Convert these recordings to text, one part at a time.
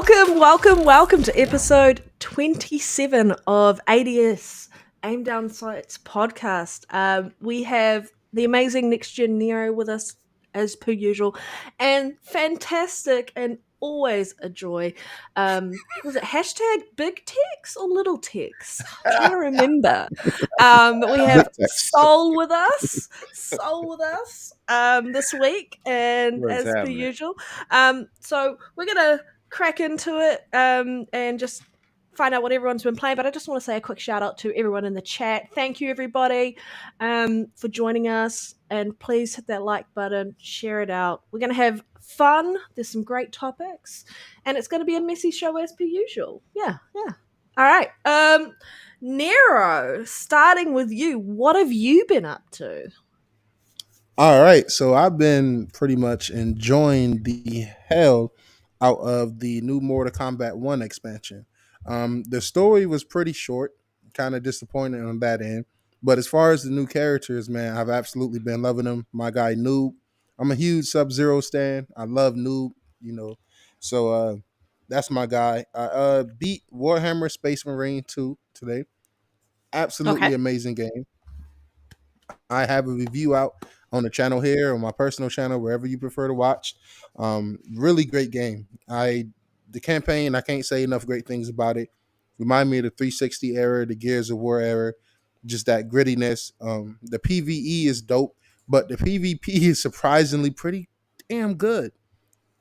Welcome to episode 27 of ADS Aim Down Sights podcast. We have the amazing Next Gen Nero with us as per usual, and fantastic and always a joy. Was it hashtag big tex or little tex? I'm trying to remember. But we have Soul with us this week, and What's as per happening? usual. So we're gonna crack into it and just find out what everyone's been playing. But I just want to say a quick shout out to everyone in the chat. Thank you, everybody, for joining us. And please hit that like button, share it out. We're going to have fun. There's some great topics. And it's going to be a messy show as per usual. Yeah. All right. Nero, starting with you. What have you been up to? All right, so I've been pretty much enjoying the hell out of the new Mortal Kombat 1 expansion. The story was pretty short, kind of disappointing on that end. But as far as the new characters, man, I've absolutely been loving them. My guy Noob, I'm a huge Sub-Zero stan. I love Noob, so that's my guy. I beat Warhammer Space Marine 2 today. Absolutely Okay. amazing game. I have a review out on the channel here, on my personal channel, wherever you prefer to watch. Really great game. The campaign, I can't say enough great things about it. Remind me of the 360 era, the Gears of War era, just that grittiness. The PvE is dope, but the PvP is surprisingly pretty damn good.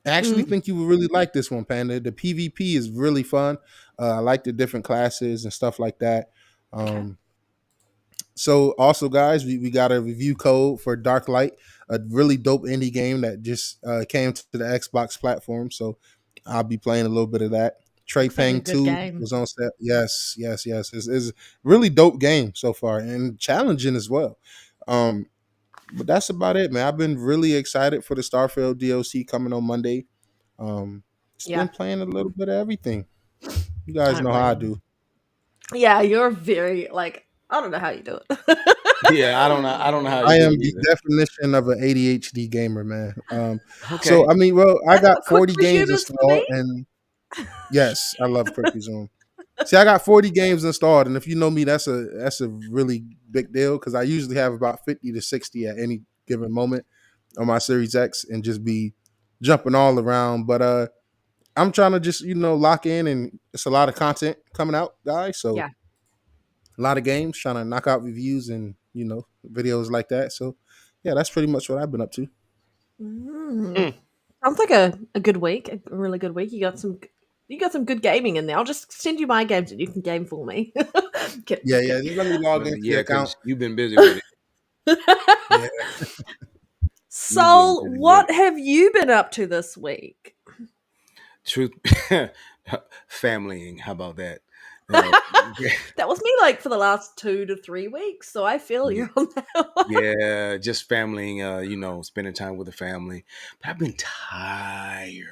I actually think you would really like this one, Panda. The PvP is really fun. I like the different classes and stuff like that. Okay. So also, guys, we got a review code for Dark Light, a really dope indie game that just came to the Xbox platform. So I'll be playing a little bit of that. Trey Looks like a Pang good 2 game. was on set. Yes. It's a really dope game so far and challenging as well. But that's about it, man. I've been really excited for the Starfield DLC coming on Monday. Just Yeah. been playing a little bit of everything. You I guys don't know how I blame you. do. Yeah, you're very I don't know how you do it. Yeah, I don't know how I you do am it the either. definition of an ADHD gamer, man. Okay. I That's got what quick 40 resume games is for installed, me. and yes, I love Quick Resume. See, I got 40 games installed, and if you know me, that's a really big deal because I usually have about 50 to 60 at any given moment on my Series X, and just be jumping all around. But I'm trying to just lock in, and it's a lot of content coming out, guys. So Yeah. a lot of games, trying to knock out reviews and videos like that. So yeah, that's pretty much what I've been up to. Mm. Mm. Sounds like a good week, a really good week. You got some good gaming in there. I'll just send you my games and you can game for me. Yeah. Kidding. Just let me log into the Yeah, account. because you've been busy with it. Yeah. You've been Soul, busy with what have you been up to this week? Truth, familying. How about that? Uh, That was me for the last 2 to 3 weeks, so I feel yeah, you on that one. yeah, just familying. Spending time with the family. But I've been tired.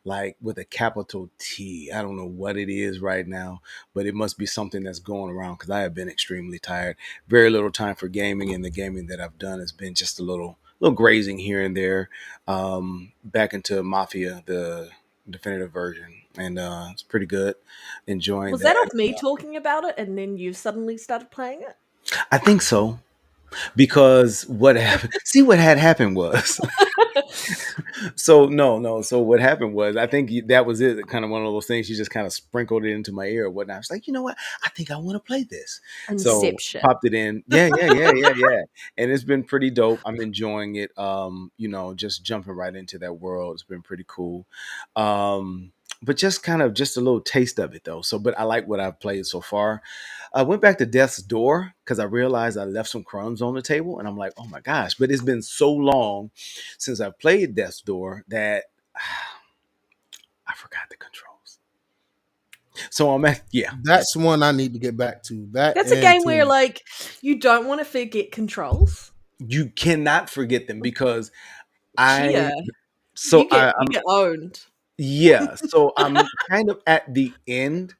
Like with a capital T. I don't know what it is right now, but it must be something that's going around because I have been extremely tired. Very little time for gaming, and the gaming that I've done has been just a little grazing here and there. Back into Mafia, the definitive version, and it's pretty good. Enjoying Was that that. off me talking about it and then you suddenly started playing it? I think so because what happened? See, what had happened was so no. So what happened was, I think that was it. Kind of one of those things. You just kind of sprinkled it into my ear or whatnot. I was like, you know what? I think I want to play this. So Inception. popped it in. Yeah. And it's been pretty dope. I'm enjoying it. Just jumping right into that world. It's been pretty cool. But just a little taste of it though. So, but I like what I've played so far. I went back to Death's Door because I realized I left some crumbs on the table, and I'm like, oh my gosh! But it's been so long since I played Death's Door that I forgot the controls. So I'm at That's one I need to get back to. That That's a and game where Tomb. you don't want to forget controls. you cannot forget them because I Kia, so I, you get owned. yeah, so I'm kind of at the end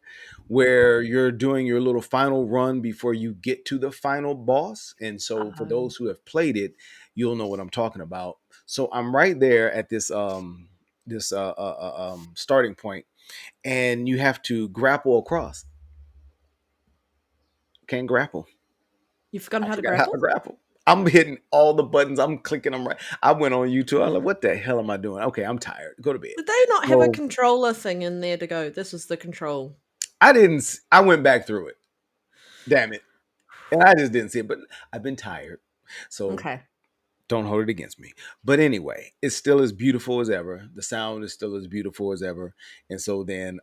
where you're doing your little final run before you get to the final boss. And so for those who have played it, you'll know what I'm talking about. So I'm right there at this starting point, and you have to grapple across. Can't grapple. You've forgotten I how to forgot how to grapple? grapple. I'm hitting all the buttons. I'm clicking them right. I went on YouTube. I'm like, what the hell am I doing? Okay, I'm tired. Go to bed. Did they not have a So controller thing in there to go, this is the control? I didn't. I went back through it. Damn it. And I just didn't see it. But I've been tired. So Okay. don't hold it against me. But anyway, it's still as beautiful as ever. The sound is still as beautiful as ever. And so then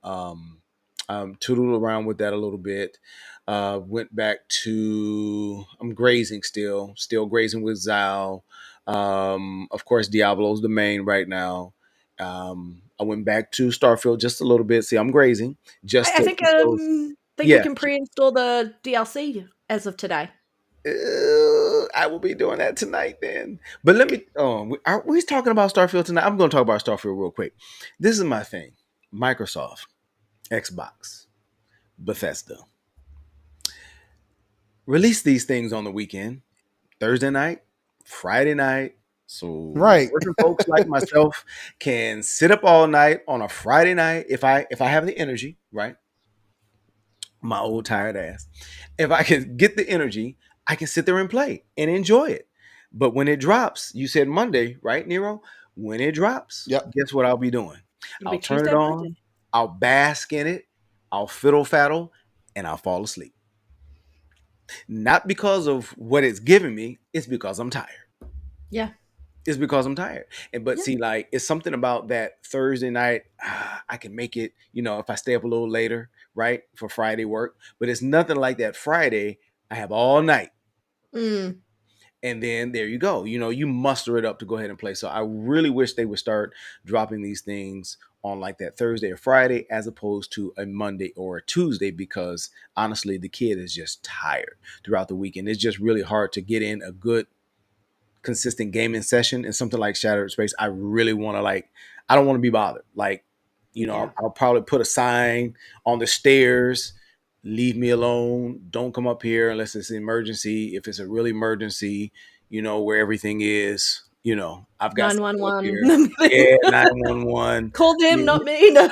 tootled around with that a little bit. Went back to I'm grazing still grazing with Zal. Of course, Diablo's the main right now. I went back to Starfield just a little bit. See, I'm grazing just I to think keep those. you Yeah, can pre-install the DLC as of today. I will be doing that tonight then. But let me. Are we talking about Starfield tonight? I'm going to talk about Starfield real quick. This is my thing. Microsoft, Xbox, Bethesda. Release these things on the weekend, Thursday night, Friday night. So Right. working folks like myself can sit up all night on a Friday night if I have the energy, right? My old tired ass. If I can get the energy, I can sit there and play and enjoy it. But when it drops, you said Monday, right, Nero? When it drops, Yep. guess what I'll be doing? It'll be I'll turn it Tuesday, on, Wednesday. I'll bask in it, I'll fiddle faddle, and I'll fall asleep. Not because of what it's giving me, it's because I'm tired. Yeah. It's because I'm tired. And but Yeah. see, like it's something about that Thursday night. I can make it, if I stay up a little later, right, for Friday work. But it's nothing like that Friday. I have all night. Mm. And then there you go. You muster it up to go ahead and play. So I really wish they would start dropping these things on like that Thursday or Friday as opposed to a Monday or a Tuesday because honestly, the kid is just tired throughout the weekend. It's just really hard to get in a good consistent gaming session and something like Shattered Space. I really want to I don't want to be bothered. Yeah. I'll probably put a sign on the stairs, leave me alone. Don't come up here unless it's an emergency. If it's a real emergency, where everything is, I've got somebody up here. 911. Yeah, 911. Call them, not me. No.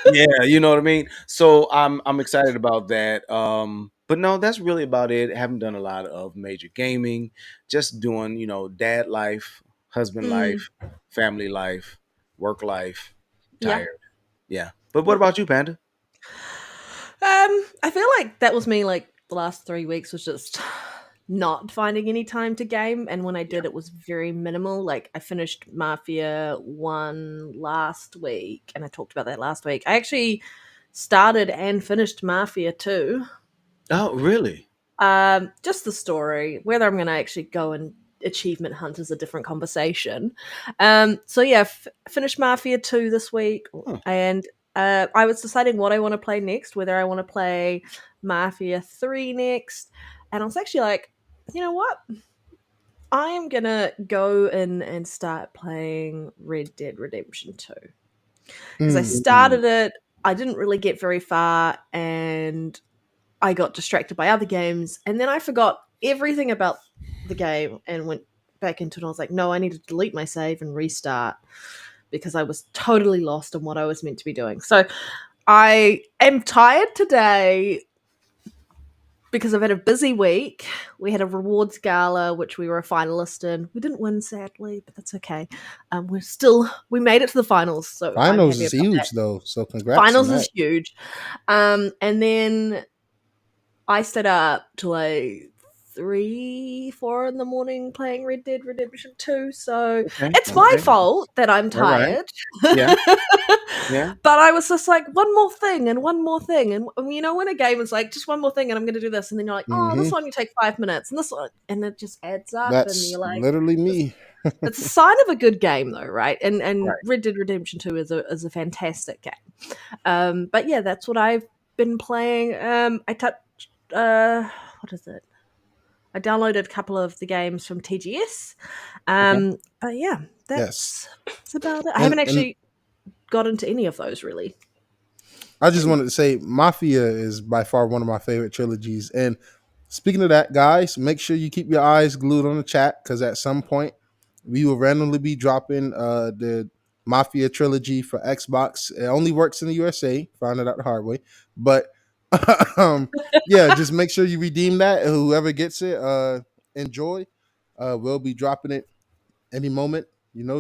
Yeah, you know what I mean. So I'm excited about that. But no, that's really about it. I haven't done a lot of major gaming. Just doing, dad life, husband Mm. life, family life, work life. Yeah. Tired. Yeah. But what Yeah. about you, Panda? I feel like that was me. Like the last 3 weeks was just not finding any time to game, and when I Yeah. did, it was very minimal. Like I finished Mafia 1 last week, and I talked about that last week. I actually started and finished Mafia 2. Oh, really? Just the story. Whether I'm going to actually go and achievement hunt is a different conversation. So yeah, finished Mafia 2 this week, Huh. and I was deciding what I want to play next, whether I want to play Mafia 3 next, and I was actually like, you know what? I am gonna go in and start playing Red Dead Redemption 2 because I Mm. started it. I didn't really get very far, and I got distracted by other games, and then I forgot everything about the game and went back into it. I was like, no, I need to delete my save and restart because I was totally lost in what I was meant to be doing. So I am tired today because I've had a busy week. We had a rewards gala, which we were a finalist in. We didn't win, sadly, but that's okay. We made it to the finals, so I'm Finals happy is about that. huge though, so congrats on Finals that. is huge. And then I stayed up till like 3, 4 in the morning playing Red Dead Redemption 2. So Okay. it's my Okay. fault that I'm All right. tired. Yeah. Yeah. But I was just like, one more thing and one more thing. And when a game is like, just one more thing and I'm going to do this. And then you're like, oh, this Hmm. one you take 5 minutes and this one. And it just adds up. And That's you're like, literally me. it's a sign of a good game, though, right? And Right. Red Dead Redemption 2 is a fantastic game. But yeah, that's what I've been playing. I touched what is it? I downloaded a couple of the games from TGS. Okay. But yeah, Yes. that's about it. I haven't And actually got into any of those really. I just wanted to say Mafia is by far one of my favorite trilogies. And speaking of that, guys, make sure you keep your eyes glued on the chat because at some point we will randomly be dropping the Mafia trilogy for Xbox. It only works in the USA. Found it out the hard way, but um, yeah, just make sure you redeem that. Whoever gets it, enjoy. We'll be dropping it any moment.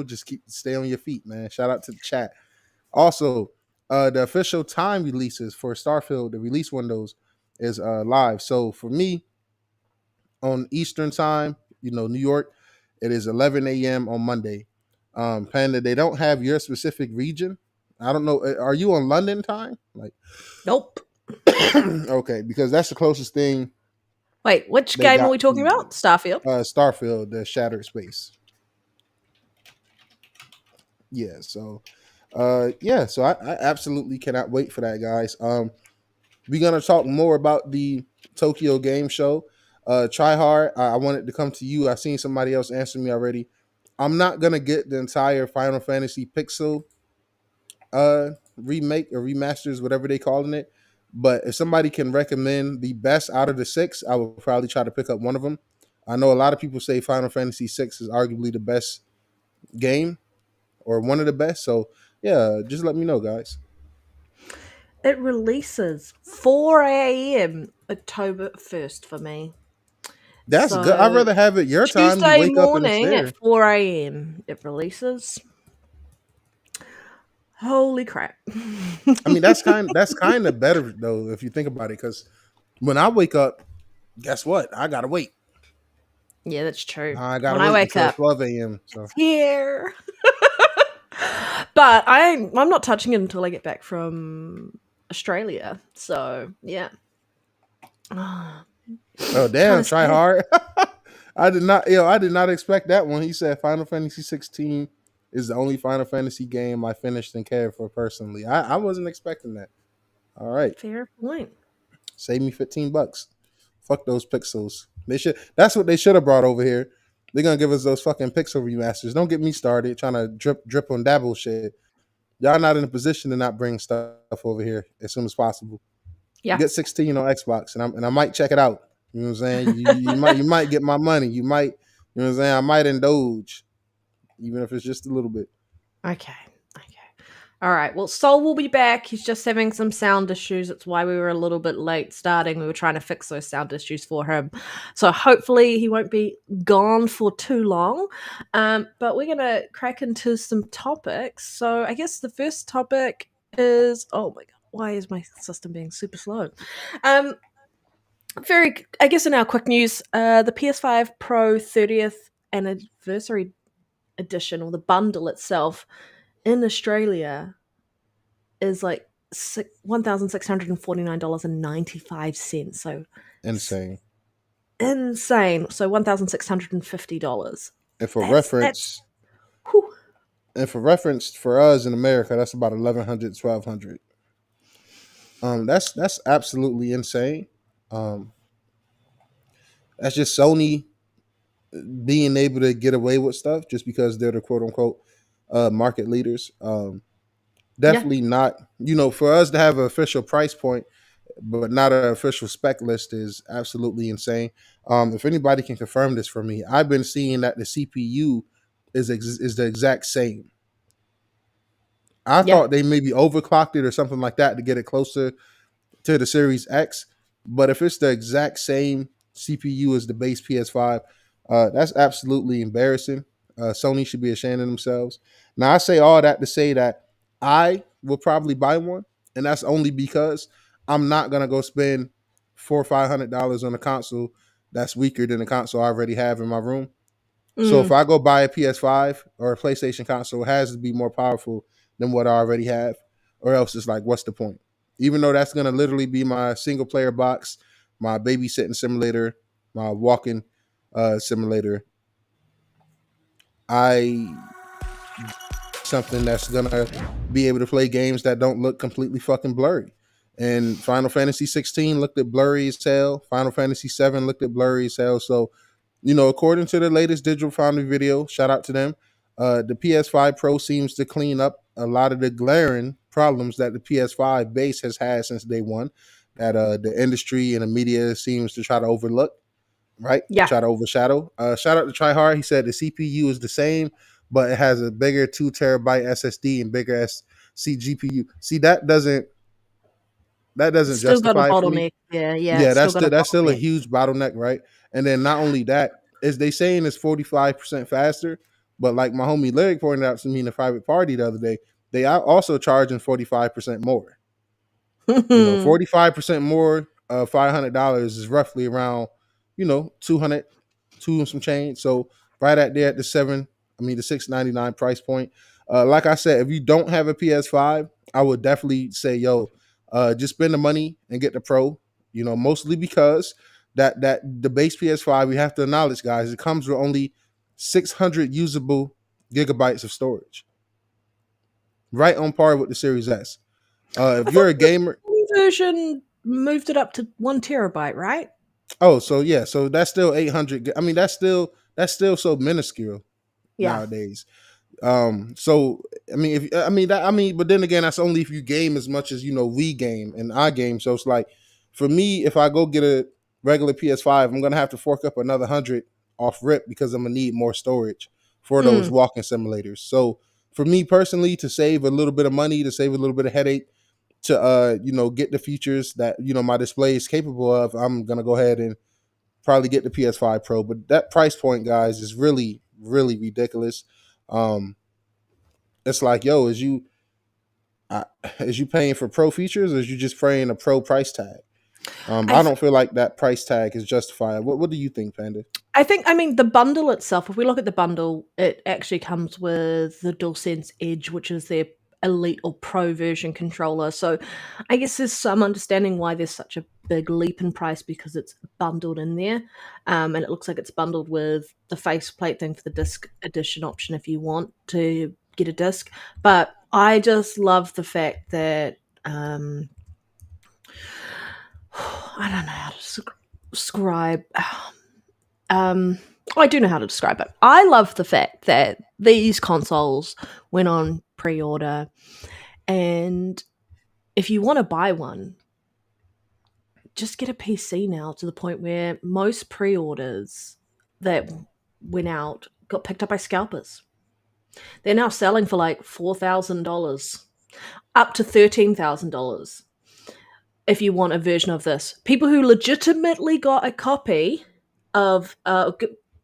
Just stay on your feet, man. Shout out to the chat. Also, the official time releases for Starfield, the release windows is live. So for me, on Eastern time, New York, it is 11 a.m. on Monday. Panda, they don't have your specific region. I don't know. Are you on London time? Like, Nope. okay, because that's the closest thing Wait, which they game are got we talking to about? Starfield? Starfield, the Shattered Space. Yeah, so I absolutely cannot wait for that, guys. We're gonna talk more about the Tokyo Game Show. Try hard. I wanted to come to you. I seen somebody else answer me already. I'm not gonna get the entire Final Fantasy Pixel remake or remasters, whatever they calling it. But if somebody can recommend the best out of the six, I will probably try to pick up one of them. I know a lot of people say Final Fantasy VI is arguably the best game or one of the best. So yeah, just let me know, guys. It releases 4 a.m. October 1st for me. That's good. I'd So rather have it your time. You Tuesday wake up and it's morning at there. 4 a.m. it releases. Holy crap. I mean, that's kind of better though if you think about it. Because when I wake up, guess what? I gotta wait. Yeah, that's true. I gotta When I wait wake until up, 12 a.m. So here. But I'm not touching it until I get back from Australia. So yeah. oh Kind damn, of try sad. hard. I did not expect that one. He said Final Fantasy 16 is the only Final Fantasy game I finished and cared for personally. I wasn't expecting that. All right. Fair point. Save me $15. Fuck those pixels. That's what they should have brought over here. They're gonna give us those fucking pixel remasters. Don't get me started trying to drip on dabble shit. Y'all not in a position to not bring stuff over here as soon as possible. Yeah. Get 16 on Xbox and I might check it out. You know what I'm saying? You might get my money. You know what I'm saying? I might indulge, even if it's just a little bit. Okay. All right. Well, Sol will be back. He's just having some sound issues. That's why we were a little bit late starting. We were trying to fix those sound issues for him. So hopefully he won't be gone for too long. But we're going to crack into some topics. So I guess the first topic is, oh my God, why is my system being super slow? I guess in our quick news, the PS5 Pro 30th anniversary edition, or the bundle itself, in Australia is like $1,649.95. So Insane. insane. So $1,650. And for That's reference, whew. for us in America, that's about 1,100, 1,200. That's absolutely insane. Um, that's just Sony being able to get away with stuff just because they're the quote unquote market leaders. Yeah, Definitely not, for us to have an official price point, but not an official spec list is absolutely insane. If anybody can confirm this for me, I've been seeing that the CPU is the exact same. I yeah, thought they maybe overclocked it or something like that to get it closer to the Series X. But if it's the exact same CPU as the base PS5, that's absolutely embarrassing. Sony should be ashamed of themselves. Now, I say all that to say that I will probably buy one, and that's only because I'm not gonna go spend $400 or $500 on a console that's weaker than the console I already have in my room. So if mm, I go buy a PS5 or a PlayStation console, it has to be more powerful than what I already have, or else it's like, what's the point? Even though that's gonna literally be my single player box, my babysitting simulator, my walking simulator, I something that's gonna be able to play games that don't look completely fucking blurry. And Final Fantasy 16 looked at blurry as hell. Final Fantasy 7 looked at blurry as hell. So, according to the latest Digital Foundry video, shout out to them, the PS5 Pro seems to clean up a lot of the glaring problems that the PS5 base has had since day one, that the industry and the media seems to try to overlook, right? yeah. Try to overshadow. Shout out to Tryhard. He said the CPU is the same, but it has a bigger 2 terabyte SSD and bigger SC GPU. See, that doesn't Still got a justify it for me. bottleneck. Yeah, Yeah, it's still got a that's still a bottleneck. huge bottleneck, right? And then not only that, is they saying it's 45% faster, but like my homie Lyric pointed out to me in a private party the other day, they are also charging 45% more. 45% more of $500 is roughly around, 200, two and some change. So right at there at the the $699 price point. Like I said, if you don't have a PS5, I would definitely say, just spend the money and get the Pro. Mostly because that the base PS5, we have to acknowledge, guys, it comes with only 600 usable gigabytes of storage, right on par with the Series S. If I you're thought a the gamer, version moved it up to 1 terabyte, right? oh, so yeah, so that's still 800. I mean, that's still so minuscule Yeah. nowadays. So I mean, if I mean that, I mean, but then again, that's only if you game as much as we game and I game. So it's like, for me, if I go get a regular PS5, I'm gonna have to fork up another 100 off rip because I'm gonna need more storage for those Mm. walking simulators. So for me personally, to save a little bit of money, to save a little bit of headache, to get the features that my display is capable of, I'm gonna go ahead and probably get the PS5 Pro. But that price point, guys, is really, really ridiculous. Um, it's like, yo, is you paying for pro features, or is you just paying a pro price tag? I I th- don't feel like that price tag is justified. What do you think, Panda? I mean, the bundle itself, if we look at the bundle, it actually comes with the DualSense Edge, which is their Elite or Pro version controller. So I guess there's some understanding why there's such a big leap in price because it's bundled in there. And it looks like it's bundled with the faceplate thing for the disc edition option if you want to get a disc. But I just love the fact that I don't know how to describe. I do know how to describe it. I love the fact that these consoles went on pre-order, and if you want to buy one, just get a PC now, to the point where most pre-orders that went out got picked up by scalpers. They're now selling for like $4,000, up to $13,000 if you want a version of this. People who legitimately got a copy of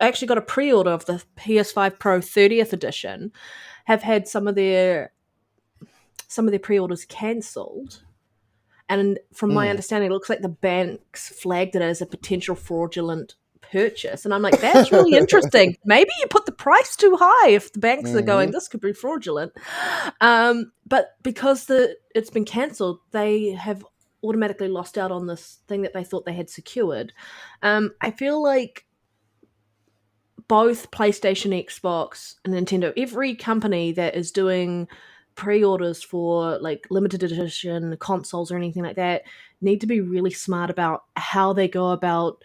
actually got a pre-order of the PS5 Pro 30th edition have had some of their pre-orders cancelled. And from my Mm. understanding, it looks like the banks flagged it as a potential fraudulent purchase. And I'm like, that's really interesting. Maybe you put the price too high if the banks are going, Hmm. this could be fraudulent. But because it's been cancelled, they have automatically lost out on this thing that they thought they had secured. I feel like both PlayStation, Xbox, and Nintendo, every company that is doing pre-orders for like limited edition consoles or anything like that, need to be really smart about how they go about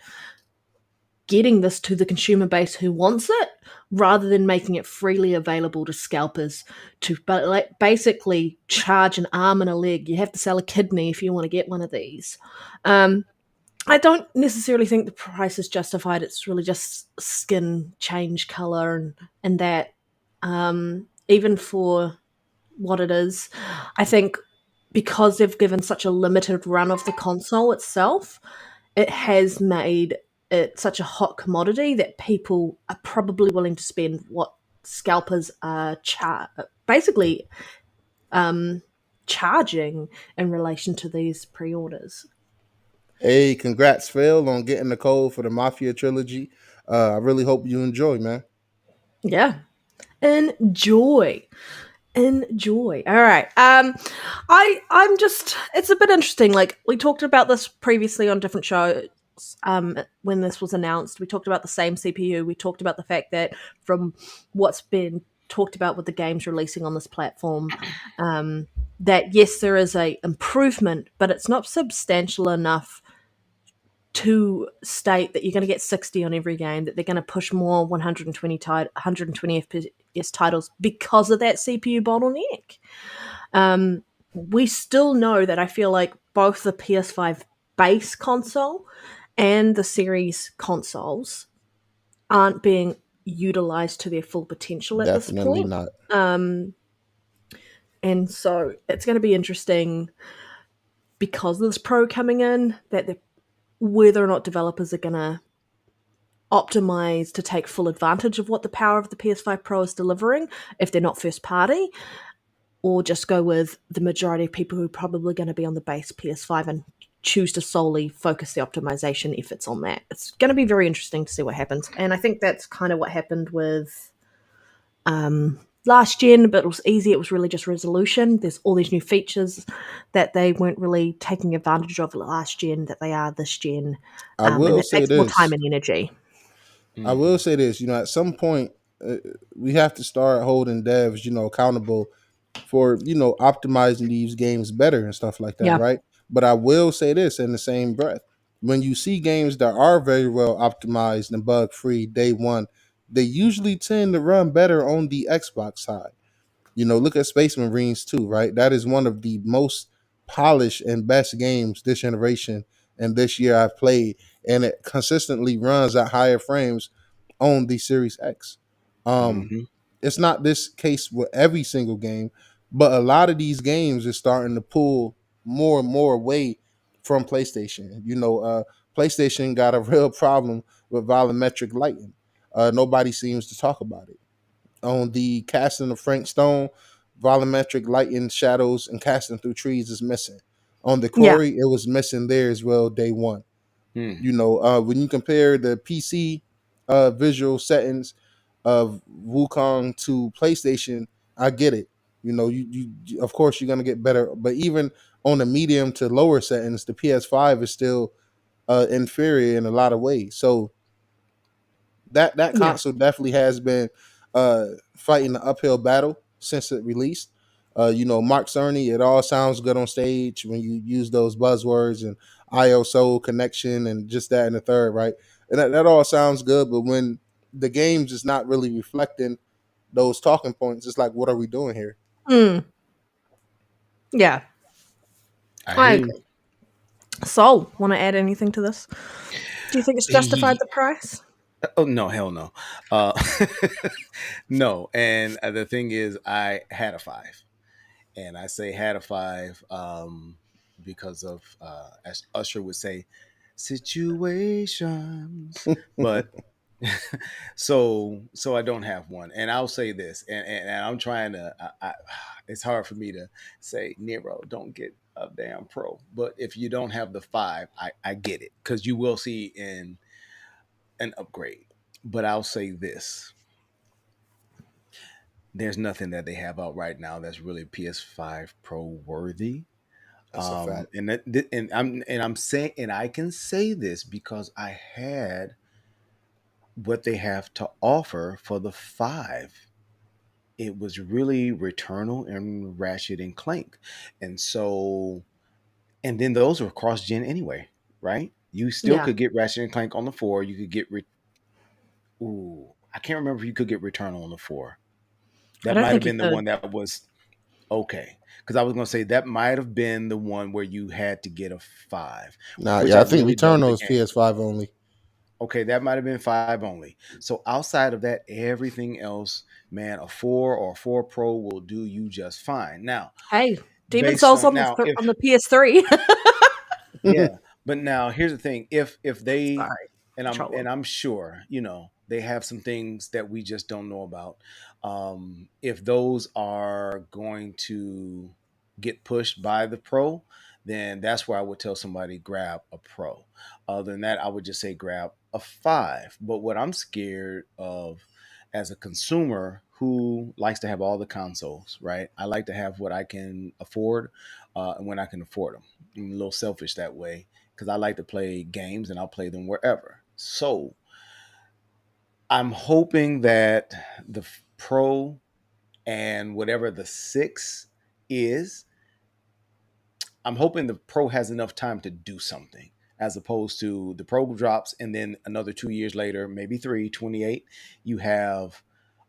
getting this to the consumer base who wants it, rather than making it freely available to scalpers to basically charge an arm and a leg. You have to sell a kidney if you want to get one of these. I don't necessarily think the price is justified. It's really just skin change color and that. Even for what it is, I think because they've given such a limited run of the console itself, it has made it such a hot commodity that people are probably willing to spend what scalpers are basically charging in relation to these pre-orders. Hey, congrats, Phil, on getting the code for the Mafia trilogy. I really hope you enjoy, man. Yeah. Enjoy. Enjoy. All right. I'm just, it's a bit interesting. Like, we talked about this previously on different shows. When this was announced, we talked about the same CPU. We talked about the fact that from what's been talked about with the games releasing on this platform, that yes, there is a improvement, but it's not substantial enough to state that you're going to get 60 on every game, that they're going to push more 120 FPS titles because of that CPU bottleneck. We still know that I feel like both the PS5 base console and the series consoles aren't being utilized to their full potential at this Definitely point. not. And so it's going to be interesting because of this Pro coming in, that whether or not developers are going to optimize to take full advantage of what the power of the PS5 Pro is delivering if they're not first party, or just go with the majority of people who are probably going to be on the base PS5 and choose to solely focus the optimization efforts on that. It's going to be very interesting to see what happens. And I think that's kind of what happened with last gen, but it was easy. It was really just resolution. There's all these new features that they weren't really taking advantage of last gen that they are this gen, I and will that say takes more time this. and energy. I will Mhm. say this. At some point, we have to start holding devs, accountable for optimizing these games better and stuff like that, Yeah, right? But I will say this in the same breath: when you see games that are very well optimized and bug free day one, they usually tend to run better on the Xbox side. Look at Space Marines 2, right? That is one of the most polished and best games this generation and this year I've played, and it consistently runs at higher frames on the Series X. Um, Mhm. it's not this case with every single game, but a lot of these games is starting to pull more and more away from PlayStation. PlayStation got a real problem with volumetric lighting. Nobody seems to talk about it. On the casting of Frank Stone, volumetric lighting, shadows, and casting through trees is missing. On the yeah, Quarry, it was missing there as well day one. Mm. When you compare the PC visual settings of Wukong to PlayStation, I get it. Of course you're gonna get better, but even on the medium to lower settings, the PS5 is still inferior in a lot of ways. So that yeah. console definitely has been fighting the uphill battle since it released. Mark Cerny, it all sounds good on stage when you use those buzzwords and ISO connection and just that and the third, right? And that all sounds good, but when the game's just not really reflecting those talking points, it's like, what are we doing here? Mm, yeah, I I hear you. agree. So, want to add anything to this? Do you think it's justified the price? Oh no, hell no. Uh, no, and the thing is, I had a five, and I say had a five because of as Usher would say, situations. But so I don't have one, and I'll say this, and I'm trying to. It's hard for me to say Nero, don't get a damn pro, but if you don't have the five, I get it because you will see in an upgrade. But I'll say this: there's nothing that they have out right now that's really PS5 Pro worthy. That's a fact. And I'm saying, and I can say this because I had what they have to offer for the five. It was really Returnal and Ratchet and Clank, and so, and then those were cross gen anyway, right? You still Yeah, could get Ratchet and Clank on the four. You could get ooh, I can't remember if you could get Returnal on the four. I That don't might have think you been the could. one that was okay. Because I was going to say that might have been the one where you had to get a five, Nah, which yeah, I I think really dug Returnal the is game. PS5 only. Okay, that might have been five only. So outside of that, everything else, man, a four or a four Pro will do you just fine. Now, Hey, Demon based Souls on on now, if the PS3. yeah, but now here's the thing: if they Sorry, and trolling. I'm sure they have some things that we just don't know about. If those are going to get pushed by the pro, then that's where I would tell somebody grab a pro. Other than that, I would just say grab a five. But what I'm scared of as a consumer who likes to have all the consoles, right? I like to have what I can afford and when I can afford them. I'm a little selfish that way because I like to play games and I'll play them wherever. So I'm hoping that the Pro and whatever the six is, I'm hoping the Pro has enough time to do something as opposed to the Pro drops and then another 2 years later, maybe three, 28, you have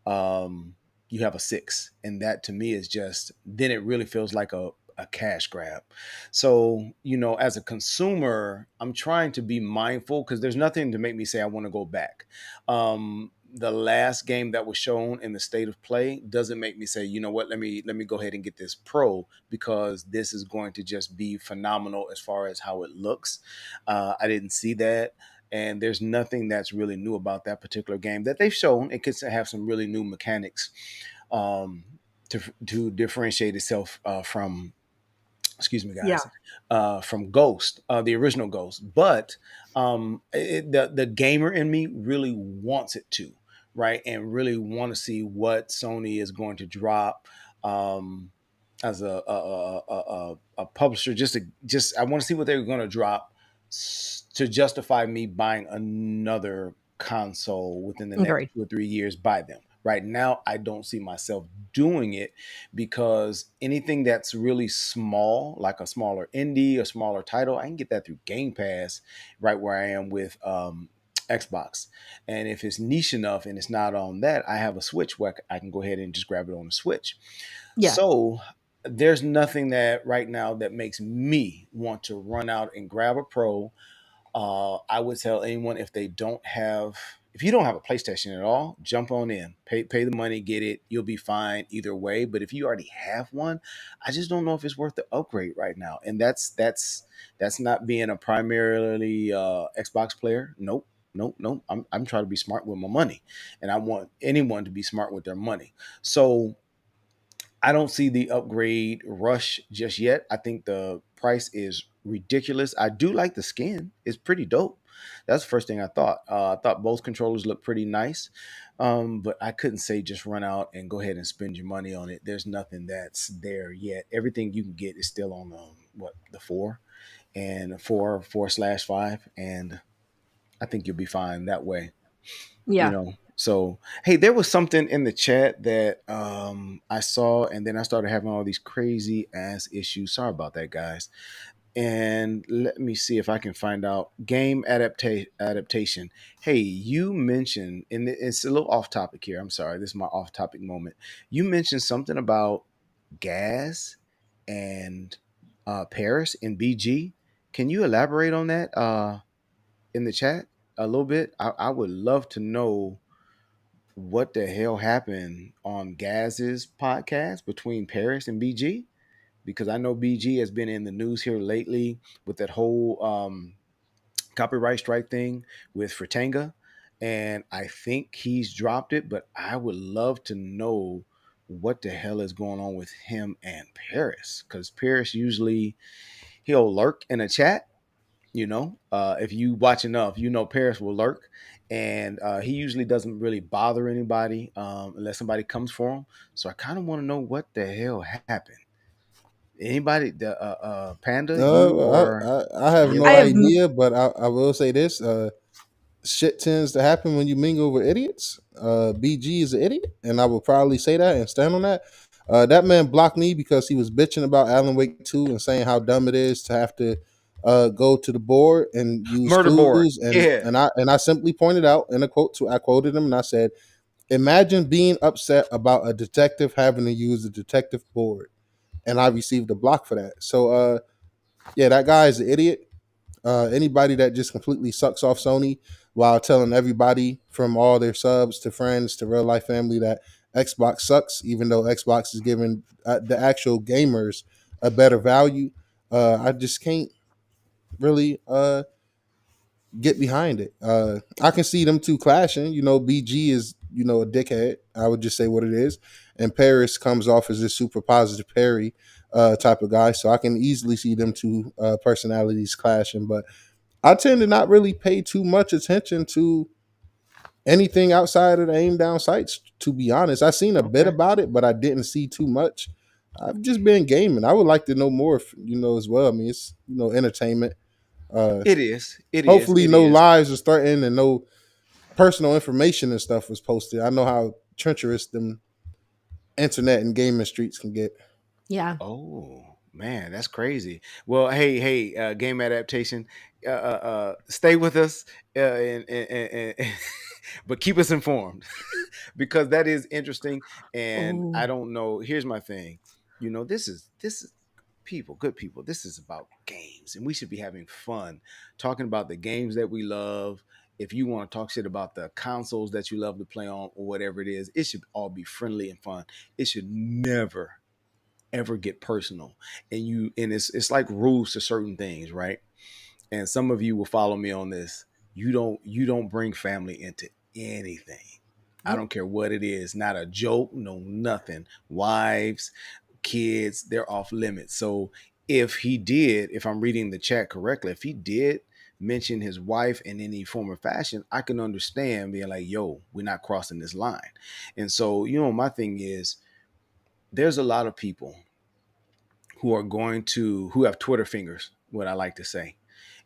um you have a six. And that to me is just then it really feels like a cash grab. So, as a consumer, I'm trying to be mindful because there's nothing to make me say I want to go back. the last game that was shown in the state of play doesn't make me say, you know what, let me go ahead and get this pro, because this is going to just be phenomenal as far as how it looks. I didn't see that. And there's nothing that's really new about that particular game that they've shown. It could have some really new mechanics um, to differentiate itself from, excuse me Yeah. guys, from Ghost, the original Ghost. But the gamer in me really wants it to, right, and really want to see what Sony is going to drop um, as a publisher. Just I want to see what they're going to drop to justify me buying another console within the next Agreed. 2 or 3 years by them. Right now, I don't see myself doing it, because anything that's really small, like a smaller indie, a smaller title, I can get that through Game Pass, right where I am with Xbox. And if it's niche enough and it's not on that, I have a Switch where I can go ahead and just grab it on the Switch. Yeah. So there's nothing that right now that makes me want to run out and grab a Pro. I would tell anyone, if you don't have a PlayStation at all, jump on in, pay the money, get it. You'll be fine either way. But if you already have one, I just don't know if it's worth the upgrade right now. And that's not being a primarily Xbox player. Nope. Nope, nope. I'm trying to be smart with my money, and I want anyone to be smart with their money. So I don't see the upgrade rush just yet. I think the price is ridiculous. I do like the skin; it's pretty dope. That's the first thing I thought. I thought both controllers looked pretty nice, but I couldn't say just run out and go ahead and spend your money on it. There's nothing that's there yet. Everything you can get is still on the four and four slash five, and I think you'll be fine that way. Yeah. So hey, there was something in the chat that I saw, and then I started having all these crazy ass issues. Sorry about that, guys. And let me see if I can find out game adaptation. Hey, you mentioned, and it's a little off topic here, I'm sorry, this is my off topic moment. You mentioned something about gas and Paris and BG. Can you elaborate on that in the chat a little bit? I would love to know what the hell happened on Gaz's podcast between Paris and BG, because I know BG has been in the news here lately with that whole copyright strike thing with Fratanga, and I think he's dropped it, but I would love to know what the hell is going on with him and Paris, because Paris usually he'll lurk in a chat. If you watch enough, Paris will lurk, and he usually doesn't really bother anybody unless somebody comes for him. So I kind of want to know what the hell happened. Anybody, the Panda, you or I have I no have. Gamertag? idea, but I will say this: shit tends to happen when you mingle with idiots. BG is an idiot, and I will probably say that and stand on that. That man blocked me because he was bitching about Alan Wake 2 and saying how dumb it is to have to go to the board and use Murder board. clues. And Yeah. I simply pointed out in a quote to I quoted him and I said, "Imagine being upset about a detective having to use a detective board." And I received a block for that. So yeah, that guy is an idiot. Anybody that just completely sucks off Sony while telling everybody from all their subs to friends to real life family that Xbox sucks, even though Xbox is giving the actual gamers a better value. I just can't really get behind it. I can see them two clashing. BG is a dickhead. I would just say what it is, and Paris comes off as this super positive Perry type of guy. So I can easily see them two personalities clashing. But I tend to not really pay too much attention to anything outside of the aim down sites. To be honest, I seen a bit Okay. about it, but I didn't see too much. I've just been gaming. I would like to know more, as well. I mean, it's entertainment. Uh, It is. It is. Hopefully, It no is. lives are starting and no personal information and stuff was posted. I know how treacherous them internet and gaming streets can get. Yeah. Oh man, that's crazy. Well, hey, game adaptation. Stay with us, but keep us informed because that is interesting. And Oh. I don't know. Here's my thing. This is people, good people. This is about games, and we should be having fun talking about the games that we love if you want to talk shit about the consoles that you love to play on or whatever it is, it should all be friendly and fun. It should never ever get personal. And it's like rules to certain things, right? And some of you will follow me on this. You don't bring family into anything. I Nope. don't care what it is. Not a joke, no nothing. Wives, kids, they're off limits. So if I'm reading the chat correctly, if he did mention his wife in any form or fashion, I can understand being like, yo, we're not crossing this line. And so, my thing is there's a lot of people who have Twitter fingers, what I like to say,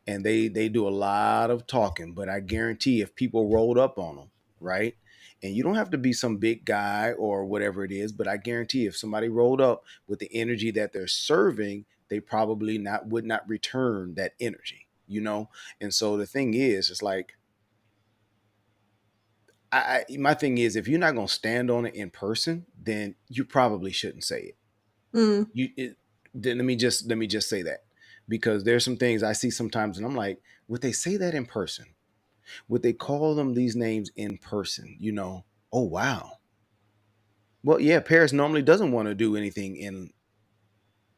and they do a lot of talking. But I guarantee if people rolled up on them, right, and you don't have to be some big guy or whatever it is, but I guarantee if somebody rolled up with the energy that they're serving, they probably not would not return that energy. And so the thing is, it's like my thing is, if you're not gonna stand on it in person, then you probably shouldn't say it. Mm. Then let me just say that, because there's some things I see sometimes and I'm like, would they say that in person? Would they call them these names in person? Oh wow. Well, yeah, Paris normally doesn't want to do anything in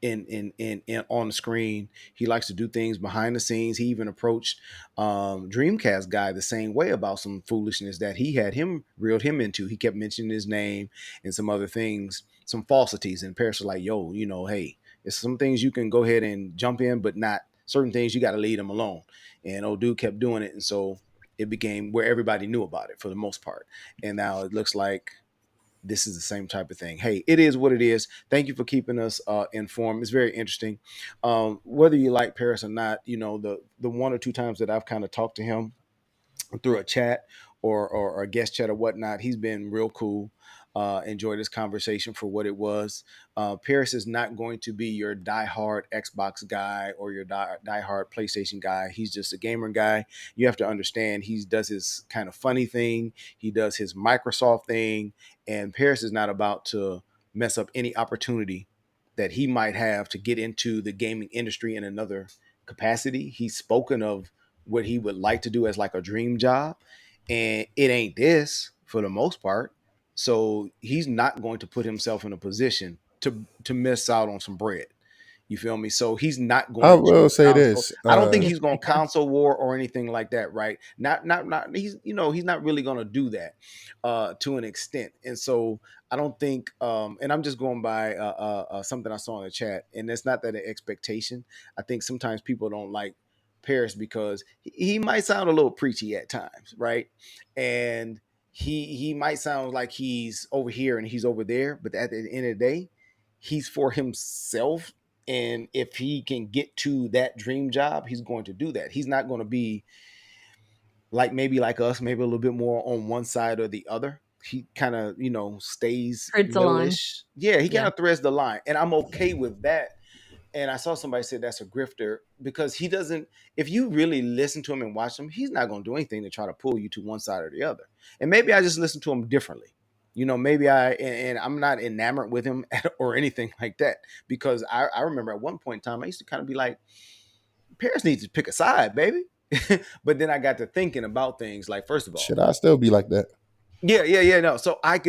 on the screen. He likes to do things behind the scenes. He even approached Dreamcast guy the same way about some foolishness that he had him reeled him into. He kept mentioning his name and some other things, some falsities. And Paris was like, yo, hey, there's some things you can go ahead and jump in, but not certain things you got to leave them alone. And old dude kept doing it. And so it became where everybody knew about it for the most part. And now it looks like this is the same type of thing. Hey, it is what it is. Thank you for keeping us informed. It's very interesting. Whether you like Paris or not, the one or two times that I've kind of talked to him through a chat or a guest chat or whatnot, he's been real cool. Enjoy this conversation for what it was. Paris is not going to be your diehard Xbox guy or your diehard PlayStation guy. He's just a gamer guy. You have to understand he does his kind of funny thing. He does his Microsoft thing. And Paris is not about to mess up any opportunity that he might have to get into the gaming industry in another capacity. He's spoken of what he would like to do as like a dream job, and it ain't this for the most part. So he's not going to put himself in a position to miss out on some bread. You feel me? So he's not I going will to say counsel. this. I don't think Yes, he's going to okay. counsel war or anything like that, right? Not. He's not really going to do that to an extent. And so I don't think. And I'm just going by something I saw in the chat, and it's not that an expectation. I think sometimes people don't like Paris because he might sound a little preachy at times, right? And he might sound like he's over here and he's over there, but at the end of the day, he's for himself. And if he can get to that dream job, he's going to do that. He's not going to be like maybe like us, maybe a little bit more on one side or the other. He kind of, stays Threads the line. middle-ish. Yeah, he kind Yeah. of threads the line. And I'm okay with that. And I saw somebody say that's a grifter because he doesn't, if you really listen to him and watch him, he's not going to do anything to try to pull you to one side or the other. And maybe I just listen to him differently. Maybe and I'm not enamored with him or anything like that, because I remember at one point in time, I used to kind of be like, Paris needs to pick a side, baby. But then I got to thinking about things like, first of all, Should I still be like that? yeah, no. So I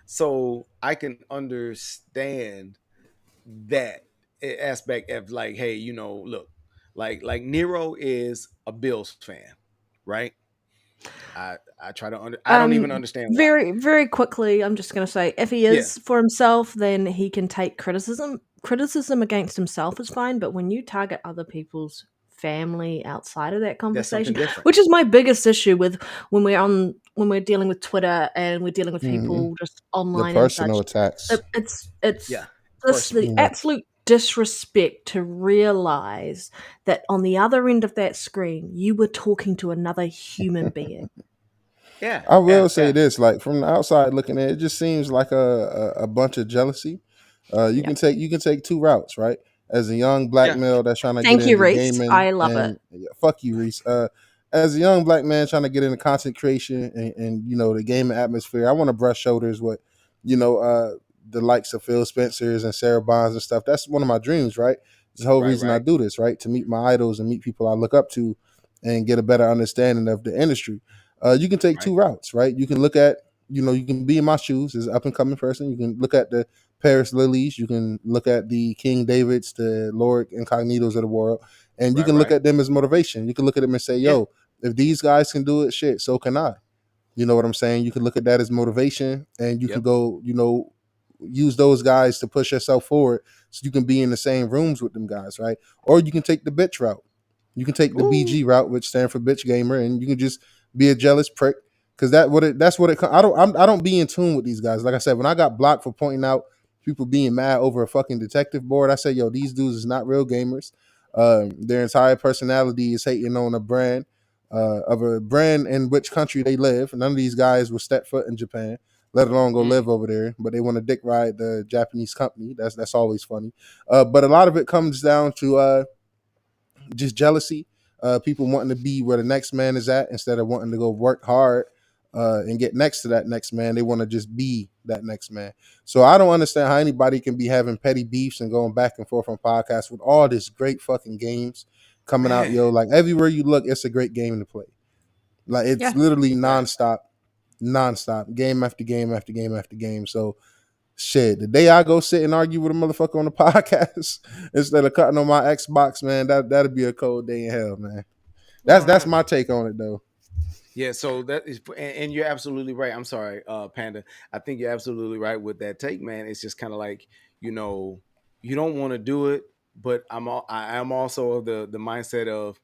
so I can understand that aspect of like, hey, look, like Nero is a Bills fan, right? I try to I don't even understand why. Very, very quickly, I'm just going to say, if he Yeah, is for himself, then he can take criticism. Criticism against himself is fine, but when you target other people's family outside of that that's conversation, something different. which is my biggest issue with when we're dealing with Twitter and we're dealing with Hmm. people just The online and personal such, attacks. it's Yeah, just the personal. Yeah. absolute disrespect to realize that on the other end of that screen, you were talking to another human being. Yeah, I will say yeah, this, like from the outside looking at it, it just seems like a bunch of jealousy. You Yeah. can take two routes, right? As a young black yeah. male that's trying to get Thank you, into Reese. gaming, I love it. and yeah, fuck you, Reese. As a young black man trying to get into content creation and the gaming atmosphere, I want to brush shoulders with you know uh, the likes of Phil Spencer's and Sarah Bonds and stuff. That's one of my dreams, right? It's the whole Right, reason I right, do this, right? To meet my idols and meet people I look up to and get a better understanding of the industry. You can take right. two routes, right? You can look at, you can be in my shoes as an up and coming person. You can look at the Paris Lilies. You can look at the King Davids, the Lord Incognitos of the world, and you Right, can look right. at them as motivation. You can look at them and say, Yeah. yo, if these guys can do it, shit, so can I. You know what I'm saying? You can look at that as motivation and you can Yep. go, use those guys to push yourself forward so you can be in the same rooms with them guys, right? Or you can take the bitch route. You can take the Ooh. BG route, which stands for bitch gamer, and you can just be a jealous prick. Cause that's what it. I don't be in tune with these guys. Like I said, when I got blocked for pointing out people being mad over a fucking detective board, I said, yo, these dudes is not real gamers. Their entire personality is hating on a brand of a brand in which country they live. None of these guys will step foot in Japan, let alone go Mm. live over there. But they want to dick ride the Japanese company. That's always funny. But a lot of it comes down to just jealousy. People wanting to be where the next man is at instead of wanting to go work hard and get next to that next man. They want to just be that next man. So I don't understand how anybody can be having petty beefs and going back and forth on podcasts with all this great fucking games coming out, Man. yo. Like everywhere you look, it's a great game to play. Like it's Yeah. literally Facts. nonstop, game after game after game after game. So shit, the day I go sit and argue with a motherfucker on the podcast instead of cutting on my Xbox, man, that'd be a cold day in hell, man. That's Right. my take on it though. Yeah, so that is, and you're absolutely right. I'm sorry, Panda. I think you're absolutely right with that take, man. It's just kind of like, you know, you don't want to do it, but I am also of the mindset of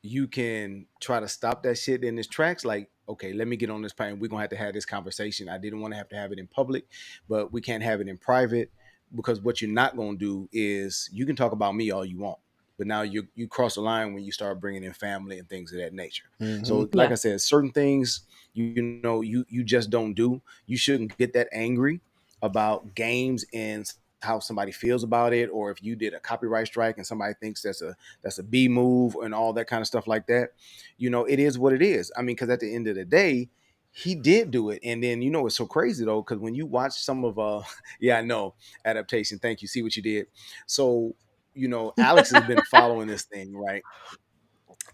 you can try to stop that shit in its tracks. Like, okay, let me get on this plane. We're gonna have to have this conversation. I didn't want to have it in public, but we can't have it in private because what you're not gonna do is you can talk about me all you want, but now you cross the line when you start bringing in family and things of that nature. Mm-hmm. So, like Yeah. I said, certain things you just don't do. You shouldn't get that angry about games and how somebody feels about it, or if you did a copyright strike and somebody thinks that's a B move and all that kind of stuff like that. It is what it is. I mean, because at the end of the day, he did do it. And then it's so crazy though, because when you watch some of yeah, I know, adaptation. Thank you. See what you did. So, Alex has been following this thing, right?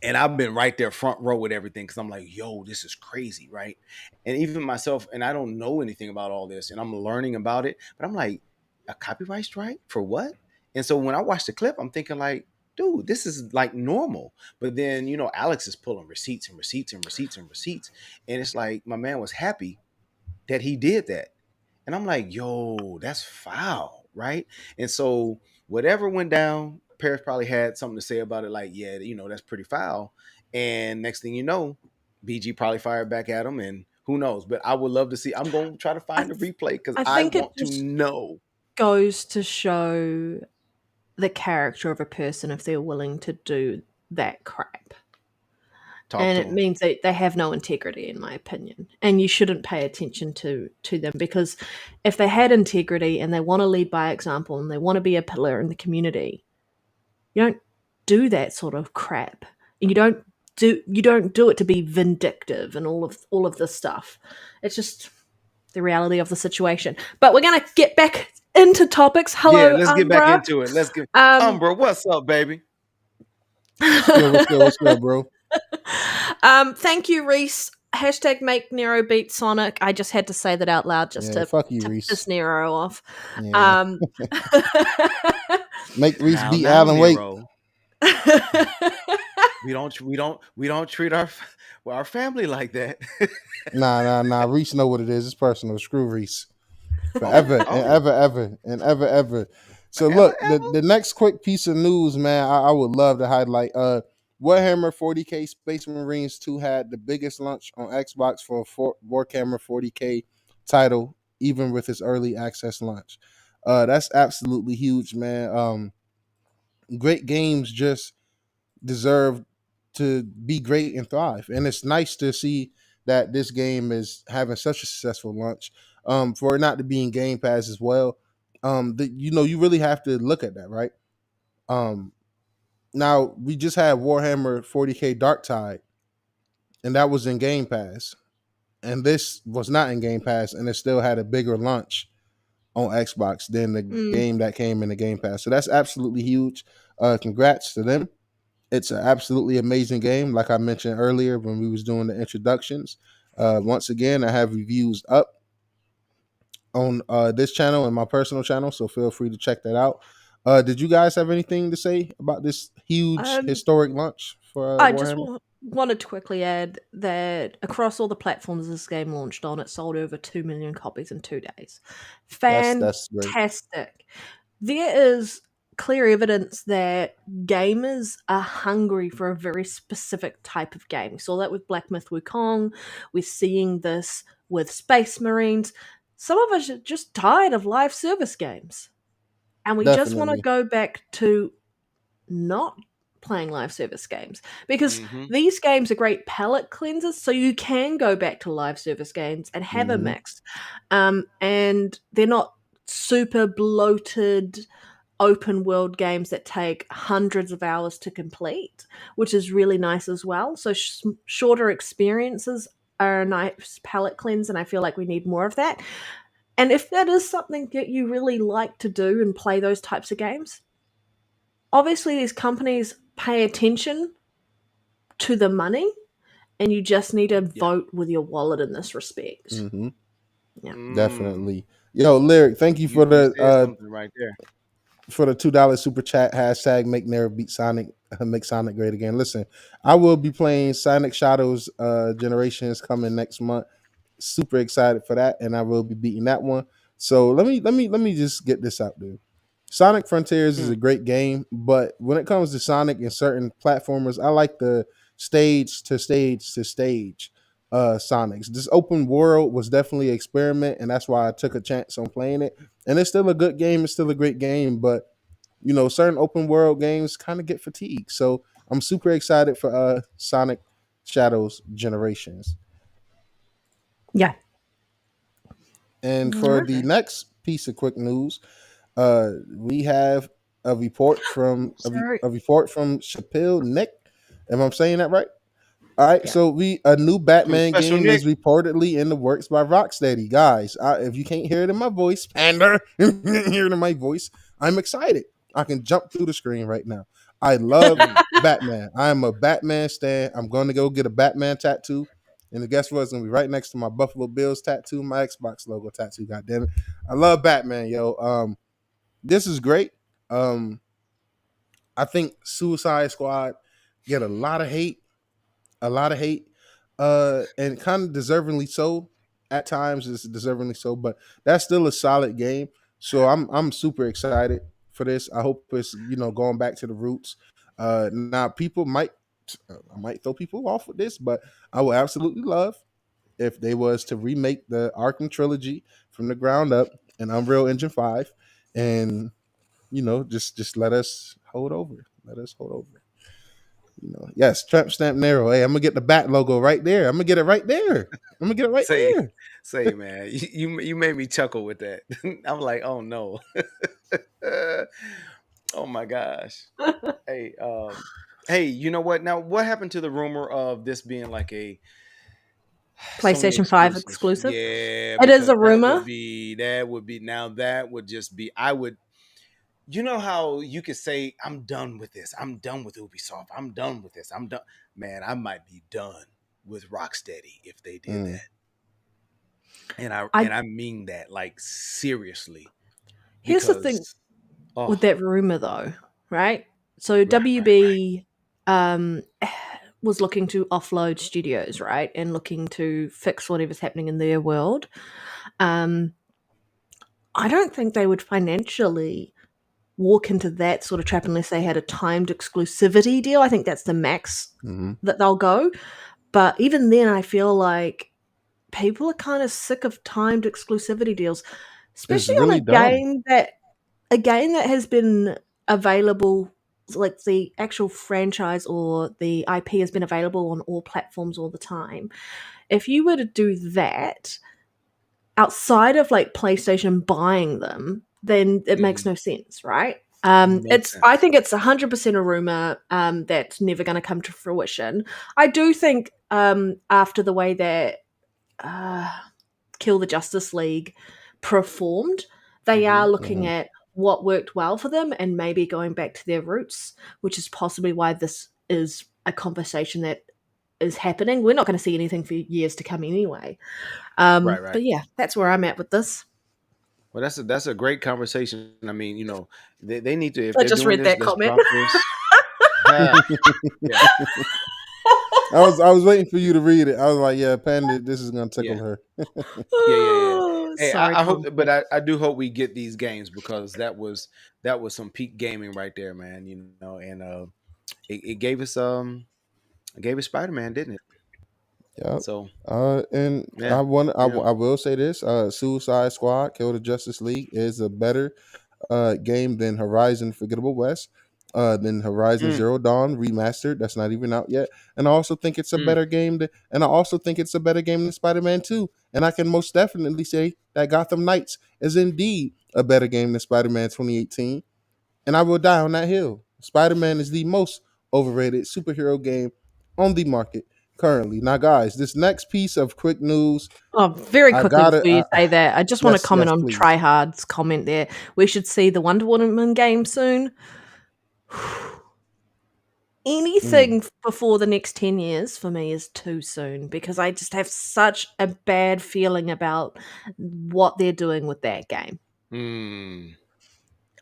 And I've been right there front row with everything because I'm like, yo, this is crazy, right? And even myself, and I don't know anything about all this, and I'm learning about it, but I'm like, a copyright strike for what? And so when I watch the clip, I'm thinking like, dude, this is like normal. But then, Alex is pulling receipts and receipts and receipts and receipts. And it's like my man was happy that he did that. And I'm like, yo, that's foul, right? And so whatever went down, Paris probably had something to say about it, like, yeah, that's pretty foul. And next thing you know, BG probably fired back at him, and who knows? But I would love to see. I'm going to try to I, find the replay because I I think it want to just know. goes to show the character of a person if they're willing to do that crap. Talk And to it him. means that they have no integrity, in my opinion. And you shouldn't pay attention to them, because if they had integrity and they want to lead by example and they want to be a pillar in the community, you don't do that sort of crap. And you don't do it to be vindictive and all of this stuff. It's just the reality of the situation. But we're gonna get back into topics. Yeah, Hello, let's get back Umbra. into it. Let's get Um, Umbra. What's up, baby? What's good? What's good? What's good, bro? thank you, Reese. Hashtag make Nero beat Sonic. I just had to say that out loud just Yeah, to fuck you, to Reese. piss Nero off. Yeah, Um, make Reese Now, beat now, Alan Wake. Nero. We don't treat our our family like that. Nah. Reese know what it is. It's personal. Screw Reese. Oh, Forever and oh, ever, ever and ever, ever. So forever, look, the, ever. the next quick piece of news, man, I would love to highlight. Warhammer 40k Space Marines 2 had the biggest launch on Xbox for a Warhammer 40k title, even with its early access launch. That's absolutely huge, man. Great games just deserve to be great and thrive. And it's nice to see that this game is having such a successful launch. For it not to be in Game Pass as well. You really have to look at that, right? Um, Now we just had Warhammer 40k Dark Tide, and that was in Game Pass. And this was not in Game Pass, and it still had a bigger launch on Xbox than the game that came in the Game Pass. So that's absolutely huge. Congrats to them. It's an absolutely amazing game. Like I mentioned earlier when we was doing the introductions. Once again, I have reviews up on this channel and my personal channel, so feel free to check that out. Did you guys have anything to say about this huge historic launch for I Warhammer? just wanted to quickly add that across all the platforms this game launched on, it sold over 2 million copies in 2 days. That's great. Fantastic. There is clear evidence that gamers are hungry for a very specific type of game. We saw that with Black Myth Wukong. We're seeing this with Space Marines. Some of us are just tired of live service games. And we just want to Definitely. go back to not playing live service games, because Mhm. these games are great palate cleansers, so you can go back to live service games and have a Mhm. mix. And they're not super bloated open world games that take hundreds of hours to complete, which is really nice as well. So shorter experiences are a nice palate cleanse, and I feel like we need more of that. And if that is something that you really like to do and play those types of games, obviously these companies pay attention to the money, and you just need to vote with your wallet in this respect. Mhm. Yeah. Definitely. Yo, Lyric, thank you for You said the something right there. $2 super chat. Hashtag make Nero beat Sonic, make Sonic great again. Listen, I will be playing Sonic Shadows Generations coming next month. Super excited for that, and I will be beating that one. So let me just get this out there. Sonic Frontiers is a great game, but when it comes to Sonic and certain platformers, I like the stage to stage to stage Sonics. This open world was definitely an experiment, and that's why I took a chance on playing it. And it's still a good game, it's still a great game, but you know, certain open world games kind of get fatigued. So I'm super excited for Sonic Shadows Generations. Yeah. And for the Alright. next piece of quick news, we have a report from Sorry. a report from Chappelle Nick. Am I saying that right? All right, Yeah. so a new From Batman Special game Nick. is reportedly in the works by Rocksteady. Guys, if you can't hear it in my voice, Panda, hear it in my voice, I'm excited. I can jump through the screen right now. I love Batman. I am a Batman stan. I'm going to go get a Batman tattoo. And guess what? It's going to be right next to my Buffalo Bills tattoo, my Xbox logo tattoo. God damn it. I love Batman, yo. This is great. I think Suicide Squad get a lot of hate, and kind of deservingly so. At times, it's deservingly so, but that's still a solid game. So I'm super excited for this. I hope it's going back to the roots. Now people I might throw people off with this, but I would absolutely love if they was to remake the Arkham trilogy from the ground up in Unreal Engine 5, and just let us hold over. Let us hold over. Yes, Tramp Stamp Nero. Hey, I'm gonna get the bat logo right there. I'm gonna get it right there. I'm gonna get it right Say, there. say, man, you made me chuckle with that. I'm like, oh no, oh my gosh. Hey, hey, you know what? Now, what happened to the rumor of this being like a Sony PlayStation 5 exclusive? exclusive. Yeah, It is because a rumor. that would be now that would just be I would. You know how you could say, I'm done with this. I'm done with Ubisoft. I'm done with this. I'm done. Man, I might be done with Rocksteady if they did that. And I mean that like seriously. Here's the thing Because with that rumor though, right? So right. WB was looking to offload studios, right? And looking to fix whatever's happening in their world. I don't think they would financially walk into that sort of trap unless they had a timed exclusivity deal. I think that's the max that they'll go. But even then, I feel like people are kind of sick of timed exclusivity deals, It's especially on really dumb. a game that has been available, like the actual franchise or the IP has been available on all platforms all the time. If you were to do that outside of like PlayStation buying them, then it makes no sense, right? Makes I sense. think it's 100% a rumor that's never going to come to fruition. I do think after the way that Kill the Justice League performed, they are Mm-hmm. looking at what worked well for them and maybe going back to their roots, which is possibly why this is a conversation that is happening. We're not going to see anything for years to come anyway. Right, right. But yeah, that's where I'm at with this. Well, that's a great conversation. I mean, they need to, if I they're just doing read this, that let's comment. drop this. Ah, yeah, I was waiting for you to read it. I was like, yeah, Panda, this is gonna tickle yeah, her. yeah. Oh, Hey, sorry, I hope, Tom. but I do hope we get these games because that was some peak gaming right there, man. And it gave us Spider Man, didn't it? Yep. So And yeah, yeah. I will say this: Suicide Squad, Kill the Justice League is a better game than Horizon Forgettable West, than Horizon Mm, Zero Dawn remastered. That's not even out yet. And I also think it's a mm. better game. And I also think it's a better game than Spider Man Two. And I can most definitely say that Gotham Knights is indeed a better game than Spider Man 2018. And I will die on that hill. Spider Man is the most overrated superhero game on the market currently. Now, guys, this next piece of quick news, Oh, very I quickly gotta. before you say that, I just want to Yes, comment yes, on please. Tryhard's comment there. We should see the Wonder Woman game soon. Mm, Anything before the next 10 years for me is too soon because I just have such a bad feeling about what they're doing with that game. Mm.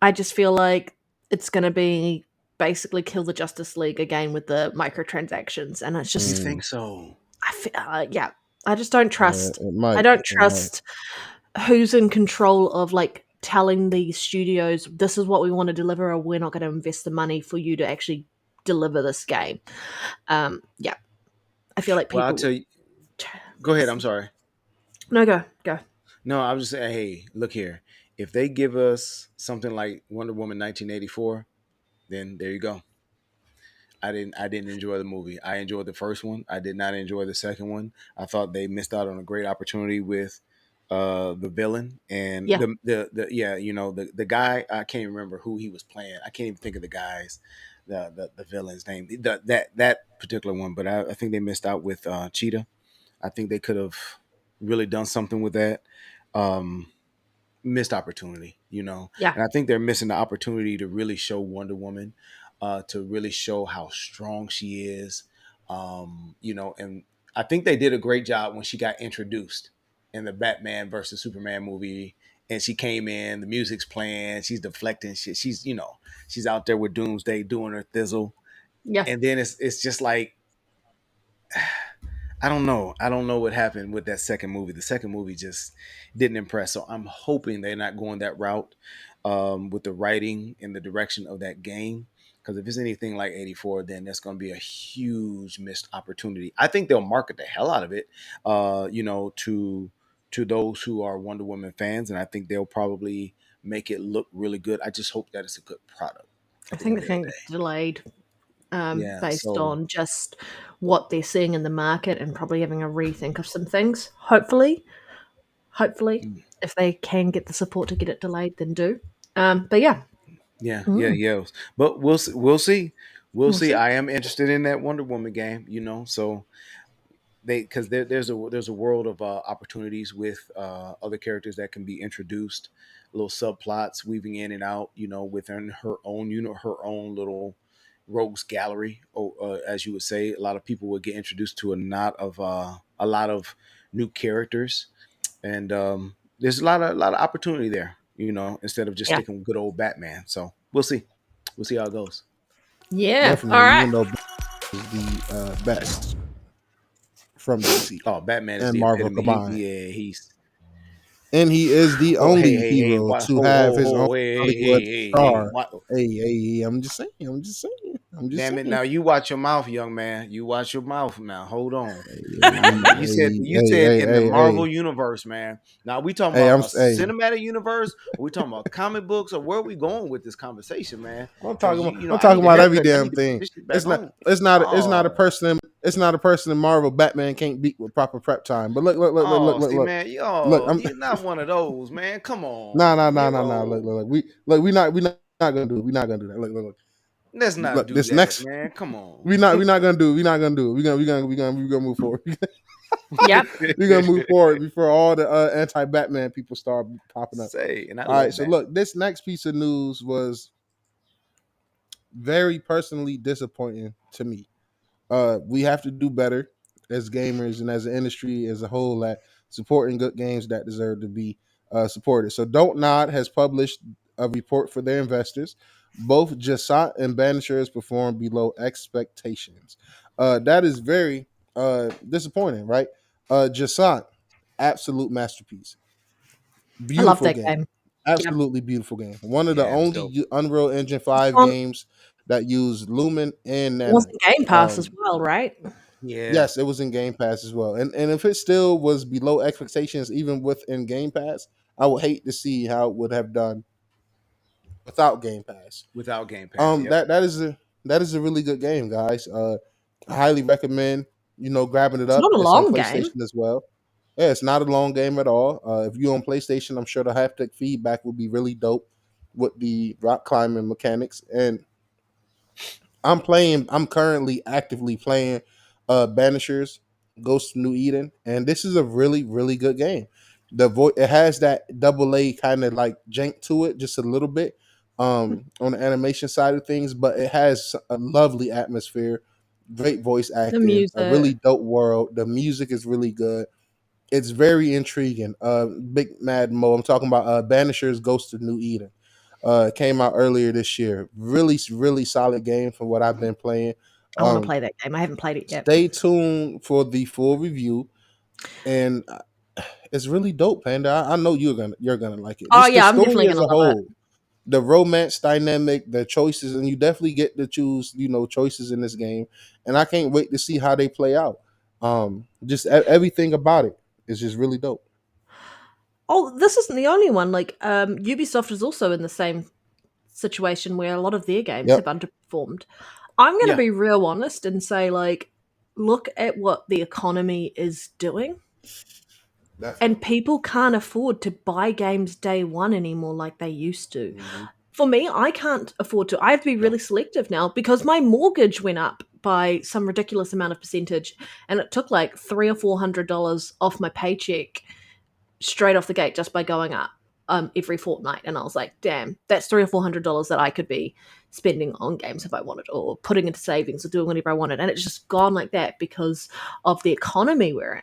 I just feel like it's going to be basically kill the Justice League again with the microtransactions, and it's You just, mm, think so? yeah, I just don't trust. it I might. don't It might. trust who's in control of like telling these studios this is what we want to deliver, or we're not going to invest the money for you to actually deliver this game. Yeah, I feel like Well, I'll people. tell you. Go ahead. I'm sorry. No, go. No, I was just saying. Hey, look here. If they give us something like Wonder Woman 1984, then there you go. I didn't enjoy the movie. I enjoyed the first one. I did not enjoy the second one. I thought they missed out on a great opportunity with the villain and Yeah, the yeah, the guy. I can't remember who he was playing. I can't even think of the villain's name. That particular one, but I think they missed out with Cheetah. I think they could have really done something with that. Um, Missed opportunity. yeah. And I think they're missing the opportunity to really show Wonder Woman, to really show how strong she is. And I think they did a great job when she got introduced in the Batman versus Superman movie. And she came in, the music's playing, she's deflecting shit. She's out there with Doomsday doing her thizzle. Yeah, And then it's just like, I don't know. I don't know what happened with that second movie. The second movie just didn't impress. So I'm hoping they're not going that route, with the writing and the direction of that game. Because if it's anything like 84, then that's going to be a huge missed opportunity. I think they'll market the hell out of it, to those who are Wonder Woman fans, and I think they'll probably make it look really good. I just hope that it's a good product I at the think end the of the thing day. delayed Yeah. based So on just what they're seeing in the market and probably having a rethink of some things. Hopefully, if they can get the support to get it delayed, then do. But yeah, yeah, yeah, mm, yeah. But we'll see. We'll see. We'll we'll see. see. I am interested in that Wonder Woman game. So because there's a world of opportunities with other characters that can be introduced, little subplots weaving in and out. Within her own her own little rogues gallery, or as you would say, a lot of people would get introduced to a lot of new characters, and there's a lot of opportunity there. Instead of just Yeah, sticking with good old Batman. So we'll see. We'll see how it goes. yeah. All Definitely, right. even though is the best from DC Oh, Batman is and the Marvel epitome. combined. Yeah, he's. And he is the Oh, hey, only hey, hey! hero What? to Ho, have ho, his own ho! Hey, hey, Hollywood hey, hey, hey! star. What? Hey, hey, I'm just saying. I'm just saying. I'm just Damn it! saying. Now you watch your mouth, young man. You watch your mouth. Now hold on. Hey, Now you said hey, you hey, said hey, in the hey, Marvel hey, universe, man. Now we talking hey, about I'm a hey. cinematic universe, or we talking about comic books, or where are we going with this conversation, man? I'm Because talking about. I'm I need talking a about every haircut. I damn need to put thing. this shit back It's not. on. It's not. It's not a Oh, person. It's not a person in Marvel. Batman can't beat with proper prep time. But look, look, look, look, look, oh, look, see, look. man, Look, yo, you're not one of those, man. Come nah, nah, on, nah, nah, nah. Look, look, look. We not gonna do it. We're not gonna do that. Look, look, look. let's not Look. do This that, next. man. Come on. We're not gonna do it. We're not gonna do it. We're gonna move forward. Yep. We're gonna move forward before all the anti-Batman people start popping up. Say, and I All right, love so Batman. look, this next piece of news was very personally disappointing to me. We have to do better as gamers and as an industry as a whole at supporting good games that deserve to be supported. So, Don't Nod has published a report for their investors. Both Jasant and Banisher has performed below expectations. That is very disappointing, right? Jasant, absolute masterpiece, I love beautiful that game, game. Yep. absolutely beautiful game. One of the Yeah, it was dope. only Unreal Engine It's 5 on, it games that use Lumen and was Nano. the Game Pass as Um, well, right? Yeah, Yes, it was in Game Pass as well. And if it still was below expectations, even within Game Pass, I would hate to see how it would have done without Game Pass. without Game Pass. Yep. That is a really good game, guys. I highly recommend grabbing it It's up. not a It's on long game. PlayStation as well. Yeah, it's not a long game at all. If you're on PlayStation, I'm sure the haptic feedback will be really dope with the rock climbing mechanics. And I'm currently actively playing Banishers Ghost of New Eden, and this is a really, really good game. It has that double A kind of like jank to it, just a little bit on the animation side of things, but it has a lovely atmosphere, great voice The acting, a music. really dope world. The music is really good. It's very intriguing. Big Mad Mo. I'm talking about Banishers Ghost of New Eden. It came out earlier this year. Really, really solid game from what I've been playing. I want to Um, play that game. I haven't played it yet. Stay tuned for the full review, and it's really dope, Panda. I know you're gonna like it. Oh Just the yeah, I'm story definitely as gonna a love it. whole, the romance dynamic, the choices, and you definitely get to choose, choices in this game. And I can't wait to see how they play out. Just everything about it is just really dope. Oh, this isn't the only one. Like, Ubisoft is also in the same situation where a lot of their games have Yep, underperformed. I'm going to Yeah, be real honest and say, like, look at what the economy is doing, and definitely. people can't afford to buy games day one anymore like they used to. hmm For me, I can't afford to. I have to be no, really selective now because my mortgage went up by some ridiculous amount of percentage, and it took like $300 or $400 off my paycheck straight off the gate just by going up every fortnight. And I was like, damn, that's $300 or $400 that I could be spending on games if I wanted, or putting into savings or doing whatever I wanted. And it's just gone like that because of the economy we're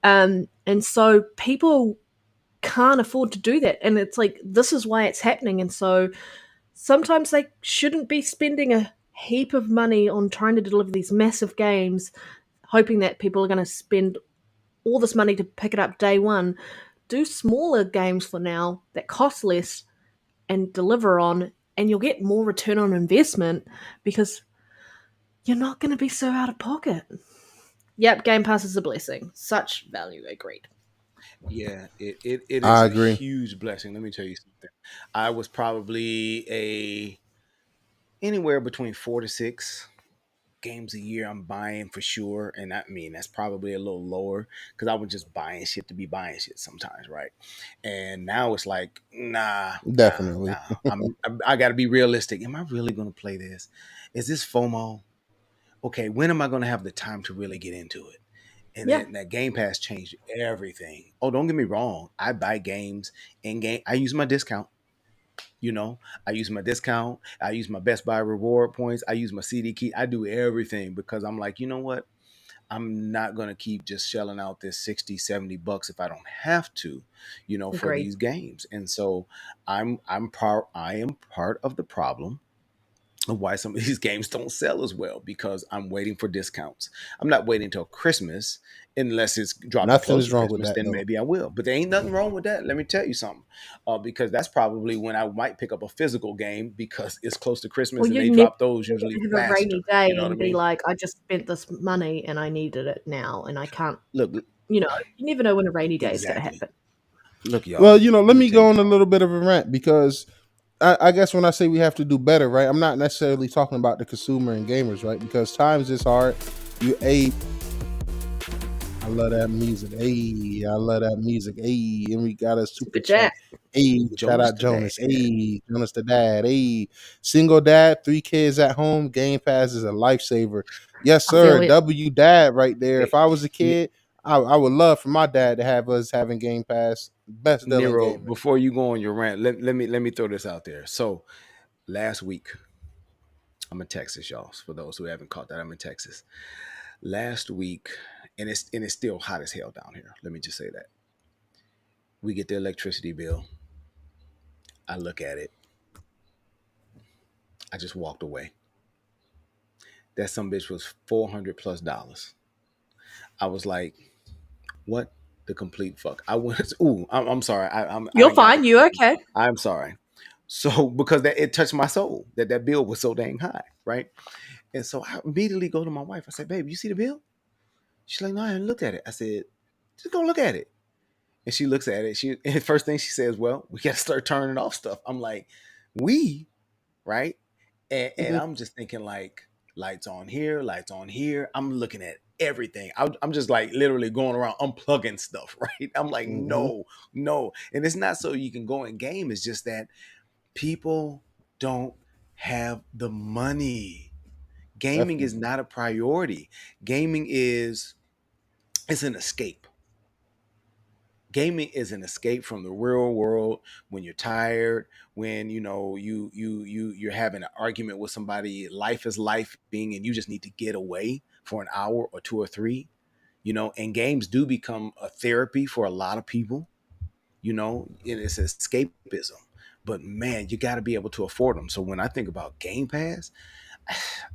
in. And so people can't afford to do that. And it's like, this is why it's happening. And so sometimes they shouldn't be spending a heap of money on trying to deliver these massive games, hoping that people are going to spend all this money to pick it up day one. Do smaller games for now that cost less and deliver on, and you'll get more return on investment because you're not going to be so out of pocket. Yep, Game Pass is a blessing. Such value, agreed. yeah, it is I a agree. huge blessing. Let me tell you something. I was probably a anywhere between 4 to 6 games a year I'm buying for sure. And I mean, that's probably a little lower because I was just buying shit to be buying shit sometimes, right? And now it's like, nah, nah, Definitely. nah. I got to be realistic. Am I really going to play this? Is this FOMO? Okay, when am I going to have the time to really get into it? And Yeah, then that Game Pass changed everything. Oh, don't get me wrong. I buy games in game. I use my discount. You know, I use my discount. I use my Best Buy reward points. I use my CD key. I do everything because I'm like, you know what? I'm not going to keep just shelling out this 60, $70 if I don't have to, for agreed. these games. And so I am part of the problem of why some of these games don't sell as well because I'm waiting for discounts. I'm not waiting until Christmas unless it's dropping Nothing close is to wrong with Christmas. that Then though. maybe I will. But there ain't nothing wrong with that. Let me tell you something, because that's probably when I might pick up a physical game because it's close to Well, Christmas and you're they never drop those usually going to have a faster. rainy day You know what I and be mean? like, I just spent this money and I needed it now and I can't, Look, you know, you never know when a rainy day is going to exactly. happen. Look, Well, y'all. let Let me me tell go you on a something. little bit of a rant because I guess when I say we have to do better, right, I'm not necessarily talking about the consumer and gamers, right? Because times is hard. You a I love that music. Hey, I love that music. Hey, and we got a super Super chat. chat. Hey, shout Jonas out the dad. Jonas. Hey, Jonas the dad. Hey, single dad, 3 kids at home. Game Pass is a lifesaver. Yes, I feel sir. it. W dad right there. Hey, If I was a you, kid, I would love for my dad to have us having Game Pass, best deal in Nero, gaming. before you go on your rant, let me throw this out there. So last week, I'm in Texas, y'all. For those who haven't caught that, I'm in Texas. Last week, and it's still hot as hell down here. Let me just say that. We get the electricity bill. I look at it. I just walked away. That some bitch was $400 plus. I was like, what the complete fuck? I went. Ooh, I'm sorry. I You're didn't got the. fine. You okay? I'm sorry. So because that it touched my soul that bill was so dang high, right? And so I immediately go to my wife. I said, "Babe, you see the bill?" She's like, "No, I haven't looked at it." I said, "Just go look at it." And she looks at it. And the first thing she says, "Well, we got to start turning off stuff." I'm like, "We, right?" And Mhm. I'm just thinking like lights on here, lights on here. I'm looking at everything. I'm just like literally going around unplugging stuff, right? I'm like, Mhm. no, no. And it's not so you can go and game. It's just that people don't have the money. Gaming is Definitely. not a priority. Gaming is it's an escape. Gaming is an escape from the real world when you're tired, when you're having an argument with somebody, life is life being, and you just need to get away for an hour or two or three, and games do become a therapy for a lot of people, and it's escapism. But man, you got to be able to afford them. So when I think about Game Pass,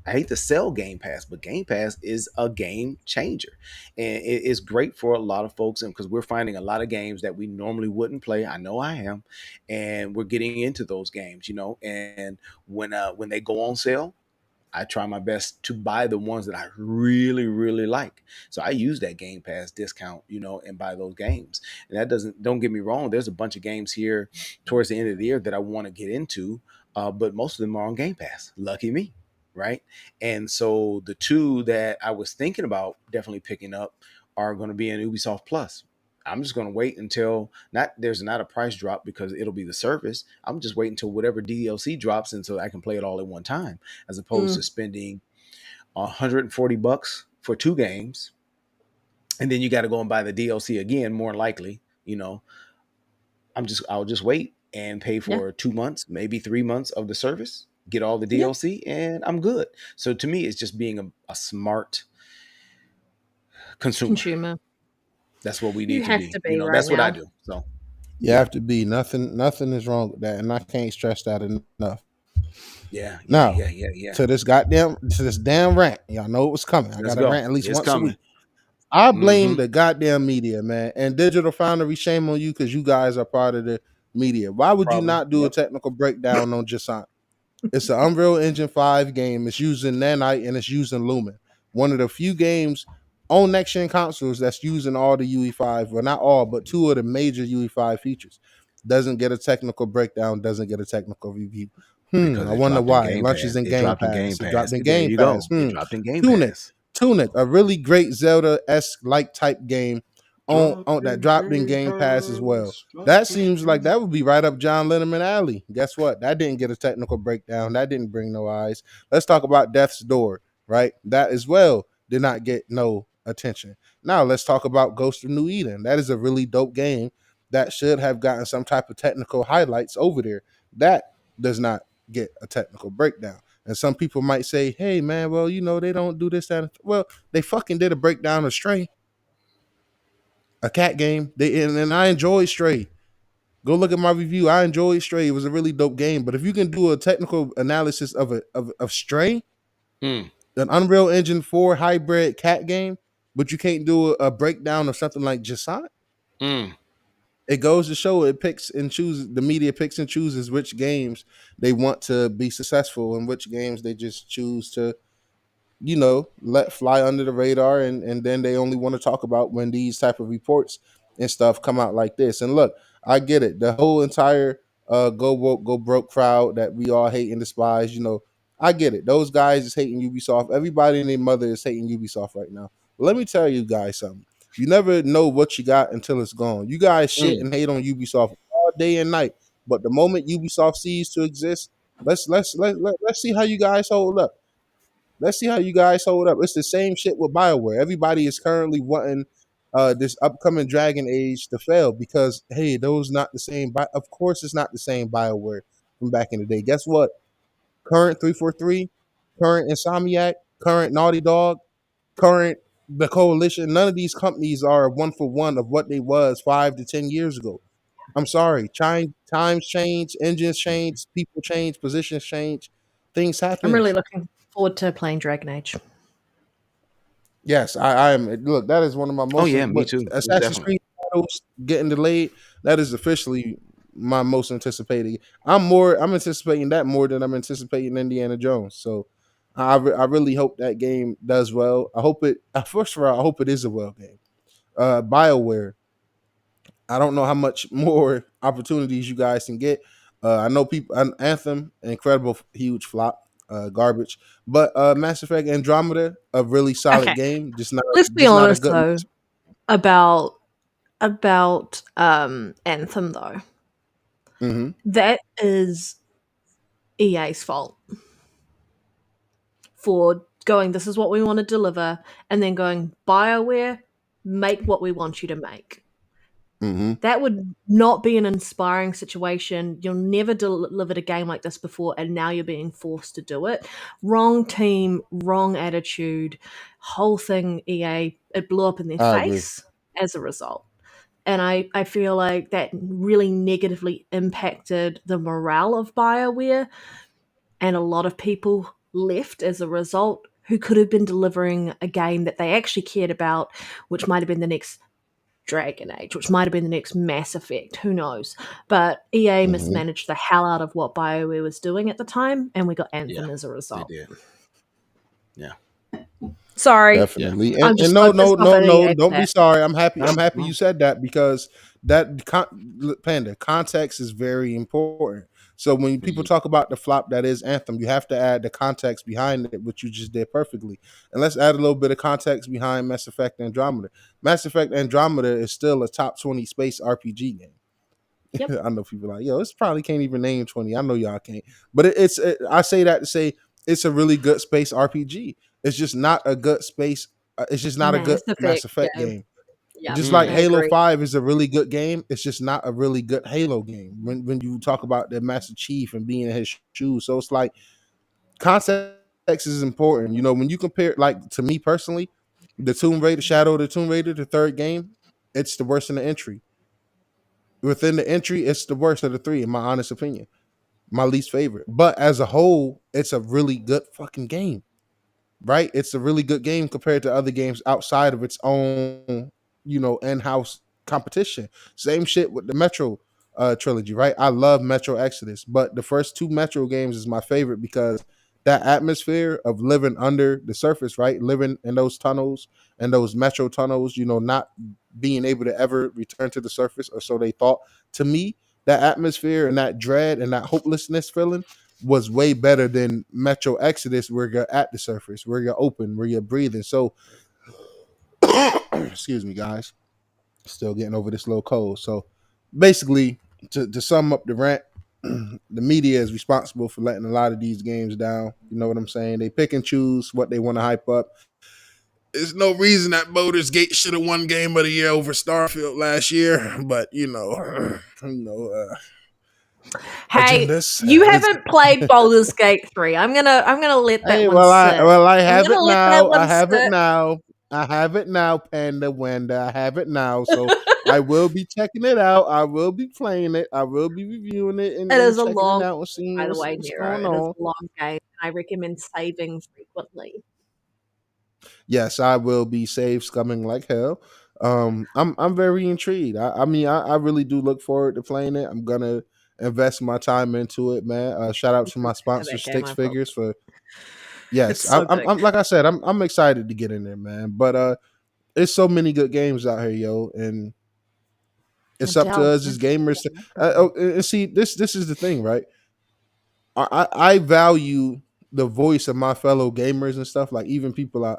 I hate to sell Game Pass, but Game Pass is a game changer, and it's great for a lot of folks. And because we're finding a lot of games that we normally wouldn't play, I know I am, and we're getting into those games, And when they go on sale, I try my best to buy the ones that I really, really like. So I use that Game Pass discount, and buy those games. And that don't get me wrong. There's a bunch of games here towards the end of the year that I want to get into, but most of them are on Game Pass. Lucky me, right? And so the two that I was thinking about definitely picking up are going to be in Ubisoft Plus. I'm just going to wait until there's not a price drop because it'll be the service. I'm just waiting until whatever DLC drops, and so I can play it all at one time, as opposed Mm. to spending $140 for two games, and then you got to go and buy the DLC again. More likely, I'll just wait and pay Yeah. for 2 months, maybe 3 months of the service, get all the Yeah. DLC, and I'm good. So to me, it's just being a smart consumer. Consumer. That's what we You need to have be. to be right That's what I now. do. So You yeah, have to be. Nothing is wrong with that, and I can't stress that enough. yeah, yeah, Now, yeah, yeah, yeah. to this damn rant. Y'all know it was coming. I Let's got to go. rant at least It's once a coming. week. I blame Mm-hmm. the goddamn media, man. And Digital Foundry, shame on you because you guys are part of the media. Why would you Probably. not do a Yep. technical breakdown on Jasant? It's an Unreal Engine 5 game. It's using Nanite and it's using Lumen. One of the few games on next gen consoles that's using all the UE5, well, not all, but two of the major UE5 features. Doesn't get a technical breakdown, doesn't get a technical review. Because I it wonder dropped in why. It Game launches Pass. in It Game dropped in Game Pass. It dropped Pass. in There Game you Pass. go. It dropped in Game Tunic. Pass. Tunic, a really great Zelda-esque like type game on Dropped that in dropped in Game Game Pass as well. Pass. That Dropped in seems like Game. that would be right up John Linneman alley. Guess what? That didn't get a technical breakdown. That didn't bring no eyes. Let's talk about Death's Door, right? That as well did not get no attention. Now let's talk about Ghost of New Eden. That is a really dope game that should have gotten some type of technical highlights over there. That does not get a technical breakdown. And some people might say, hey man, well, they don't do this, that. Well, they fucking did a breakdown of Stray, a cat game. And I enjoyed Stray. Go look at my review. I enjoyed Stray. It was a really dope game. But if you can do a technical analysis of Stray, Mm, an Unreal Engine 4 hybrid cat game, but you can't do a breakdown of something like Jasant, mm, it goes to show the media picks and chooses which games they want to be successful and which games they just choose to let fly under the radar, and then they only want to talk about when these type of reports and stuff come out like this. And look, I get it. The whole entire go woke, go broke crowd that we all hate and despise, I get it. Those guys is hating Ubisoft. Everybody and their mother is hating Ubisoft right now. But let me tell you guys something. You never know what you got until it's gone. You guys shit mm. and hate on Ubisoft all day and night. But the moment Ubisoft ceases to exist, let's see how you guys hold up. Let's see how you guys hold up. It's the same shit with BioWare. Everybody is currently wanting. this upcoming Dragon Age to fail because hey, those not the same. Of course, it's not the same Bioware from back in the day. Guess what? Current 343, current Insomniac, current Naughty Dog, current the Coalition. None of these companies are one for one of what they was 5 to 10 years ago. I'm sorry. Times change, engines change, people change, positions change, things I'm really happens. looking forward to playing Dragon Age. Yes, I am. Look, that is one of my Oh most. yeah, me What too. Most Assassin's definitely. Creed titles getting delayed. That is officially my most anticipated. I'm anticipating that more than I'm anticipating Indiana Jones. So, I really hope that game does well. I hope it. First of all, I hope it is a well game. Bioware. I don't know how much more opportunities you guys can get. I know people. Anthem, incredible, huge flop, garbage. But Mass Effect Andromeda, a really solid Okay, game. let's be Just not a honest good. though about Anthem though. Mm-hmm. That is EA's fault for going, this is what we want to deliver, and then going, BioWare, make what we want you to make. Mm-hmm. That would not be an inspiring situation. You'll never delivered a game like this before, and now you're being forced to do it. Wrong team, wrong attitude, whole thing, EA, it blew up in their I agree. face as a result. And I feel like that really negatively impacted the morale of BioWare, and a lot of people left as a result who could have been delivering a game that they actually cared about, which might have been the next Dragon Age, which might have been the next Mass Effect, who knows? But EA Mm-hmm. mismanaged the hell out of what BioWare was doing at the time, and we got Yeah, Anthem as a they result. did. Yeah, Sorry, yeah. Definitely. I'm And just no, no, pissed off no, at no. EA for Don't be that. sorry. I'm happy. I'm No, happy no. you said that because Panda context is very important. So when people Mhm. talk about the flop that is Anthem, you have to add the context behind it, which you just did perfectly. And let's add a little bit of context behind Mass Effect Andromeda. Mass Effect Andromeda is still a top 20 space RPG game. Yep, I know people are like, yo, it's probably can't even name 20. I know y'all can't. But I say that to say it's a really good space RPG. It's just not a good space. It's just not a good Mass Mass Effect Effect game. game. Yep, Just like I Mm. Halo agree. 5 is a really good game, it's just not a really good Halo game. When you talk about the Master Chief and being in his shoes. So it's like context is important. You know, when you compare, like to me personally, the Tomb Raider, Shadow of the Tomb Raider, the third game, it's the worst in the entry. Within the entry, it's the worst of the three, in my honest opinion. My least favorite. But as a whole, it's a really good fucking game, right? It's a really good game compared to other games outside of its own, in-house competition. Same shit with the Metro trilogy, right? I love Metro Exodus, but the first two Metro games is my favorite because that atmosphere of living under the surface, right? Living in those tunnels and those Metro tunnels, not being able to ever return to the surface, or so they thought. To me, that atmosphere and that dread and that hopelessness feeling was way better than Metro Exodus, where you're at the surface, where you're open, where you're breathing. So, excuse me, guys, still getting over this little cold. So, basically, to sum up the rant, the media is responsible for letting a lot of these games down. You know what I'm saying? They pick and choose what they want to hype up. There's no reason that Baldur's Gate should have won Game of the Year over Starfield last year, but Hey, agendas. you haven't played Baldur's Gate 3. I'm gonna let that Hey, one sit. I I'm have gonna it let that now. I one have it sit. now. I have it now, Panda Wanda. I have it now. So I will be checking it out. I will be playing it. I will be reviewing it It and is a checking it long, out and seeing by the way, what's Nero. going It is on. a long game. I recommend saving frequently. Yes, I will be save scumming like hell. I'm very intrigued. I really do look forward to playing it. I'm gonna invest my time into it, man. Shout out I'm to so my sick of sponsor, that game. Sticks I promise. Figures, for yes. It's so good. I'm like I said, I'm excited to get in there, man. But there's so many good games out here, yo, and I it's up to delved us as into gamers. the macro. And see, this is the thing, right? I value the voice of my fellow gamers and stuff. Like even people,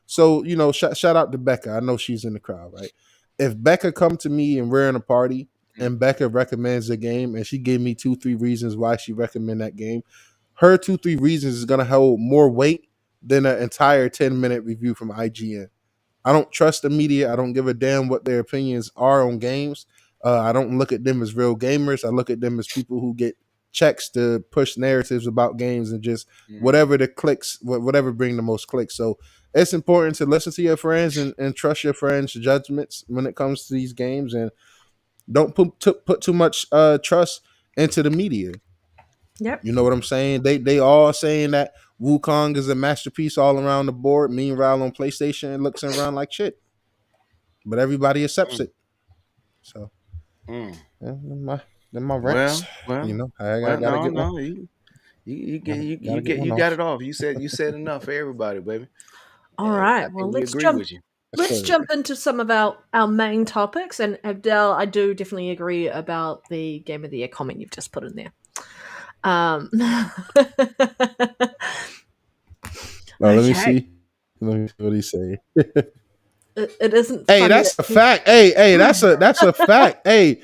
so shout out to Becca. I know she's in the crowd, right? If Becca come to me and we're in a party, Mm. and Becca recommends a game, and she gave me 2-3 reasons why she recommend that game, her 2-3 reasons is gonna hold more weight than an entire 10-minute review from IGN. I don't trust the media. I don't give a damn what their opinions are on games. I don't look at them as real gamers. I look at them as people who get checks to push narratives about games and just whatever the clicks, whatever bring the most clicks. So it's important to listen to your friends and trust your friends' judgments when it comes to these games, and don't put too much trust into the media. Yep. You know what I'm saying? They all saying that Wukong is a masterpiece all around the board. Meanwhile, on PlayStation, it looks around like shit, but everybody accepts it. So, Mm. yeah, then my rants. Well, You know, I gotta no, get one. no, Gotta get one you off. got it off. You said enough for everybody, baby. All I right. Well, think we agree with you. Yes, let's sir. jump into some of our main topics. And Abdel, I do definitely agree about the Game of the Year comment you've just put in there. Let me Okay. see. Let me see what he say. It isn't Hey, funny that's that a fact. Hey, that's a fact. Hey,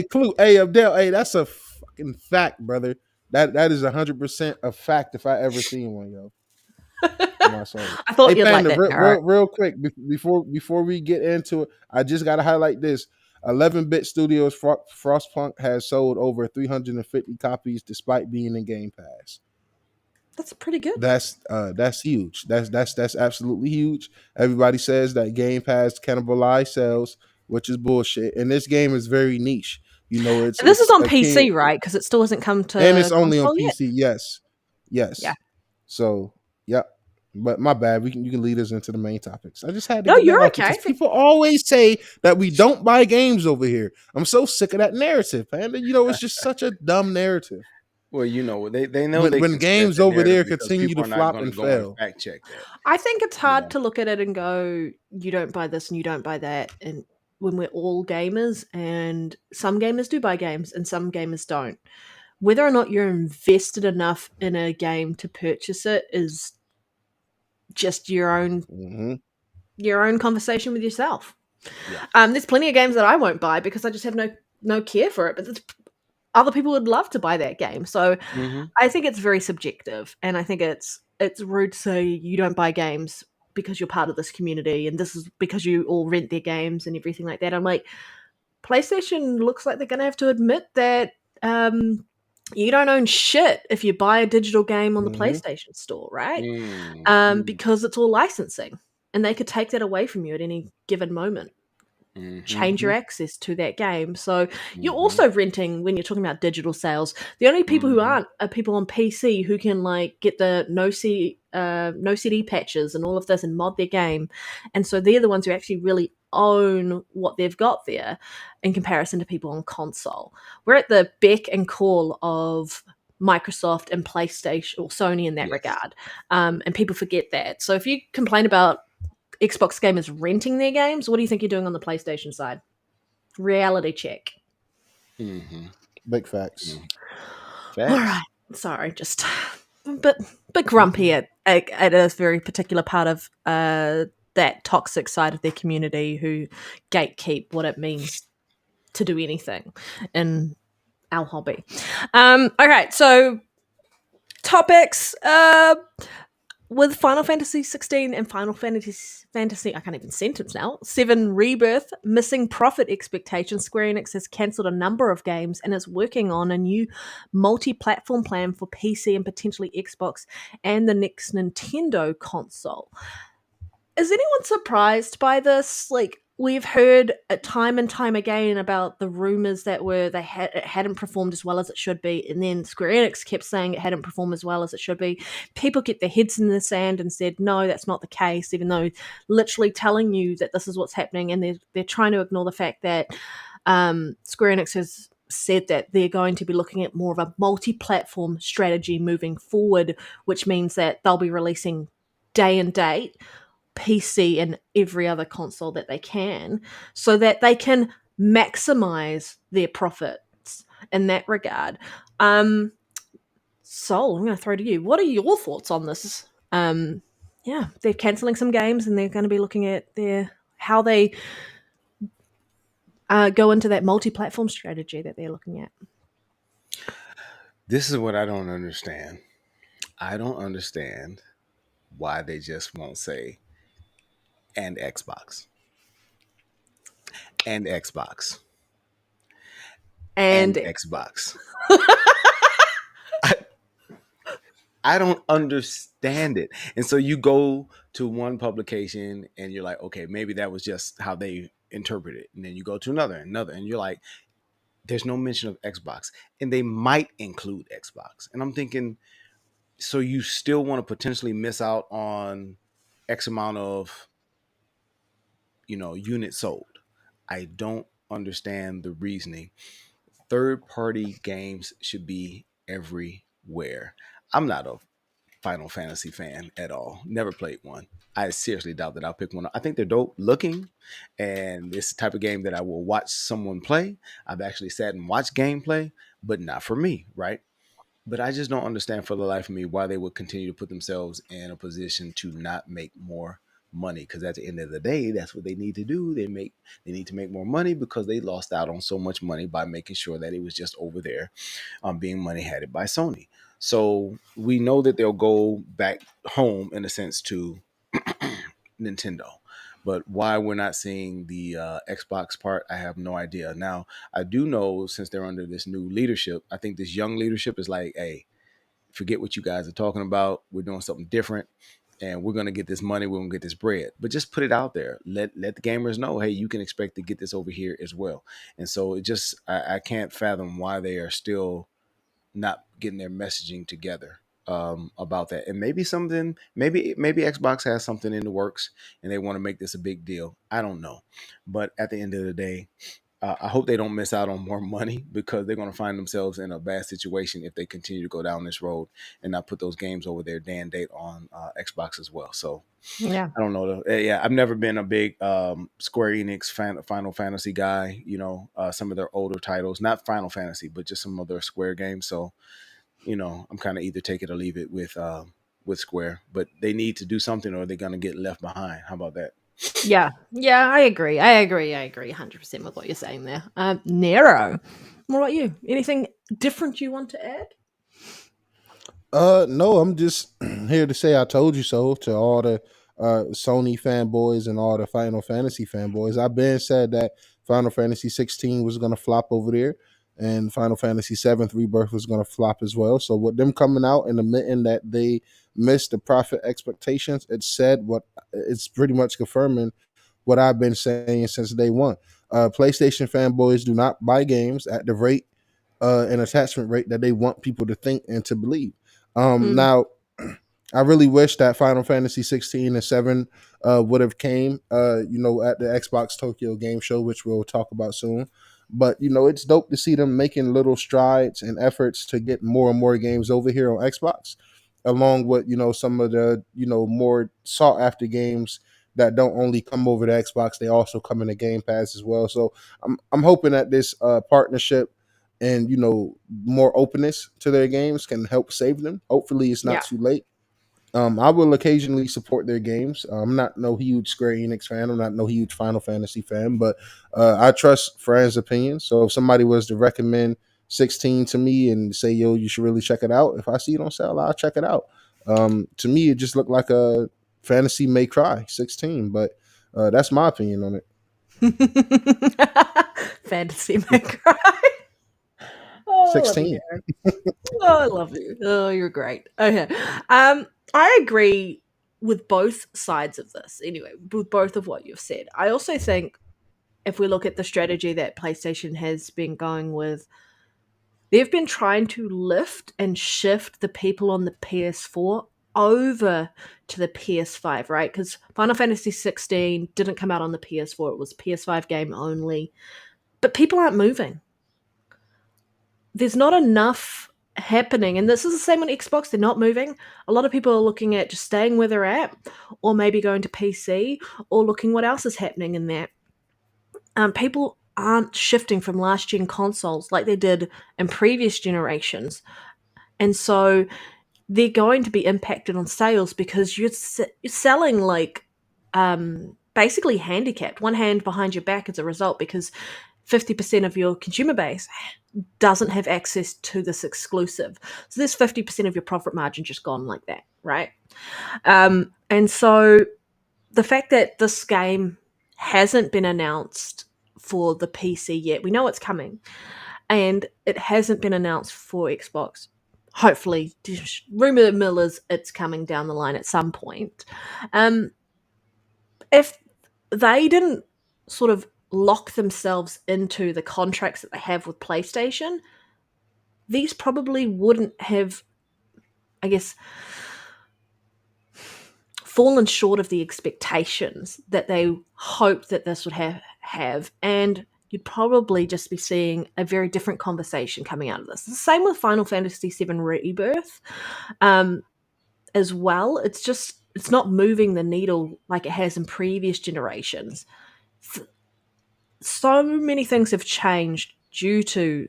Clue. Hey, Abdel. Hey, that's a fucking fact, brother. That is 100% a fact if I ever seen one, yo. My soul. I thought Hey, you'd like Panda, that, Nero. real quick before we get into it, I just gotta highlight this. 11-bit Studios Frostpunk has sold over 350 copies despite being in Game Pass. That's pretty good. That's huge. That's absolutely huge. Everybody says that Game Pass cannibalize sales, which is bullshit. And this game is very niche. You know, This is it's on akin, PC, right? Because it still hasn't come and it's to only on console yet. PC. Yes, Yeah. yes. So, yep. But my bad. You can lead us into the main topics. I just had to No, get that you're off okay. because people always say that we don't buy games over here. I'm so sick of that narrative, man. You know, it's just such a dumb narrative. Well, you know, they know they When can spread games that over narrative there because continue people to are not flop going to and go and fail. fact check that. I think it's You hard know, to look at it and go, you don't buy this and you don't buy that. And when we're all gamers, and some gamers do buy games and some gamers don't. Whether or not you're invested enough in a game to purchase it is just Mm-hmm. your own conversation with yourself. yeah. There's plenty of games that I won't buy because I just have no care for it. But other people would love to buy that game. So Mm-hmm. I think it's very subjective, and I think it's rude to say you don't buy games because you're part of this community, and this is because you all rent their games and everything like that. I'm like, PlayStation looks like they're going to have to admit that you don't own shit if you buy a digital game on the Mm-hmm. PlayStation Store, right? Mm-hmm. Because it's all licensing, and they could take that away from you at any given moment, change your access to that game. So you're Mm-hmm. also renting when you're talking about digital sales. The only people who Mm-hmm. aren't are people on PC who can like get the no CD patches and all of this and mod their game. And so they're the ones who actually really own what they've got there in comparison to people on console. We're at the beck and call of Microsoft and PlayStation or Sony in that Yes. regard. And people forget that. So if you complain about Xbox gamers renting their games, what do you think you're doing on the PlayStation side? Reality check. Mm-hmm. Big facts. Mm-hmm. All Facts. right. Sorry, just but grumpy at a very particular part of that toxic side of their community who gatekeep what it means to do anything in our hobby. Okay, so topics. With Final Fantasy 16 and Final Fantasy, I can't even sentence now, 7 Rebirth missing profit expectations, Square Enix has cancelled a number of games and is working on a new multi-platform plan for PC and potentially Xbox and the next Nintendo console. Is anyone surprised by this? Like, we've heard time and time again about the rumors that it hadn't performed as well as it should be, and then Square Enix kept saying it hadn't performed as well as it should be. People get their heads in the sand and said, no, that's not the case, even though literally telling you that this is what's happening, and they're trying to ignore the fact that Square Enix has said that they're going to be looking at more of a multi-platform strategy moving forward, which means that they'll be releasing day and date PC and every other console that they can so that they can maximize their profits in that regard. Sol, I'm going to throw to you. What are your thoughts on this? Yeah, they're cancelling some games and they're going to be looking at how they go into that multi-platform strategy that they're looking at. This is what I don't understand. I don't understand why they just won't say and Xbox and Xbox and And Xbox. I don't understand it. And so you go to one publication and you're like, okay, maybe that was just how they interpret it. And then you go to another, and you're like, there's no mention of Xbox. And they might include Xbox. And I'm thinking, so you still want to potentially miss out on X amount of, units sold. I don't understand the reasoning. Third party games should be everywhere. I'm not a Final Fantasy fan at all. Never played one. I seriously doubt that I'll pick one up. I think they're dope looking, and it's the type of game that I will watch someone play. I've actually sat and watched gameplay, but not for me, right? But I just don't understand for the life of me why they would continue to put themselves in a position to not make more money. Because at the end of the day, that's what they need to do. They need to make more money because they lost out on so much money by making sure that it was just over there, being money headed by Sony. So we know that they'll go back home in a sense to Nintendo. But why we're not seeing the Xbox part, I have no idea. Now, I do know since they're under this new leadership, I think this young leadership is like, hey, forget what you guys are talking about. We're doing something different, and we're going to get this money. We're going to get this bread. But just put it out there. Let the gamers know, hey, you can expect to get this over here as well. And so I can't fathom why they are still not getting their messaging together about that. And maybe Xbox has something in the works and they want to make this a big deal. I don't know. But at the end of the day, I hope they don't miss out on more money because they're going to find themselves in a bad situation if they continue to go down this road and not put those games over their damn date on Xbox as well. So yeah. I don't know. Yeah, I've never been a big Square Enix Final Fantasy guy. Some of their older titles, not Final Fantasy, but just some of their Square games. So I'm kind of either take it or leave it with Square. But they need to do something, or they're gonna get left behind. How about that? Yeah, I agree. I agree 100% with what you're saying there. Nero, what about you? Anything different you want to add? No, I'm just here to say I told you so to all the Sony fanboys and all the Final Fantasy fanboys. I've been said that Final Fantasy 16 was going to flop over there, and Final Fantasy 7th Rebirth was going to flop as well. So with them coming out and admitting that they missed the profit expectations, it's pretty much confirming what I've been saying since day one. PlayStation fanboys do not buy games at the rate and attachment rate that they want people to think and to believe. Now, I really wish that Final Fantasy 16 and 7 would have came, at the Xbox Tokyo Game Show, which we'll talk about soon. But it's dope to see them making little strides and efforts to get more and more games over here on Xbox, along with some of the more sought after games that don't only come over to Xbox, they also come in the Game Pass as well. So I'm hoping that this partnership and more openness to their games can help save them. Hopefully, it's not Yeah. too late. I will occasionally support their games. I'm not no huge Square Enix fan. I'm not no huge Final Fantasy fan, but I trust friends' opinions. So if somebody was to recommend 16 to me and say, "Yo, you should really check it out," if I see it on sale, I'll check it out. To me, it just looked like a Fantasy May Cry 16, but that's my opinion on it. Fantasy Maker. Oh, I love you, 16. Darren. Oh, I love you. Oh, you're great. Okay. I agree with both sides of this. Anyway, with both of what you've said. I also think if we look at the strategy that PlayStation has been going with, they've been trying to lift and shift the people on the PS4 over to the PS5, right? Because Final Fantasy 16 didn't come out on the PS4, it was PS5 game only. But people aren't moving. There's not enough happening, and this is the same on Xbox. They're not moving. A lot of people are looking at just staying where they're at, or maybe going to PC, or looking what else is happening in there. People aren't shifting from last gen consoles like they did in previous generations, and so they're going to be impacted on sales because you're selling like basically handicapped, one hand behind your back as a result, because 50% of your consumer base doesn't have access to this exclusive. So there's 50% of your profit margin just gone like that, right? And so the fact that this game hasn't been announced for the PC yet, we know it's coming, and it hasn't been announced for Xbox. Hopefully, rumor mill is it's coming down the line at some point. If they didn't sort of lock themselves into the contracts that they have with PlayStation, these probably wouldn't have, I guess, fallen short of the expectations that they hoped that this would have, and you'd probably just be seeing a very different conversation coming out of this. The same with Final Fantasy VII Rebirth, as well. It's not moving the needle like it has in previous generations. So many things have changed due to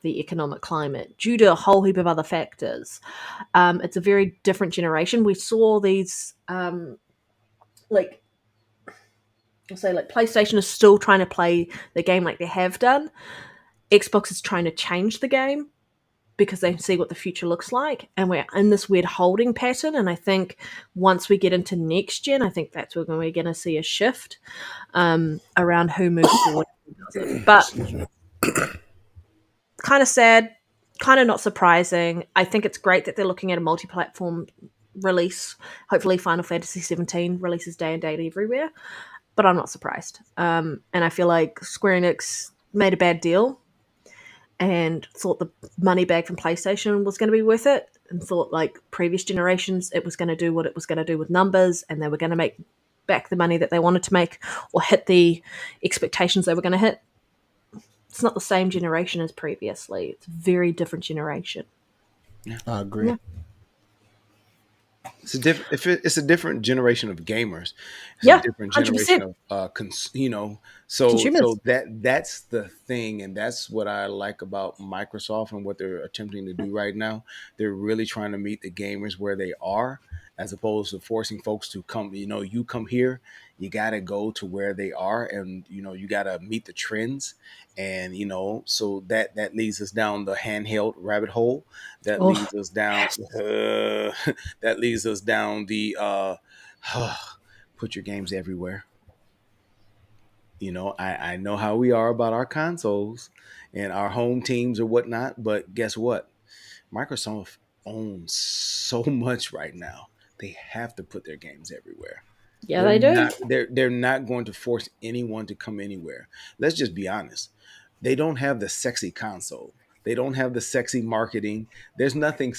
the economic climate, due to a whole heap of other factors. It's a very different generation. We saw these, like, I'll say, like, PlayStation is still trying to play the game like they have done. Xbox is trying to change the game because they see what the future looks like, and we're in this weird holding pattern. And I think once we get into next gen, I think that's when we're going to see a shift around who moves forward. But Excuse me. kind of sad, kind of not surprising. I think it's great that they're looking at a multi-platform release. Hopefully, Final Fantasy 17 releases day and date everywhere. But I'm not surprised. And I feel like Square Enix made a bad deal and thought the money bag from PlayStation was going to be worth it, and thought, like previous generations, it was going to do what it was going to do with numbers, and they were going to make back the money that they wanted to make or hit the expectations they were going to hit. It's not the same generation as previously. It's a very different generation. I agree. Yeah. It's a different generation of gamers. It's Yeah, a different 100%. generation of so Consumers. that's the thing, and that's what I like about Microsoft and what they're attempting to do right now. They're really trying to meet the gamers where they are, as opposed to forcing folks to come. You come here, you got to go to where they are, and you got to meet the trends, and so that leads us down the handheld rabbit hole. That Oh, leads us down. yes. That leads us down the put your games everywhere. I know how we are about our consoles and our home teams or whatnot, but guess what? Microsoft owns so much right now. They have to put their games everywhere. Yeah, they do. They're not going to force anyone to come anywhere. Let's just be honest. They don't have the sexy console. They don't have the sexy marketing. There's nothing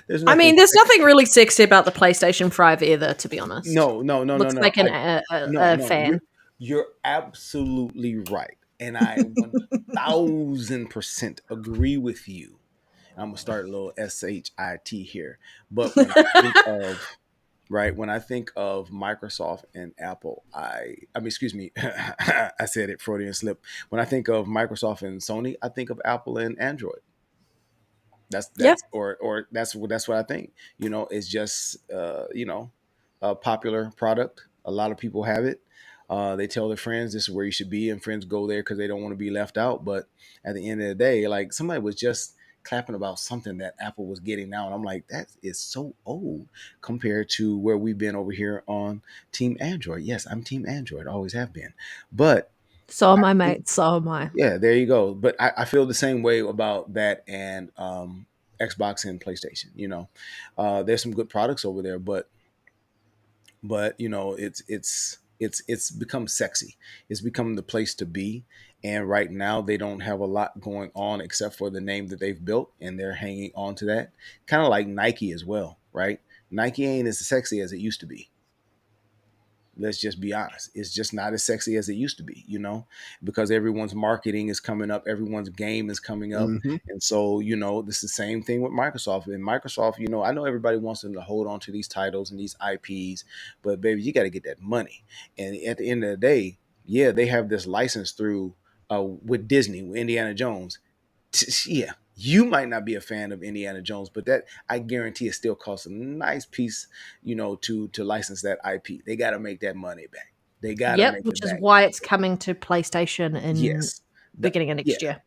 there's I nothing mean, there's sexy. nothing really sexy about the PlayStation 5 either, to be honest. No, no, no, no, Looks no. like a No. fan. You're absolutely right, and I 1,000% agree with you. I'm gonna start a little shit here, but when I think of Microsoft and Apple, I mean, excuse me, I said it, Freudian slip. When I think of Microsoft and Sony, I think of Apple and Android. That's Yeah. that's what I think. It's just a popular product. A lot of people have it. They tell their friends this is where you should be, and friends go there because they don't want to be left out. But at the end of the day, like, somebody was just clapping about something that Apple was getting now, and I'm like, that is so old compared to where we've been over here on Team Android. Yes, I'm Team Android, always have been, but So am I I, think mate. So am I. yeah, there you go. But I feel the same way about that and Xbox and PlayStation. There's some good products over there, but it's become sexy. It's become the place to be. And right now they don't have a lot going on except for the name that they've built, and they're hanging on to that. Kind of like Nike as well, right? Nike ain't as sexy as it used to be. Let's just be honest. It's just not as sexy as it used to be, because everyone's marketing is coming up, everyone's game is coming up. Mm-hmm. And so, this is the same thing with Microsoft. And Microsoft, I know everybody wants them to hold on to these titles and these IPs, but baby, you got to get that money. And at the end of the day, yeah, they have this license through with Disney, with Indiana Jones. Yeah, you might not be a fan of Indiana Jones, but that, I guarantee, it still costs a nice piece, to license that IP. They got to make that money back. They got to Yep, make it which is back. why it's coming to PlayStation in Yes. beginning of Yeah. next year.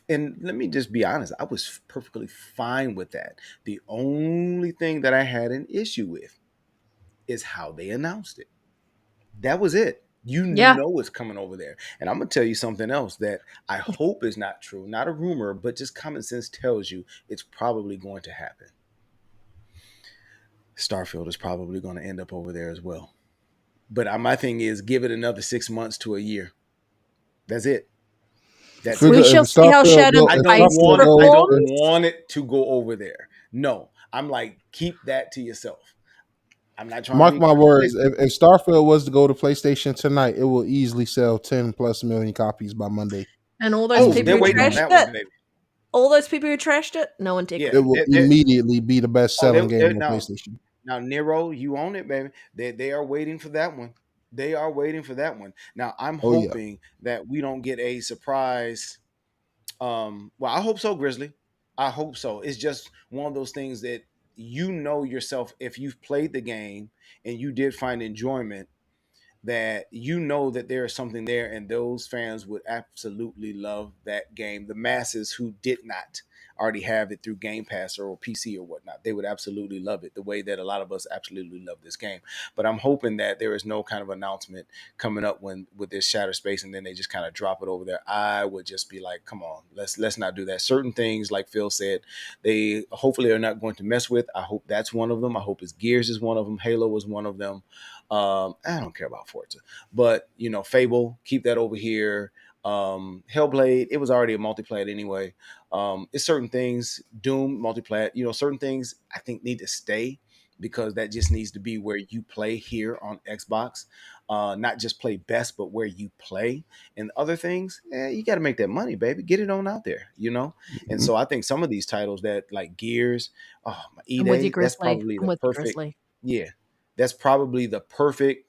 And let me just be honest, I was perfectly fine with that. The only thing that I had an issue with is how they announced it. That was it. You Yeah. know it's coming over there. And I'm gonna tell you something else that I hope is not true, not a rumor, but just common sense tells you it's probably going to happen. Starfield is probably going to end up over there as well. But my thing is, give it another 6 months to a year. That's it. That's We it. Figure if shall see how Shadow's I If don't face Starfield want it. I goes, don't performs. want it to go over there. No, I'm like, keep that to yourself. I'm not trying to mark be my words, contradictory. if Starfield was to go to PlayStation tonight, it will easily sell 10+ million copies by Monday. And all those Oh, Easily people they're who by waiting on Monday. trashed that one, it, baby. all those people who trashed it, no Yeah, It integrity. will immediately be the best oh, selling game they're on PlayStation. now Nero, you own it, baby. They are waiting for that one. They are waiting for that one. Now I'm Oh yeah. hoping that we don't get a surprise. Well, I hope so, Grizzly. I hope so. It's just one of those things that you know yourself if you've played the game and you did find enjoyment, that you know that there is something there and those fans would absolutely love that game. The masses who did not already have it through Game Pass or PC or whatnot, they would absolutely love it the way that a lot of us absolutely love this game. But I'm hoping that there is no kind of announcement coming up when with this Shatter Space and then they just kind of drop it over there. I would just be like, come on, let's not do that. Certain things, like Phil said, they hopefully are not going to mess with. I hope that's one of them. I hope it's Gears is one of them. Halo is one of them. I don't care about Forza, but Fable, keep that over here. Hellblade, it was already a multiplayer anyway. It's certain things, Doom multiplayer, certain things I think need to stay because that just needs to be where you play here on Xbox. Not just play best, but where you play. And other things, you got to make that money, baby. Get it on out there. And Mhm. so I think some of these titles that like Gears, oh, my I'm with you, E-Day, that's Grizzly. probably I'm the with you, perfect, Grizzly. yeah, that's probably the perfect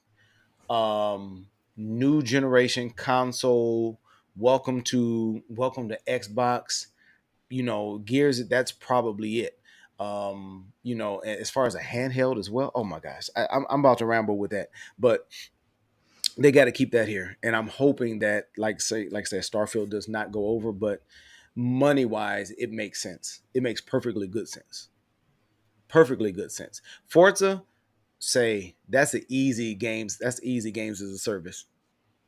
new generation console. Welcome to Xbox. Gears, that's probably it. As far as a handheld as well, oh my gosh, I'm about to ramble with that, but they got to keep that here, and I'm hoping that, like I said, Starfield does not go over, but money wise, it makes sense. It makes perfectly good sense. Perfectly good sense. Forza, say that's the easy games. That's easy games as a service.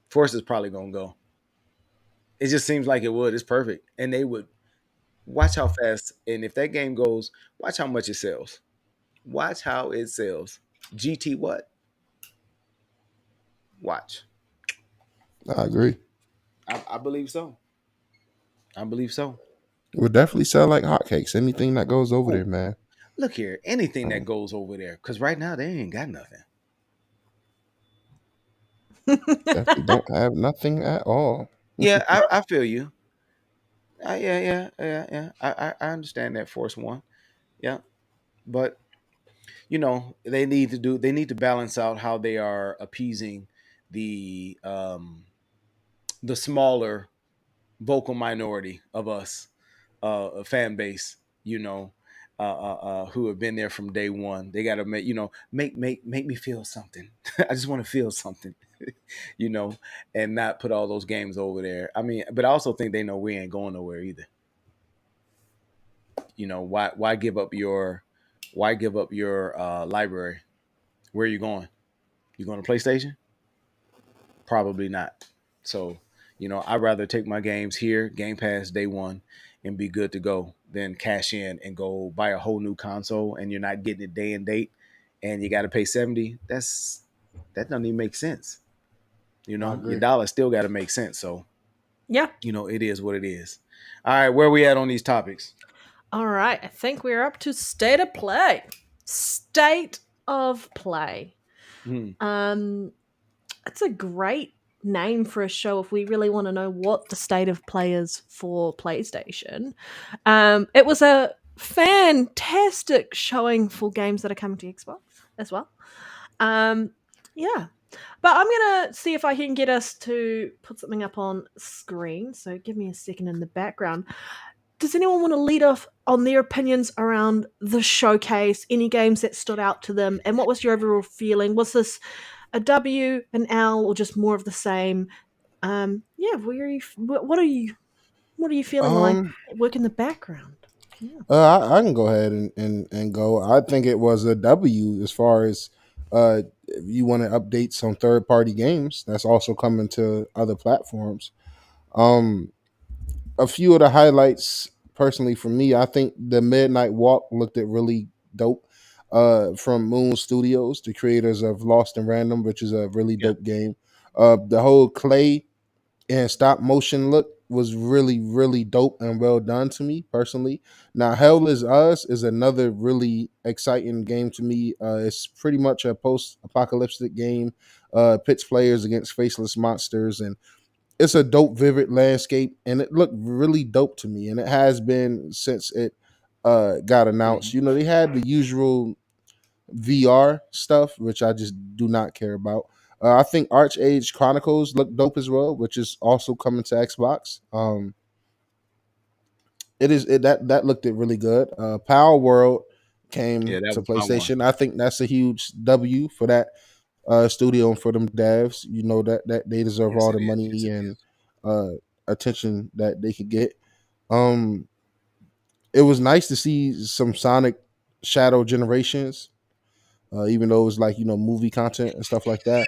Force is probably gonna go. It just seems like it would. It's perfect, and they would watch how fast. And if that game goes, watch how much it sells. Watch how it sells. GT what? Watch. I agree. I believe so. I believe so. It would definitely sell like hotcakes. Anything that goes over Oh, there, man. look here. Anything that goes over there, because right now they ain't got nothing. Definitely don't have nothing at all. Yeah, I feel you. Yeah. I understand that Force One. Yeah, but they need to balance out how they are appeasing the smaller vocal minority of us, a fan base, who have been there from day one. They got to make me feel something. I just want to feel something, you know, and not put all those games over there. I mean, but I also think they know we ain't going nowhere either. Why give up your library? Where are you going? You going to PlayStation? Probably not. So, I'd rather take my games here, Game Pass day one, and be good to go than cash in and go buy a whole new console and you're not getting it day and date and you got to pay 70. That doesn't even make sense. I Your agree. dollar still got to make sense. So, Yeah. it is what it is. All right, where we at on these topics? All right. I think we're up to state of play. State of play. Hmm. It's a great name for a show if we really want to know what the state of play is for PlayStation. It was a fantastic showing for games that are coming to Xbox as well. Um, yeah. But I'm going to see if I can get us to put something up on screen. So give me a second in the background. Does anyone want to lead off on their opinions around the showcase, any games that stood out to them, and what was your overall feeling? Was this a W, an L, or just more of the same? Yeah, what are you feeling while I Um, work in the background? Yeah. I can go ahead and go. I think it was a W as far as if you want to update some third party games, that's also coming to other platforms. Um, a few of the highlights personally for me, I think the Midnight Walk looked at really dope. From Moon Studios, the creators of Lost and Random, which is a really Yeah. dope game. The whole clay and stop motion look was really really dope and well done to me personally. Now Hell Is Us is another really exciting game to me. It's pretty much a post apocalyptic game, pits players against faceless monsters, and it's a dope vivid landscape, and it looked really dope to me, and it has been since it got announced. Mhm. You know, they had the usual VR stuff, which I just do not care about. I think Archage Chronicles look dope as well, which is also coming to Xbox. That looked it really good. Power World Yeah, came that to was my one. PlayStation. I think that's a huge W for that studio and for them devs. You know that they deserve Yes, all it the is. money Yes, it and is. uh, attention that they could get. Um, it was nice to see some Sonic Shadow Generations, even though it was like movie content and stuff like that.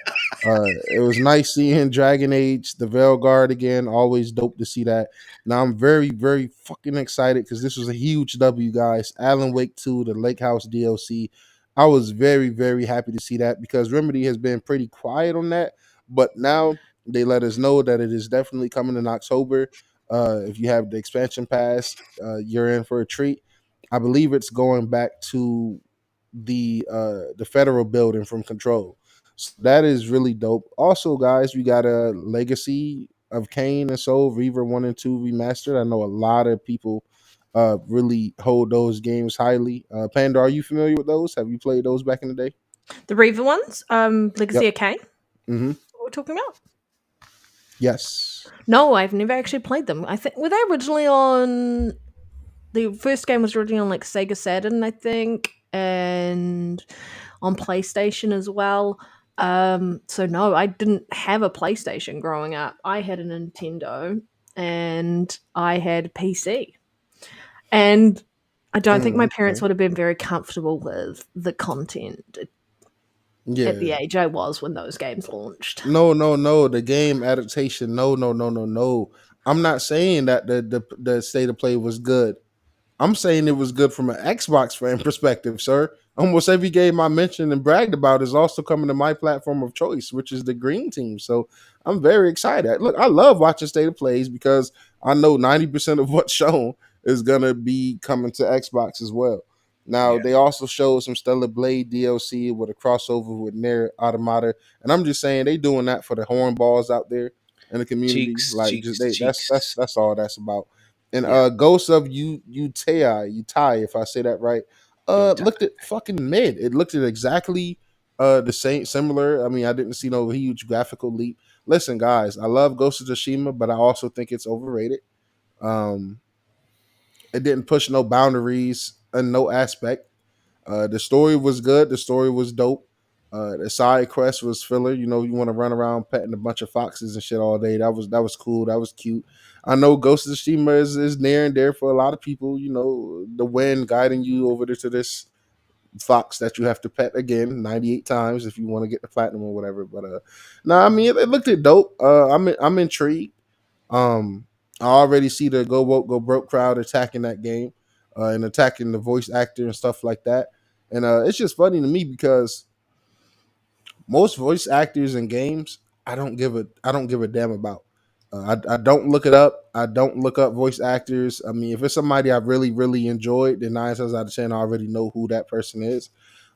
It was nice seeing Dragon Age, the Veil Guard again. Always dope to see that. Now I'm very very fucking excited because this was a huge W, guys. Alan Wake 2, the Lake House DLC. I was very very happy to see that because Remedy has been pretty quiet on that, but now they let us know that it is definitely coming in October. If you have the expansion pass, you're in for a treat. I believe it's going back to the federal building from Control. So that is really dope. Also, guys, we got a Legacy of Kane and Soul Reaver 1 and 2 remastered. I know a lot of people really hold those games highly. Panda, are you familiar with those? Have you played those back in the day? The Reaver ones, Legacy Yep. of Kain. Mm-hmm. What we're talking about? Yes. No, I've never actually played them. I think were they originally on the first game was originally on like Sega Saturn, I think, and on PlayStation as well. So no, I didn't have a PlayStation growing up. I had a Nintendo and I had PC. And I don't think my parents Okay. would have been very comfortable with the content at the Yeah. age I was when those games launched. No, no, no. The game adaptation. No, no, no, no, no. I'm not saying that the state of play was good. I'm saying it was good from an Xbox fan perspective, sir. Almost every game I mentioned and bragged about is also coming to my platform of choice, which is the Green Team. So I'm very excited. Look, I love watching State of Plays because I know 90% of what's shown is gonna be coming to Xbox as well. Now Yeah. they also showed some Stellar Blade DLC with a crossover with Nier Automata, and I'm just saying they doing that for the hornballs out there in the community. Cheeks, Like just cheeks, they cheeks. that's all that's about. And Yeah. Ghost of Utai, if I say that right, Yo, time. looked at fucking mid. It looked at exactly the same similar. I mean, I didn't see no huge graphical leap. Listen, guys, I love Ghost of Tsushima, but I also think it's overrated. Um, it didn't push no boundaries in no aspect. The story was good. The story was dope. The side quest was filler. You know, you want to run around petting a bunch of foxes and shit all day. That was cool. That was cute. I know Ghost of Tsushima is near and dear for a lot of people. You know, the wind guiding you over to this fox that you have to pet again 98 times if you want to get the platinum or whatever. But no, I mean it looked it dope. I'm intrigued. I already see the go woke go broke crowd attacking that game, and attacking the voice actor and stuff like that. And it's just funny to me because most voice actors in games, I don't give a damn about. I don't look it up. I don't look up voice actors. I mean, if it's somebody I really really enjoyed, then 9 times out of 10 I already know who that person is.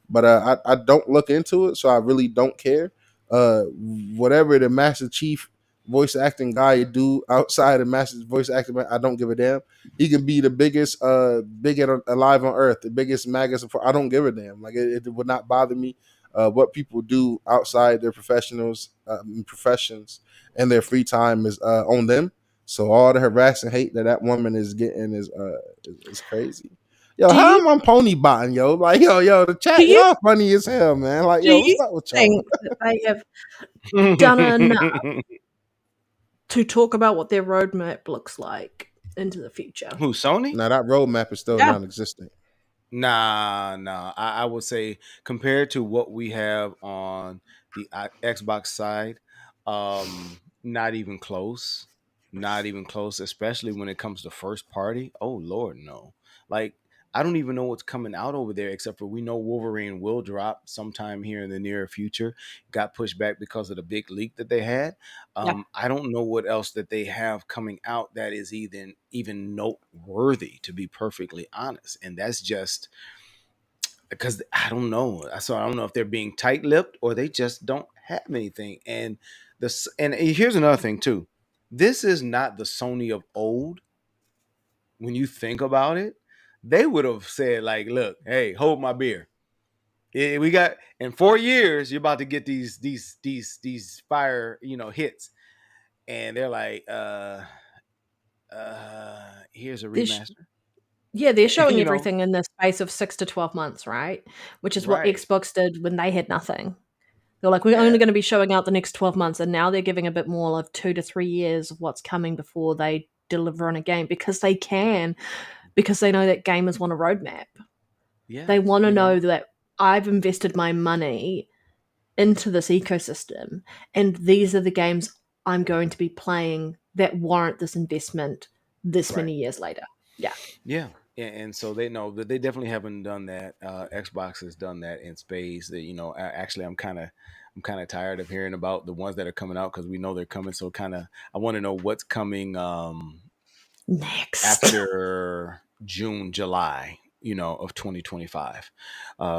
But I don't look into it, so I really don't care. Whatever the Master Chief voice acting guy do outside of Master voice acting, I don't give a damn. He can be the biggest bigot alive on earth, the biggest maggot support. I don't give a damn. Like it would not bother me. What people do outside their professions and their free time is on them. So all the harass and hate that woman is getting is crazy. Yo, Do how you am I pony botting, yo? Like, yo, the do chat, you y'all funny as hell, man. Like, do yo, what's you up with y'all? think that they have done enough to talk about what their roadmap looks like into the future? Who, Sony? Now that roadmap is still Yeah. non-existent. Nah. I would say compared to what we have on the Xbox side, not even close. Not even close, especially when it comes to first party. Oh Lord, no. Like I don't even know what's coming out over there except for we know Wolverine will drop sometime here in the near future. Got pushed back because of the big leak that they had. Yeah. I don't know what else that they have coming out that is even noteworthy, to be perfectly honest. And that's just because I don't know. So I don't know if they're being tight-lipped or they just don't have anything. And here's another thing too. This is not the Sony of old. When you think about it, they would have said like, "Look, hey, hold my beer. We got in 4 years. You're about to get these fire hits." And they're like, here's a They're sh- remaster. yeah, they're showing you know, everything in the space of 6 to 12 months, right? Which is what right? Xbox did when they had nothing. They're like, we're Yeah, only going to be showing out the next 12 months. And now they're giving a bit more of 2 to 3 years of what's coming before they deliver on a game because they can, because they know that gamers want a roadmap. yeah. They want to know that I've invested my money into this ecosystem, and these are the games I'm going to be playing that warrant this investment this Right. many years later. Yeah. Yeah. And so they know that they definitely haven't done that. Xbox has done that in space. That actually, I'm kind of tired of hearing about the ones that are coming out because we know they're coming. So kind of, I want to know what's coming Next. after June, July, of 2025,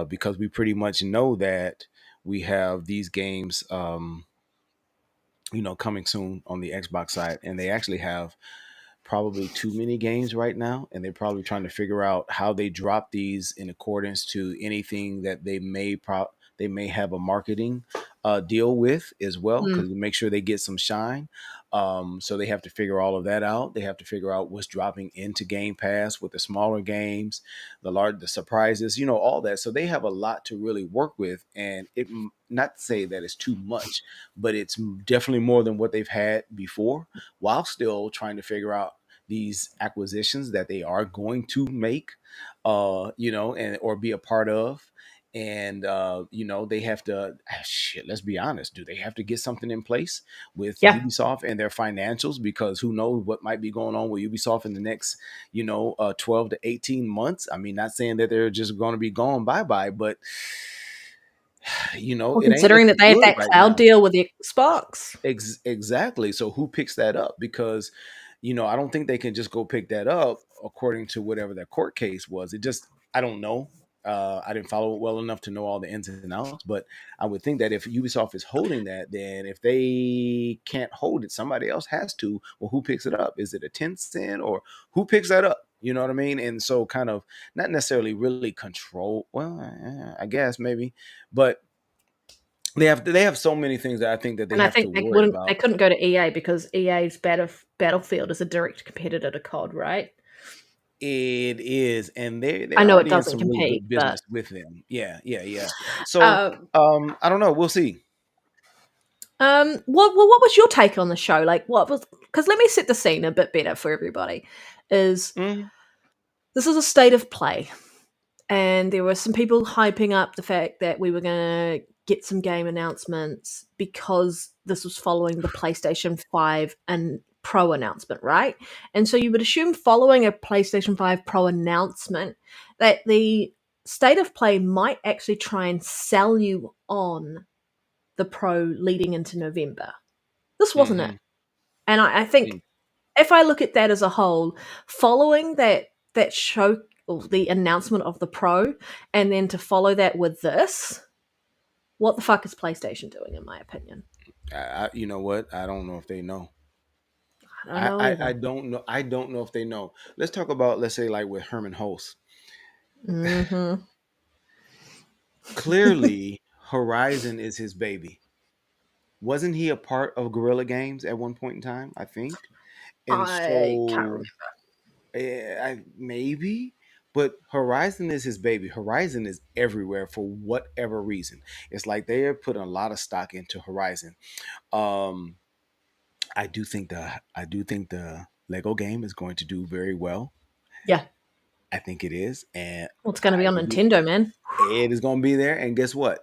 because we pretty much know that we have these games, coming soon on the Xbox side, and they actually have probably too many games right now, and they're probably trying to figure out how they drop these in accordance to anything that they may have a marketing deal with as well, Mm, because make sure they get some shine. So they have to figure all of that out. They have to figure out what's dropping into Game Pass with the smaller games, the surprises, all that. So they have a lot to really work with, and not to say that it's too much, but it's definitely more than what they've had before, while still trying to figure out these acquisitions that they are going to make, and or be a part of. And they have to shit, let's be honest, do they have to get something in place with yeah. Ubisoft and their financials? Because who knows what might be going on with Ubisoft in the next 12 to 18 months. I mean, not saying that they're just going to be gone bye-bye, but Well, it ain't considering that looking they have good that right cloud now. deal with Xbox. Exactly. So who picks that up? Because I don't think they can just go pick that up according to whatever that court case was. I don't know. I didn't follow it well enough to know all the ins and outs, but I would think that if Ubisoft is holding that, then if they can't hold it, somebody else has to. Well, who picks it up? Is it a Tencent or who picks that up? You know what I mean? And so, kind of not necessarily really control. Well, I guess maybe, but they have so many things that I think that they And I have to think worry they about. couldn't go to EA because EA's Battlefield is a direct competitor to COD, right? It is, and I they're know it already in doesn't some really compete, good but business with them. Yeah, yeah, yeah. So, um, I don't know. We'll see. what was your take on the show? Like, what was, because let me set the scene a bit better for everybody. Is Mhm. this is a state of play, and there were some people hyping up the fact that we were going to get some game announcements because this was following the PlayStation 5 and Pro announcement, right? And so you would assume following a PlayStation 5 Pro announcement that the state of play might actually try and sell you on the Pro leading into November. This wasn't it. Mhm. And I think if I look at that as a whole, following that show or the announcement of the Pro, and then to follow that with this, what the fuck is PlayStation doing? In my opinion, You know what? I don't know if they know. I don't I, know I I either. don't know. I don't know if they know. Let's talk about, let's say, like with Herman Hulst. Hmm. Clearly, Horizon is his baby. Wasn't he a part of Guerrilla Games at one point in time? I think, and I can't remember. so maybe, but Horizon is his baby. Horizon is everywhere for whatever reason. It's like they are putting a lot of stock into Horizon. Um, I do think the Lego game is going to do very well. Yeah, I think it is, and Well, it's going to be I on believe Nintendo, man. it is going to be there. And guess what?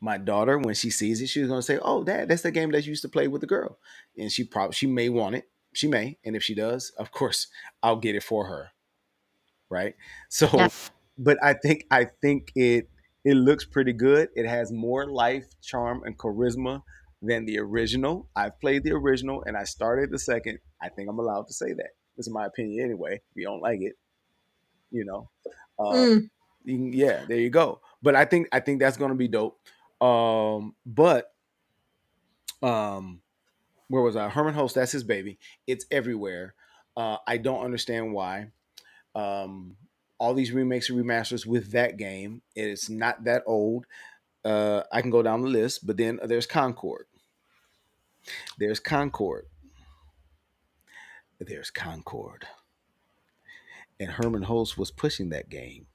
My daughter, when she sees it, she's going to say, "Oh, Dad, that's the game that you used to play with the girl," and she may want it. She may, and if she does, of course, I'll get it for her. Right? Yeah. So, but I think it looks pretty good. It has more life, charm, and charisma than the original. I've played the original and I started the second. I think I'm allowed to say that. This is my opinion anyway. If you don't like it, you know, uh, Mm. yeah, there you go. But I think that's gonna be dope. But um, where was I? Herman Host, that's his baby. It's everywhere. I don't understand why. Um, all these remakes and remasters with that game. It's not that old. I can go down the list, but then there's Concord. There's Concord. There's Concord. And Herman Holtz was pushing that game.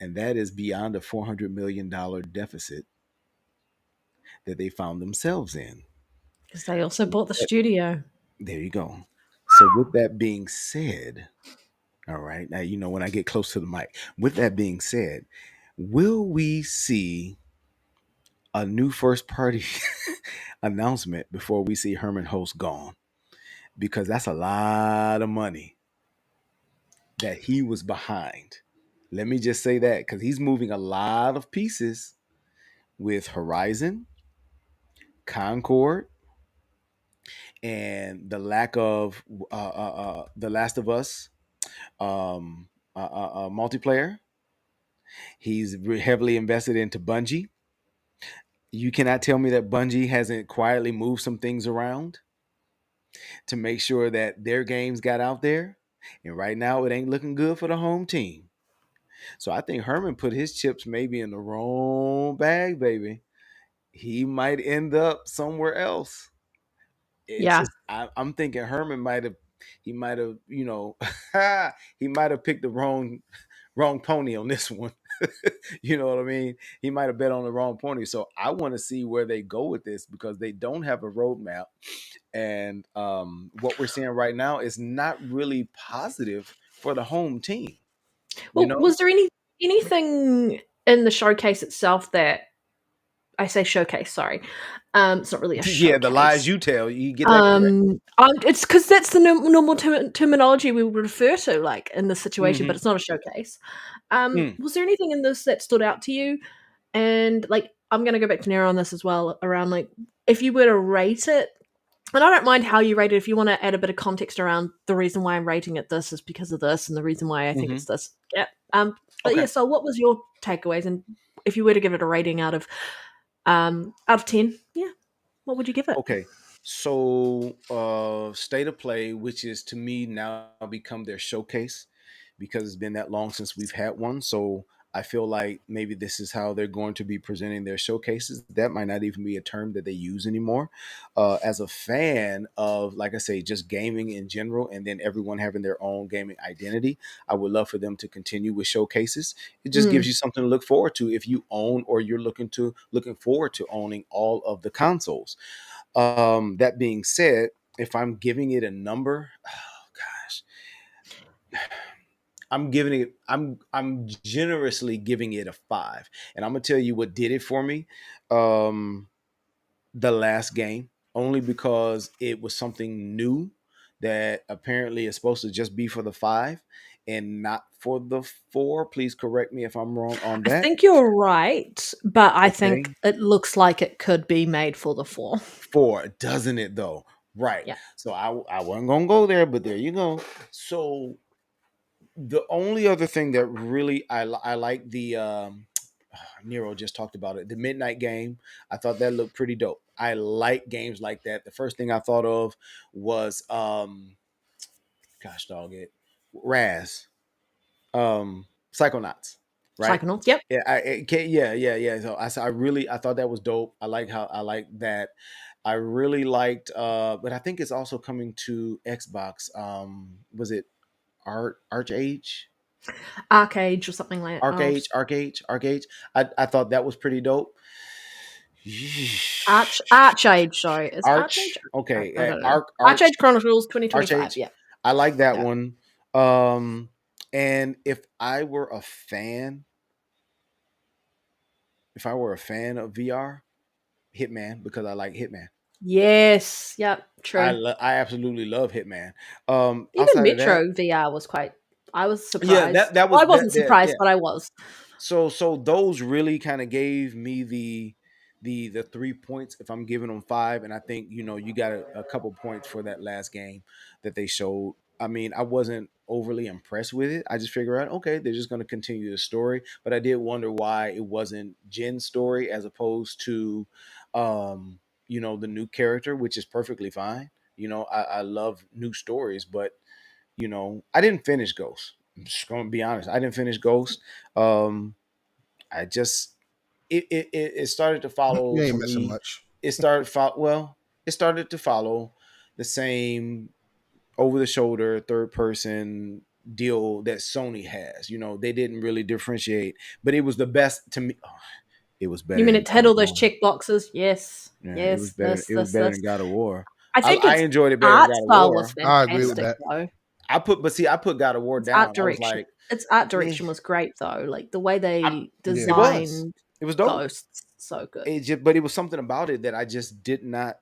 And that is beyond a $400 million deficit that they found themselves in. Because they also So bought the studio. there you go. So with that being said, all right, now you know when I get close to the mic. With that being said, will we see a new first party announcement before we see Herman Host gone? Because that's a lot of money that he was behind. Let me just say that because he's moving a lot of pieces with Horizon, Concord, and the lack of The Last of Us multiplayer. He's heavily invested into Bungie. You cannot tell me that Bungie hasn't quietly moved some things around to make sure that their games got out there. And right now, it ain't looking good for the home team. So I think Herman put his chips maybe in the wrong bag, baby. He might end up somewhere else. It's Yeah. just I'm thinking Herman might have he might have picked the wrong pony on this one. You know what I mean? He might have bet on the wrong pony. So I want to see where they go with this because they don't have a roadmap, and what we're seeing right now is not really positive for the home team. You Well, know? was there anything in the showcase itself that I say showcase? Sorry, it's not really a Yeah, the lies showcase. you tell, you get that correct. It's because that's the normal terminology we would refer to, like in this situation, but Mm-hmm. it's not a showcase. Mm, Was there anything in this that stood out to you? And like, I'm gonna go back to Nero on this as well. Around like, if you were to rate it, and I don't mind how you rate it. If you want to add a bit of context around the reason why I'm rating it this is because of this, and the reason why I think mm-hmm. it's this. Yeah. But yeah. Okay. So, what was your takeaways? And if you were to give it a rating out of 10, yeah, what would you give it? Okay. So State of Play, which is to me now become their showcase because it's been that long since we've had one. So I feel like maybe this is how they're going to be presenting their showcases. That might not even be a term that they use anymore. As a fan of, like I say, just gaming in general, and then everyone having their own gaming identity, I would love for them to continue with showcases. It just gives Mm. you something to look forward to if you own or you're looking forward to owning all of the consoles. That being said, if I'm giving it a number, oh gosh, I'm generously giving it a 5. And I'm gonna tell you what did it for me. Um, the last game, only because it was something new that apparently is supposed to just be for the 5 and not for the 4. Please correct me if I'm wrong on I that. think you're right, but I think Okay. it looks like it could be made for the 4. 4, doesn't it though? Right. Yeah. So I wasn't gonna go there, but there you go. So the only other thing that really I like the Nero just talked about it, the midnight game. I thought that looked pretty dope. I like games like that. The first thing I thought of was gosh dog it, Raz, Psychonauts, right? Psychonauts. Yep. Yeah, yeah. So I thought that was dope. I like that. I really liked but I think it's also coming to Xbox. Was it Archage? Arcade or something like that. Oh, Arcade. I thought that was pretty dope. Archage. Sorry, is Archage? Arch. Okay. I don't know. Arch. Archage Chronicles 2025. Archage. Yeah. I like that Yeah. one. Um, And if I were a fan of VR, Hitman, because I like Hitman. Yes. Yep. True. I absolutely love Hitman. Even Outside of that, Metro VR was quite. I was yeah, surprised. that Well, was I wasn't that surprised, yeah. but I was. So those really kind of gave me the 3 points if I'm giving them five, and I think you got a couple points for that last game that they showed. I mean, I wasn't overly impressed with it. I just figured out, okay, they're just going to continue the story, but I did wonder why it wasn't Jen's story as opposed to, the new character, which is perfectly fine. I love new stories, but I didn't finish Ghost. I'm just going to be honest. I didn't finish Ghost. Um, I just it started to You follow ain't for missing me. much. It started it started to follow the same over the shoulder third person deal that Sony has. They didn't really differentiate, but it was the best to me. Oh, it was You better mean than it had God of all those War. check boxes? Yes. Yeah, it was Yes. better. It was better This. than God of War. I think I its enjoyed it better than art God of style was War. I agree with fantastic, that. though. I put God of War Its art down. I was direction. like, Its art eh, direction was great, though. Like the way I, they Yeah. it was. designed It was dope. ghosts, so good. But it was something about it that I just did not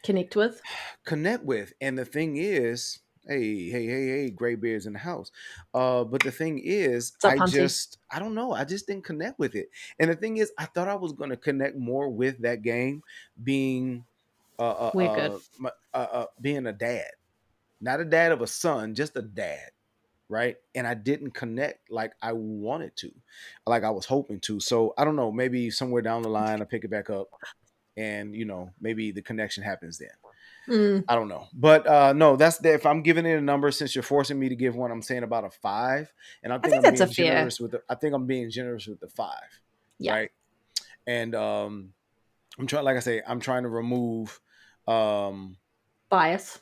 Connect with. connect with. And the thing is, hey, gray bears in the house. But the thing is, What's up, Hunty? I don't know, I just didn't connect with it. And the thing is, I thought I was going to connect more with that game being We're good. being a dad, not a dad of a son, just a dad. Right. And I didn't connect like I wanted to, like I was hoping to. So I don't know, maybe somewhere down the line I pick it back up and maybe the connection happens then. Mm, I don't know, but no, that's if I'm giving it a number, since you're forcing me to give one, I'm saying about a five, and I I think think I'm that's a being fair. generous with I think I'm being generous with the five, Yeah. right? And I'm trying, like I say, I'm trying to remove um Bias.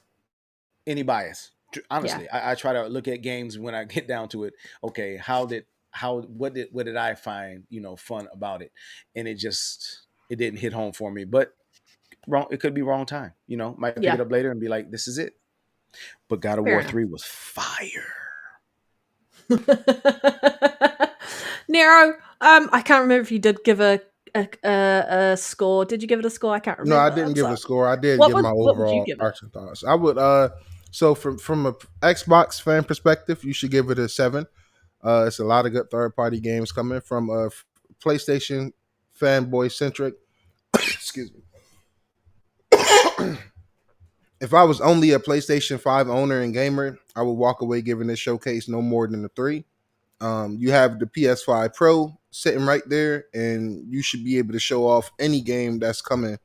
any bias. Yeah. Honestly, I try to look at games when I get down to it. Okay, what did I find fun about it, and it didn't hit home for me, but wrong. It could be wrong time. Might pick it Yeah. up later and be like, this is it. But God of Fair War enough. 3 was fire. Nero, I can't remember if you did give a score. Did you give it a score? I can't No, I remember. didn't I'm give sorry. a score. I did give my What would you overall give it? arching thoughts. I would so from a Xbox fan perspective, you should give it a 7. It's a lot of good third party games coming from a PlayStation fanboy centric. Excuse me. If I was only a PlayStation 5 owner and gamer, I would walk away giving this showcase no more than a 3. You have the PS5 Pro sitting right there, and you should be able to show off any game that's coming,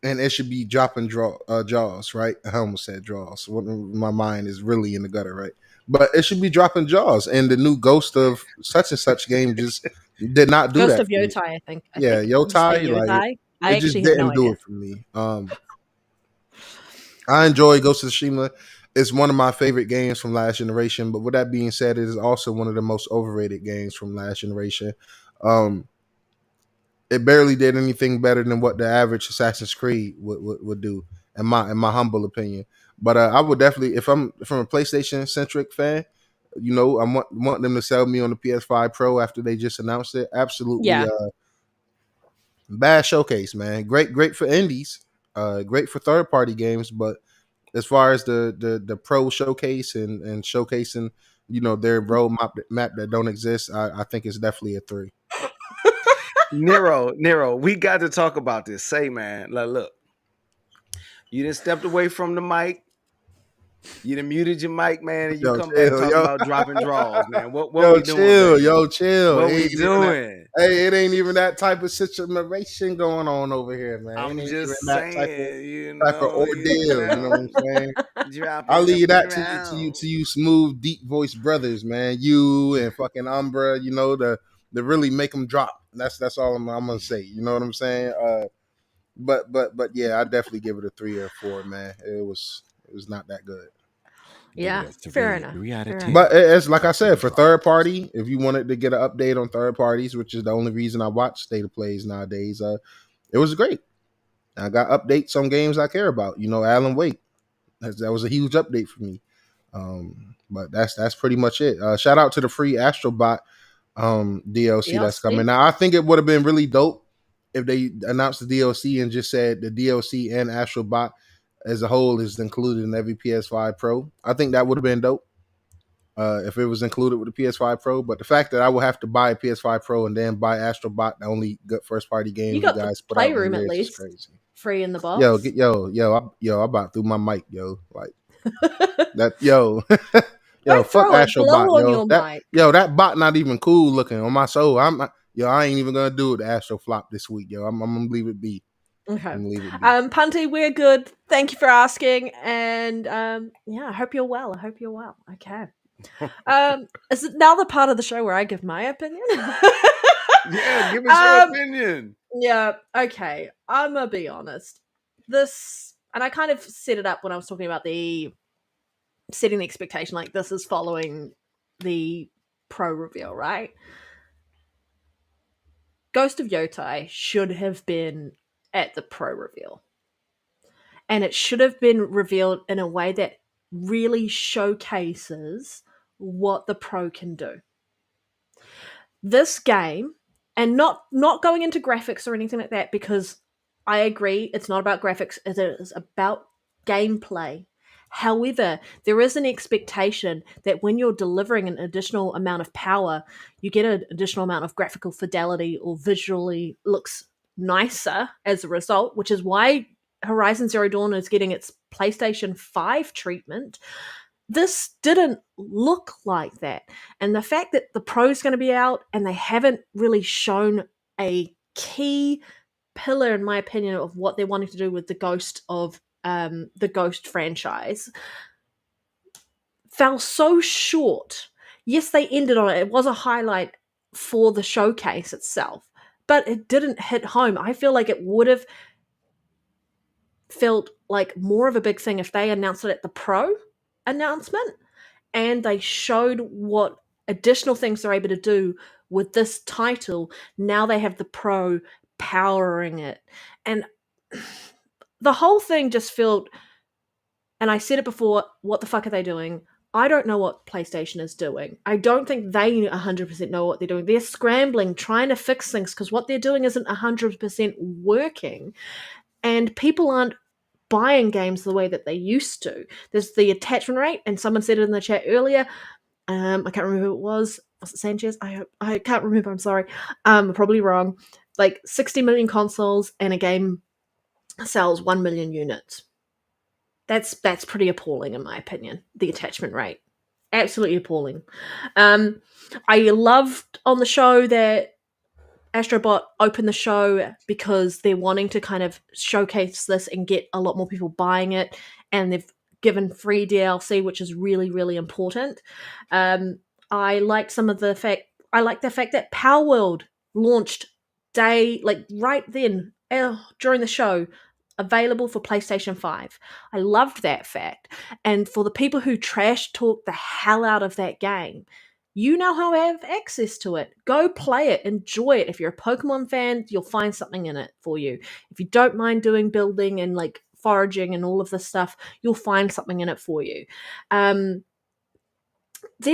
and it should be dropping jaws, right? I almost said draws. My mind is really in the gutter, right? But it should be dropping jaws, and the new Ghost of such and such game just did not do Ghost that of for me. Yotai, I think. I Yeah, think. Did you say Yotai, like Yotai? I it just actually have no didn't do idea. it for me. I enjoy Ghost of Tsushima. It's one of my favorite games from last generation. But with that being said, it is also one of the most overrated games from last generation. Um, it barely did anything better than what the average Assassin's Creed would do, in my humble opinion. But I would definitely, if I'm from a PlayStation centric fan, I want them to sell me on the PS5 Pro after they just announced it. Absolutely, Yeah. bad showcase, man. Great for indies, great for third party games, but as far as the pro showcase and showcasing, their roadmap map that don't exist, I think it's definitely a 3. Nero, we got to talk about this. Say, man, like, look, you done stepped away from the mic. You done muted your mic, man, and you Yo, come back chill, talking yo. about dropping draws, man. What Yo, we doing, chill, baby? yo, chill. What we doing? It ain't even that type of situation going on over here, man. It I'm ain't even just that type of saying, ordeal. You know what I'm saying? I'll dropping leave them that to draws. you smooth, deep voice brothers, man. You and fucking Umbra, to really make them drop. That's all I'm gonna say. You know what I'm saying? But yeah, I definitely give it a 3 or 4, man. It was not that good. Give it Yeah. a Fair three, enough. 3 out of Fair 10. enough. But it's like I Dropping said, for third draws. party, if you wanted to get an update on third parties, which is the only reason I watch State of Plays nowadays, it was great. I got updates on games I care about. Alan Wake. That was a huge update for me. But that's pretty much it. Shout out to the free Astrobot DLC that's coming. DLC? Now, I think it would have been really dope if they announced the DLC and just said the DLC and Astrobot as a whole is included in every PS5 Pro. I think that would have been dope if it was included with the PS5 Pro. But the fact that I will have to buy a PS5 Pro and then buy Astrobot, the only good first party games You you got the guys put out Playroom there, at is just least crazy. free in the box. I about threw my mic, yo. Like that, yo. Yo, Don't fuck throw it, blow Astrobot, on yo. your mic. That bot not even cool looking on my soul. I ain't even gonna do the Astro flop this week, yo. I'm gonna leave it be. Okay. I'm gonna leave it be. Punty, we're good. Thank you for asking, and yeah, I hope you're well. Okay. Is it now the part of the show where I give my opinion? Yeah, give us your opinion. Yeah, okay. I'm gonna be honest. This, and I kind of set it up when I was talking about the setting the expectation, like this is following the pro reveal, right? Ghost of Yotai should have been at the pro reveal. And it should have been revealed in a way that really showcases what the pro can do. This game, and not going into graphics or anything like that, because I agree it's not about graphics, it is about gameplay. However, there is an expectation that when you're delivering an additional amount of power, you get an additional amount of graphical fidelity or visually looks nicer as a result, which is why Horizon Zero Dawn is getting its PlayStation 5 treatment. This didn't look like that. And the fact that the Pro's going to be out and they haven't really shown a key pillar, in my opinion, of what they're wanting to do with the Ghost franchise fell so short. Yes, they ended on it. It was a highlight for the showcase itself, but it didn't hit home. I feel like it would have felt like more of a big thing if they announced it at the Pro announcement and they showed what additional things they're able to do with this title. Now they have the Pro powering it. And the whole thing just felt, and I said it before, what the fuck are they doing? I don't know what PlayStation is doing. I don't think they 100% know what they're doing. They're scrambling, trying to fix things because what they're doing isn't 100% working. And people aren't buying games the way that they used to. There's the attachment rate, and someone said it in the chat earlier. I can't remember who it was. Was it Sanchez? I can't remember. I'm sorry. Probably wrong. Like 60 million consoles and a game sells 1 million units. That's pretty appalling in my opinion. The attachment rate, absolutely appalling. I loved on the show that Astrobot opened the show because they're wanting to kind of showcase this and get a lot more people buying it, and they've given free DLC, which is really, really important. I like the fact that Power World launched right then during the show, available for PlayStation 5. I loved that fact. And for the people who trash talk the hell out of that game, you now have access to it. Go play it, enjoy it. If you're a Pokemon fan, you'll find something in it for you. If you don't mind doing building and like foraging and all of this stuff, you'll find something in it for you. There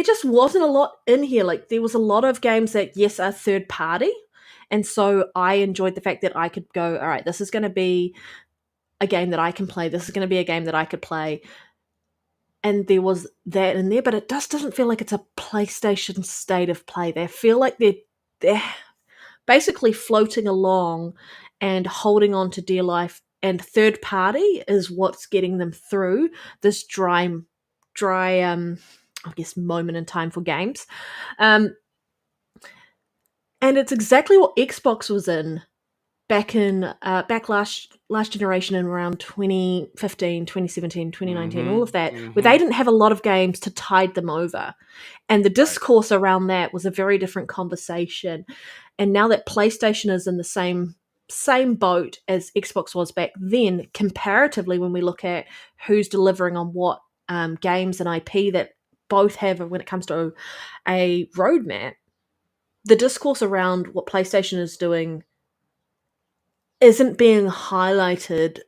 just wasn't a lot in here. Like there was a lot of games that, yes, are third party. And so I enjoyed the fact that I could go, all right, this is going to be a game that I can play. This is going to be a game that I could play. And there was that in there, but it just doesn't feel like it's a PlayStation state of play. They feel like they're basically floating along and holding on to dear life, and third party is what's getting them through this dry I guess moment in time for games. And it's exactly what Xbox was in back last generation in around 2015, 2017, 2019, all of that, where they didn't have a lot of games to tide them over. And the discourse around that was a very different conversation. And now that PlayStation is in the same boat as Xbox was back then, comparatively, when we look at who's delivering on what games and IP that both have when it comes to a roadmap, the discourse around what PlayStation is doing isn't being highlighted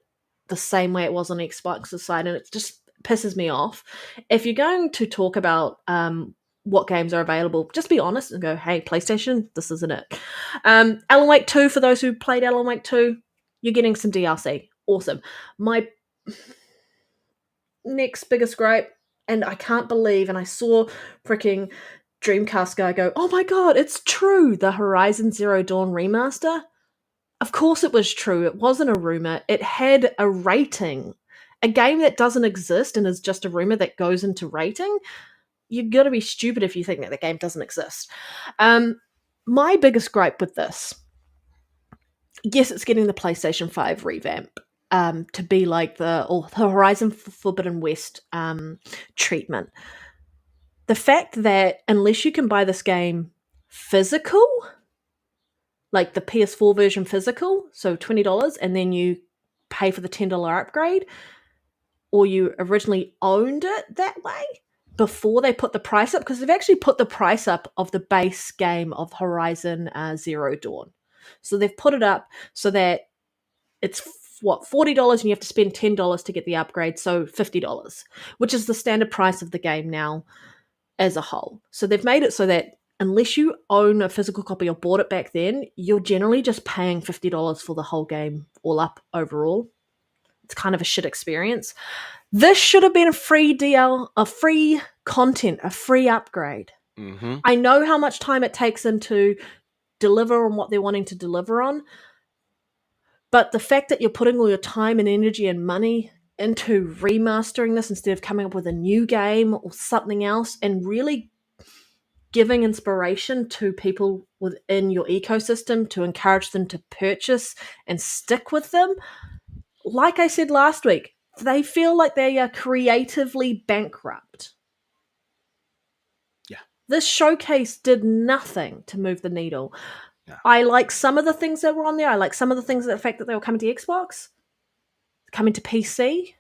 the same way it was on Xbox's side, and pisses me off. If you're going to talk about what games are available, just be honest and go, hey, PlayStation, this isn't it. Alan Wake 2, for those who played Alan Wake 2, you're getting some DLC. Awesome. My next biggest gripe, and I can't believe, and I saw freaking Dreamcast guy go, oh my god, it's true, the Horizon Zero Dawn remaster. Of course it was true. It wasn't a rumor. It had a rating. A game that doesn't exist and is just a rumor that goes into rating, you've got to be stupid if you think that the game doesn't exist. My biggest gripe with this, yes, it's getting the PlayStation 5 revamp to be like the Horizon Forbidden West treatment. The fact that unless you can buy this game physical, like the PS4 version physical, so $20, and then you pay for the $10 upgrade, or you originally owned it that way before they put the price up, because they've actually put the price up of the base game of Horizon Zero Dawn. So they've put it up so that it's $40 and you have to spend $10 to get the upgrade, so $50, which is the standard price of the game now as a whole. So they've made it so that unless you own a physical copy or bought it back then, you're generally just paying $50 for the whole game all up overall. It's kind of a shit experience. This should have been a free DL, a free content, a free upgrade. Mm-hmm. I know how much time it takes them to deliver on what they're wanting to deliver on, but the fact that you're putting all your time and energy and money into remastering this instead of coming up with a new game or something else and really giving inspiration to people within your ecosystem to encourage them to purchase and stick with them, like I said last week, they feel like they are creatively bankrupt. Yeah. This showcase did nothing to move the needle. Yeah. I like some of the things that were on there. I like some of the things, the fact that they were coming to Xbox, coming to PC,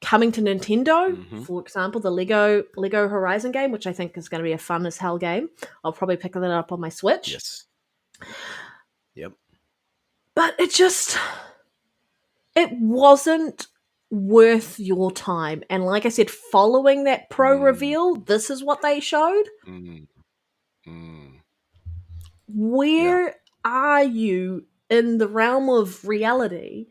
coming to Nintendo. Mm-hmm. For example, the Lego Horizon game, which I think is going to be a fun as hell game. I'll probably pick that up on my Switch. Yes. Yep. But it wasn't worth your time. And like I said, following that pro reveal, this is what they showed. Where are you in the realm of reality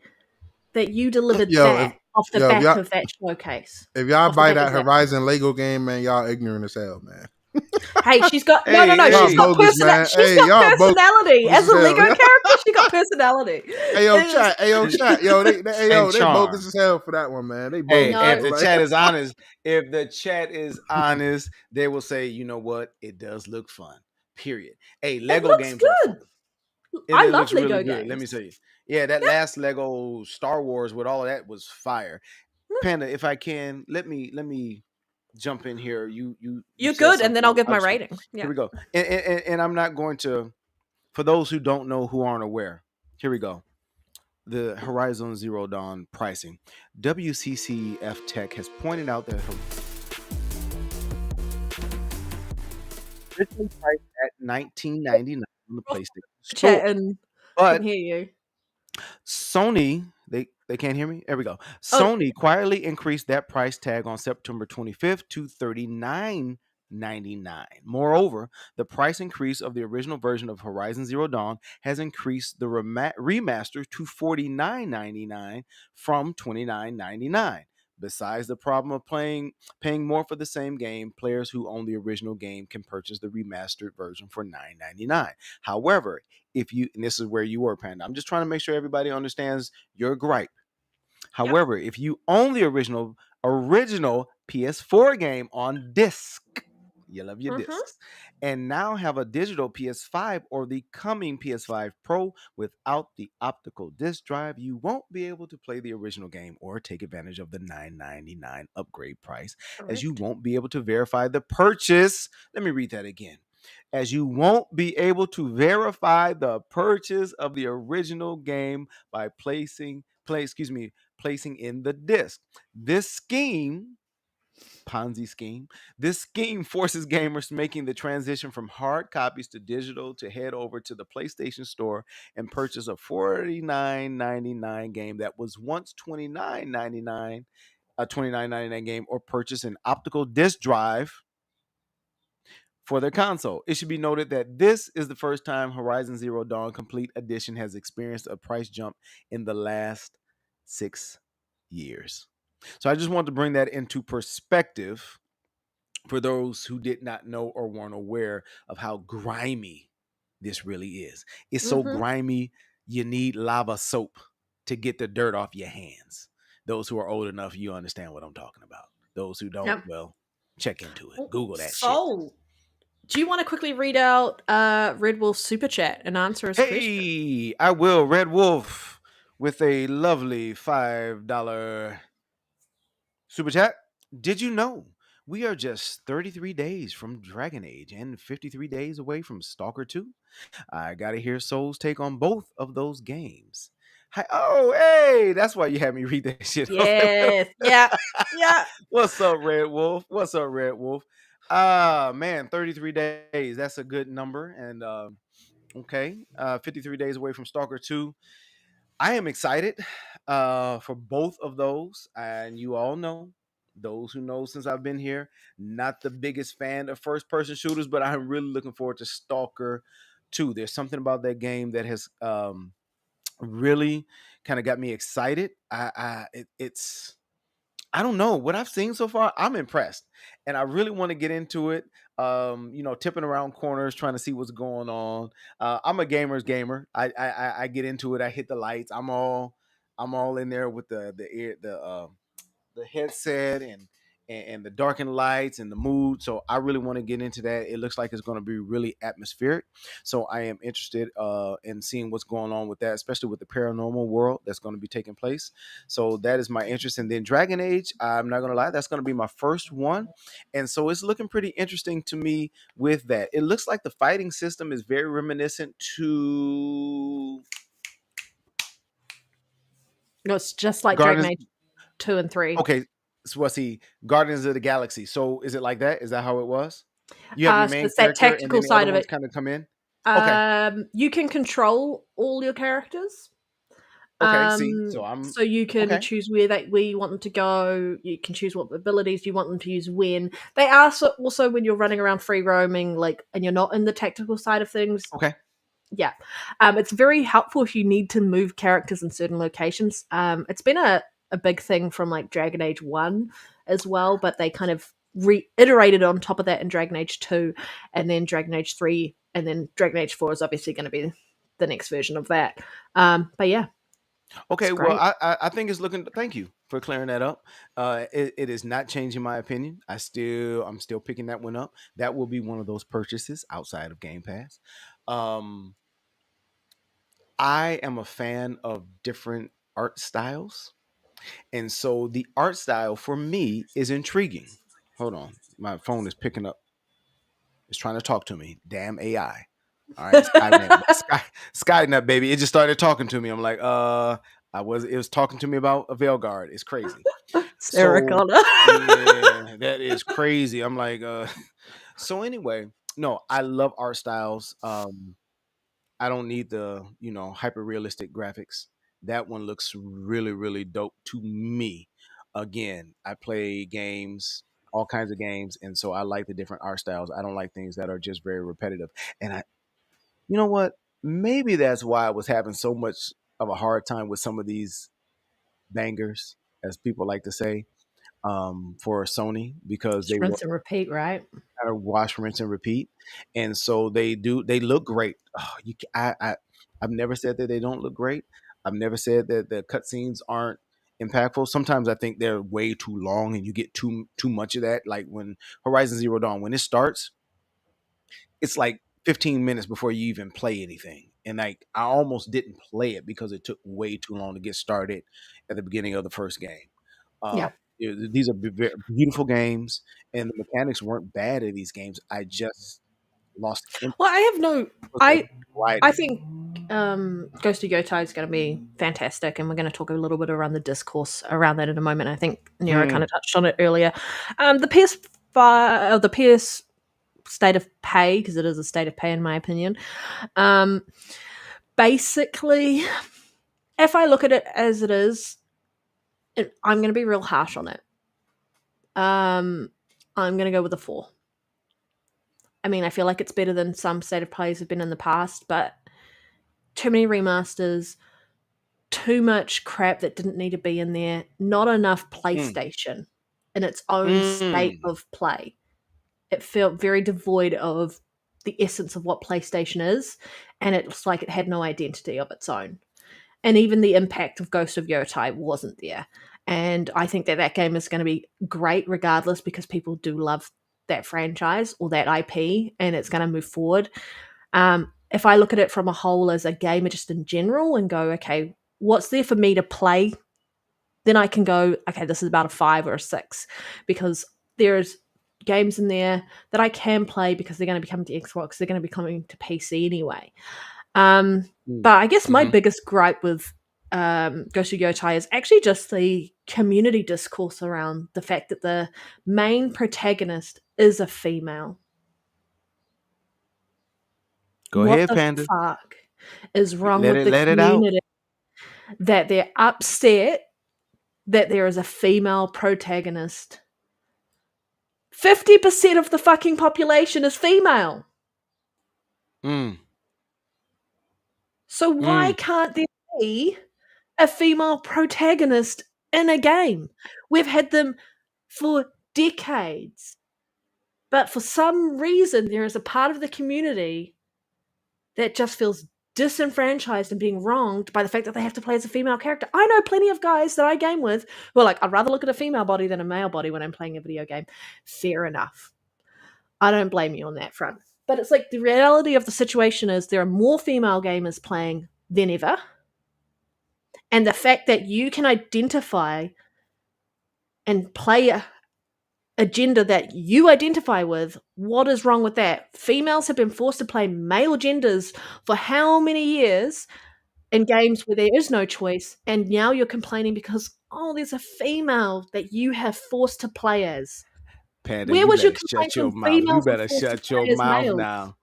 that you delivered off the back of that showcase? If y'all buy that Horizon Lego game, man, y'all ignorant as hell, man. Hey, she's got she's got personality. She's got personality as a Lego character. She got personality. Chat, they bogus as hell for that one, man. They bogus. If the chat is honest, they will say, you know what, it does look fun. Period. Hey, Lego games are fun. I love Lego games. Let me tell you. Yeah, that last Lego Star Wars with all of that was fire. Panda, if I can, let me jump in here. You're good, and then I'll give my rating. Yeah. Here we go. And I'm not going to, for those who don't know, who aren't aware, here we go. The Horizon Zero Dawn pricing. WCCF Tech has pointed out that originally priced at $19.99 on the PlayStation Store. Chat and can hear you. Sony, they can't hear me? There we go. Sony quietly increased that price tag on September 25th to $39.99. Moreover, the price increase of the original version of Horizon Zero Dawn has increased the remaster to $49.99 from $29.99. Besides the problem of paying more for the same game, players who own the original game can purchase the remastered version for $9.99. However, and this is where you were, Panda, I'm just trying to make sure everybody understands your gripe. However, if you own the original PS4 game on disc, you love your discs, and now have a digital PS5 or the coming PS5 Pro without the optical disc drive, you won't be able to play the original game or take advantage of the $9.99 upgrade price, as you won't be able to verify the purchase. Let me read that again. As you won't be able to verify the purchase of the original game by placing in the disc. This Ponzi scheme. This scheme forces gamers making the transition from hard copies to digital to head over to the PlayStation Store and purchase a $49.99 game that was once $29.99 a $29.99 game or purchase an optical disc drive for their console. It should be noted that this is the first time Horizon Zero Dawn Complete Edition has experienced a price jump in the last 6 years. So I just want to bring that into perspective for those who did not know or weren't aware of how grimy this really is. It's so grimy, you need lava soap to get the dirt off your hands. Those who are old enough, you understand what I'm talking about. Those who don't, Yep. well, check into it. Google that shit. So, do you want to quickly read out Red Wolf's super chat and answer his question? Hey, I will. Red Wolf with a lovely $5 super chat. Did you know we are just 33 days from Dragon Age and 53 days away from Stalker 2? I gotta hear Soul's take on both of those games. Hi, oh, hey, that's why you had me read that shit. Yes. Yeah. Yeah. What's up, Red Wolf? What's up, Red Wolf? Man, 33 days. That's a good number. And okay, 53 days away from Stalker 2. I am excited for both of those. And you all know, those who know since I've been here, not the biggest fan of first-person shooters, but I'm really looking forward to Stalker 2. There's something about that game that has really kind of got me excited. It's I don't know what I've seen so far. I'm impressed, and I really want to get into it. Tipping around corners, trying to see what's going on. I'm a gamer's gamer. I get into it. I hit the lights. I'm all in there with the headset and the darkened lights and the mood. So I really want to get into that. It looks like it's going to be really atmospheric. So I am interested in seeing what's going on with that, especially with the paranormal world that's going to be taking place. So that is my interest. And then Dragon Age, I'm not going to lie, that's going to be my first one. And so it's looking pretty interesting to me with that. It looks like the fighting system is very reminiscent to No, it's just like Guardians. Dragon Age 2 and 3. Okay, so what's he? Guardians of the Galaxy. So is it like that? Is that how it was? You have your So main it's that character, and tactical then the other side of ones it. kind of come in. Okay. You can control all your characters. Okay. See, so I'm So you can okay. choose where you want them to go. You can choose what abilities you want them to use when. They are also when you're running around free roaming, like, and you're not in the tactical side of things. Okay. Yeah, it's very helpful if you need to move characters in certain locations. It's been a big thing from like Dragon Age 1 as well, but they kind of reiterated on top of that in Dragon Age 2, and then Dragon Age 3, and then Dragon Age 4 is obviously going to be the next version of that. But yeah. Okay. It's Well, great. I think it's looking. Thank you for clearing that up. It is not changing my opinion. I'm still picking that one up. That will be one of those purchases outside of Game Pass. I am a fan of different art styles. And so the art style for me is intriguing. Hold on. My phone is picking up. It's trying to talk to me. Damn AI. All right. Skynet, baby. It just started talking to me. I'm like, it was talking to me about a Veilguard. It's crazy. Sarah So Connor. yeah, that is crazy. I'm like, so anyway, no, I love art styles. I don't need the, hyper realistic graphics. That one looks really, really dope to me. Again, I play games, all kinds of games, and so I like the different art styles. I don't like things that are just very repetitive. And you know what? Maybe that's why I was having so much of a hard time with some of these bangers, as people like to say, for Sony, because Just they were rinse and repeat, right? kind of wash, rinse, and repeat. And so they look great. Oh, I've never said that they don't look great. I've never said that the cutscenes aren't impactful. Sometimes I think they're way too long and you get too much of that. Like when Horizon Zero Dawn, when it starts, it's like 15 minutes before you even play anything. And like I almost didn't play it because it took way too long to get started at the beginning of the first game. Uh, Yeah. these are beautiful games, and the mechanics weren't bad at these games. I just lost interest Well, I have no. because of I variety. think Ghost of Yotai is going to be fantastic, and we're going to talk a little bit around the discourse around that in a moment. I think Nero kind of touched on it earlier. The PS5, the PS state of pay, because it is a state of pay in my opinion. Basically, if I look at it as it is, I'm going to be real harsh on it. I'm gonna go with a 4. I mean, I feel like it's better than some state of plays have been in the past, but too many remasters, too much crap that didn't need to be in there, not enough PlayStation in its own state Mm. of play. It felt very devoid of the essence of what PlayStation is, and it's like it had no identity of its own. And even the impact of Ghost of Yotai wasn't there. And I think that game is going to be great regardless because people do love that franchise or that IP, and it's going to move forward. If I look at it from a whole as a gamer just in general and go, okay, what's there for me to play? Then I can go, okay, this is about a 5 or a 6 because there's games in there that I can play because they're going to be coming to Xbox, they're going to be coming to PC anyway. But I guess my biggest gripe with Ghost of Yotai is actually just the community discourse around the fact that the main protagonist is a female. Go What ahead, the Panda. fuck is wrong Let with the it out. community that they're upset that there is a female protagonist? 50% of the fucking population is female. Mm. So why can't there be a female protagonist in a game? We've had them for decades. But for some reason, there is a part of the community that just feels disenfranchised and being wronged by the fact that they have to play as a female character. I know plenty of guys that I game with who are like, I'd rather look at a female body than a male body when I'm playing a video game. Fair enough. I don't blame you on that front. But it's like the reality of the situation is there are more female gamers playing than ever. And the fact that you can identify and play a gender that you identify with, what is wrong with that? Females have been forced to play male genders for how many years in games where there is no choice, and now you're complaining because, oh, there's a female that you have forced to play as. Panda, Where you was your better complaint shut your when mouth. You females were better forced to shut your play as mouth males? now.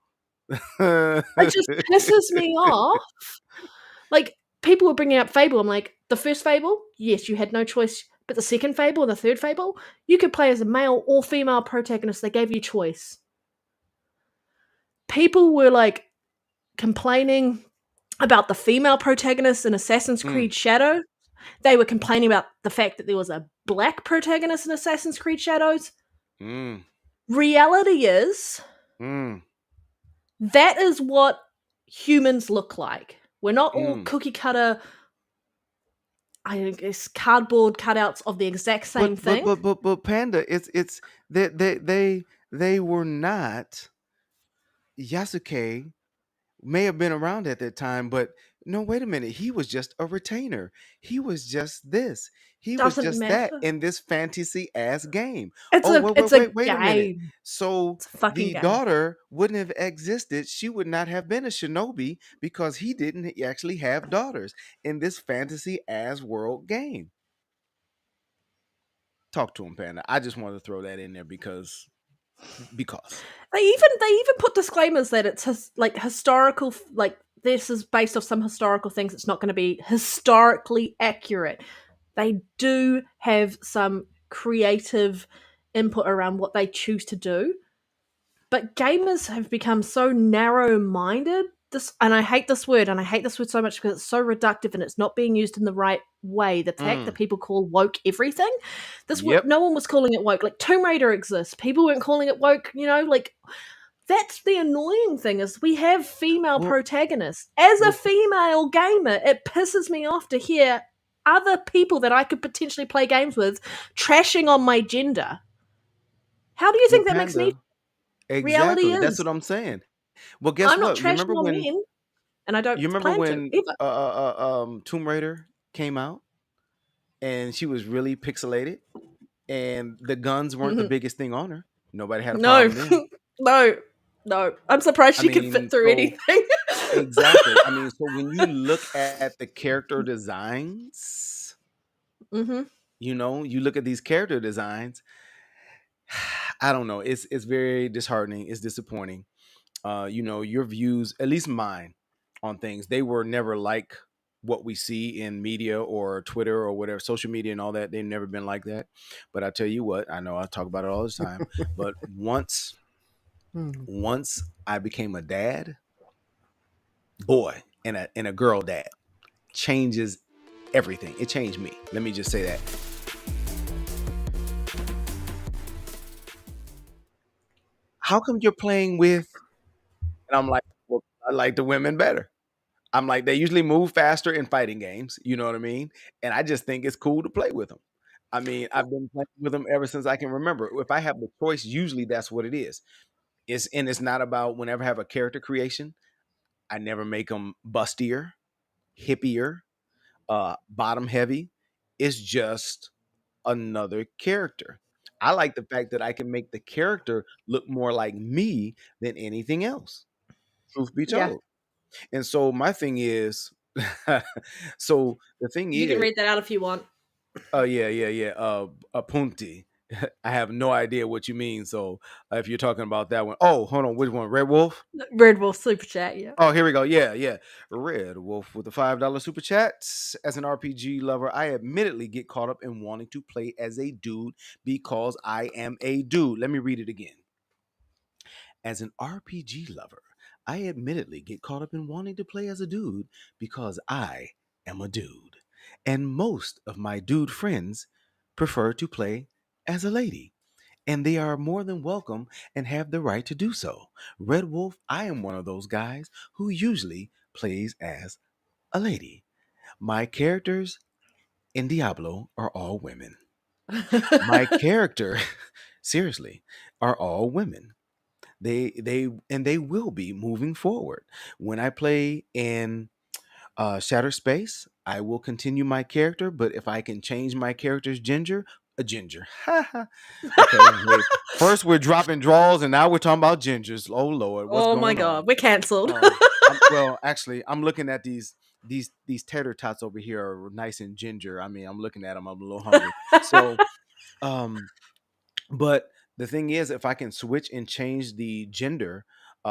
It just pisses me off. Like, people were bringing up Fable. I'm like, the first Fable, yes, you had no choice. But the second Fable and the third Fable, you could play as a male or female protagonist. They gave you choice. People were like complaining about the female protagonist in Assassin's Creed Shadow. They were complaining about the fact that there was a black protagonist in Assassin's Creed Shadows. Reality is that is what humans look like. We're not all cookie cutter, I guess, cardboard cutouts of the exact same thing. But Panda, it's they were not. Yasuke may have been around at that time, but no, wait a minute. He was just a retainer. He was just this. He was Doesn't just that matter. in this fantasy ass game. It's Oh, a wait a minute. game. So It's a fucking the game. daughter wouldn't have existed. She would not have been a shinobi because he didn't actually have daughters in this fantasy ass world game. Talk to him, Panda. I just wanted to throw that in there because They even put disclaimers that it's like historical, like this is based off some historical things. It's not going to be historically accurate. They do have some creative input around what they choose to do, but gamers have become so narrow-minded. And I hate this word, and I hate this word so much because it's so reductive and it's not being used in the right way. The fact that people call woke everything, no one was calling it woke. Like Tomb Raider exists, people weren't calling it woke. Like that's the annoying thing is we have female protagonists. As a female gamer, it pisses me off to hear other people that I could potentially play games with trashing on my gender. How do you think that makes me? Reality exactly. That's is, what I'm saying. Well, guess I'm not what? trashing on men, and I don't You remember plan to when ever. Tomb Raider came out and she was really pixelated and the guns weren't the biggest thing on her. Nobody had a No, problem then. no. I'm surprised I she could fit mean, through so anything. exactly. I mean, so when you look at the character designs, you look at these character designs, I don't know. It's very disheartening. It's disappointing. Your views, at least mine, on things, they were never like what we see in media or Twitter or whatever, social media and all that. They've never been like that. But I tell you what, I know I talk about it all the time. But Hmm. once I became a dad, boy, and a girl dad, changes everything. It changed me. Let me just say that. How come you're playing with? And I'm like, well, I like the women better. I'm like, they usually move faster in fighting games. You know what I mean? And I just think it's cool to play with them. I mean, I've been playing with them ever since I can remember. If I have the choice, usually that's what it is. It's not about whenever I have a character creation, I never make them bustier, hippier, bottom heavy. It's just another character. I like the fact that I can make the character look more like me than anything else. Truth be Yeah, told. And so my thing is, so the thing you can is, read that out if you want. yeah. Apunti. I have no idea what you mean. So if you're talking about that one, oh, hold on, which one? Red Wolf? Red Wolf Super Chat, yeah. Oh, here we go. Yeah. Red Wolf with the $5 super chat. As an RPG lover, I admittedly get caught up in wanting to play as a dude because I am a dude. Let me read it again. As an RPG lover, I admittedly get caught up in wanting to play as a dude because I am a dude. And most of my dude friends prefer to play as a lady. And they are more than welcome and have the right to do so. Red Wolf, I am one of those guys who usually plays as a lady. My characters in Diablo are all women. My character, seriously, are all women. They will be moving forward. When I play in Shattered Space, I will continue my character, but if I can change my character's ginger, a ginger. Okay, hey. First we're dropping draws, and now we're talking about gingers. Oh Lord, what's Oh my going god, on? we're cancelled. Well, actually, I'm looking at these tater tots over here are nice and ginger. I mean, I'm looking at them. I'm a little hungry. So, um, but the thing is, if I can switch and change the gender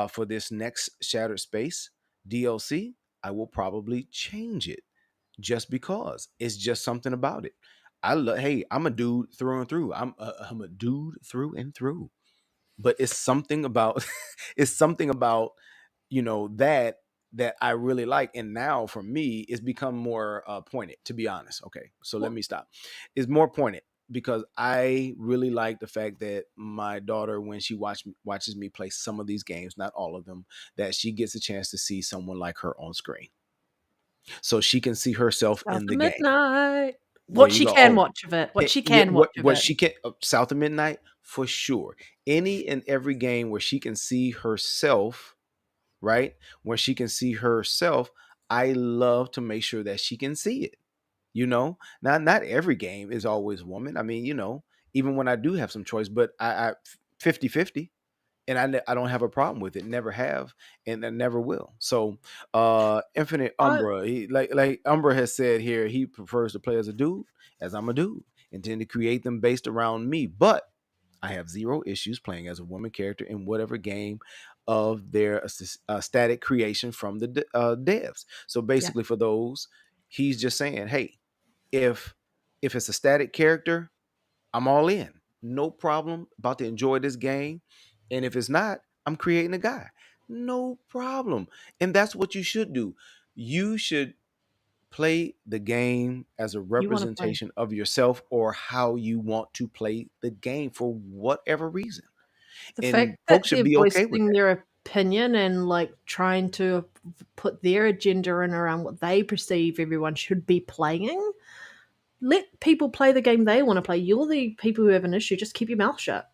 for this next Shattered Space DLC, I will probably change it just because it's just something about it. Hey, I'm a dude through and through. I'm a dude through and through. But it's something about it's something about that I really like. And now for me, it's become more pointed. To be honest, okay. So let Well, me stop. It's more pointed because I really like the fact that my daughter, when she watches me play some of these games, not all of them, that she gets a chance to see someone like her on screen, so she can see herself South in of the game. Midnight. There What you she go. can Oh, watch of it. What she yeah. can watch of What it. she can South of Midnight for sure. Any and every game where she can see herself, right? Where she can see herself, I love to make sure that she can see it. Not every game is always woman. I mean, even when I do have some choice, but I 50-50, and I don't have a problem with it. Never have, and I never will. So, Infinite I, Umbra, he like Umbra has said here, he prefers to play as a dude, as I'm a dude, and tend to create them based around me. But I have zero issues playing as a woman character in whatever game of their static creation from the devs. So yeah, basically, for those, he's just saying, hey, if it's a static character, I'm all in. No problem. About to enjoy this game. And if it's not, I'm creating a guy. No problem. And that's what you should do. You should play the game as a you want to play. representation of yourself or how you want to play the game for whatever reason. The And fact folks that should they're be okay with voicing that. their opinion and like trying to put their agenda in around what they perceive everyone should be playing. Let people play the game they want to play. You're the people who have an issue. Just keep your mouth shut.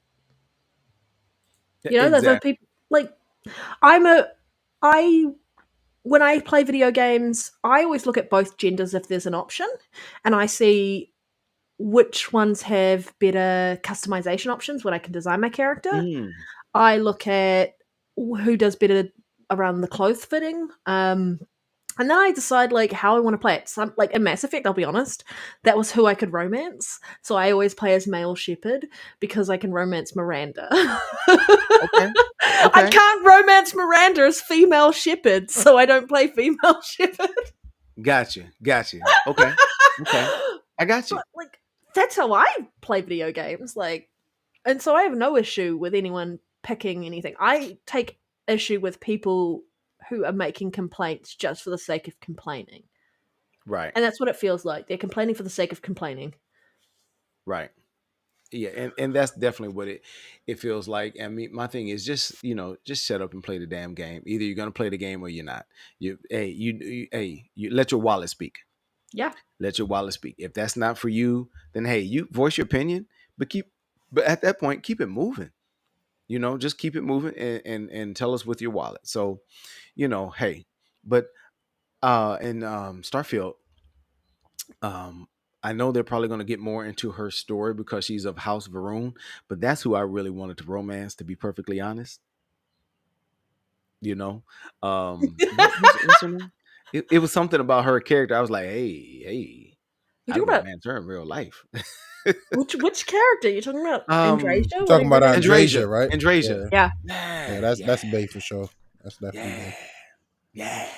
That the Exactly. people like. I'm a. I when I play video games, I always look at both genders if there's an option, and I see which ones have better customization options when I can design my character. Mm. I look at who does better around the clothes fitting. And then I decide like how I want to play it. Some like in Mass Effect, I'll be honest, that was who I could romance. So I always play as male shepherd because I can romance Miranda. Okay. I Okay. can't romance Miranda as female shepherd, so I don't play female shepherd. Gotcha. Okay. I got you. But like that's how I play video games. Like, and so I have no issue with anyone picking anything. I take issue with people who are making complaints just for the sake of complaining. Right. And that's what it feels like. They're complaining for the sake of complaining. Right. Yeah, and that's definitely what it feels like. I mean, my thing is just, just shut up and play the damn game. Either you're gonna play the game or you're not. You let your wallet speak. Yeah. Let your wallet speak. If that's not for you, then hey, you voice your opinion, but at that point, keep it moving. Just keep it moving and tell us with your wallet. So, hey, but in Starfield, um, I know they're probably going to get more into her story because she's of House Varun, but that's who I really wanted to romance, to be perfectly honest. What's her name? It was something about her character. I was like, hey, You I'd talking about romance her in real life. which character? You talking about um, Andrasia? You What talking about exactly? Andrasia, Andrasia, right? Andrasia. Yeah, Yeah. yeah. Yeah, That's yeah, Bay for sure. That's definitely yeah,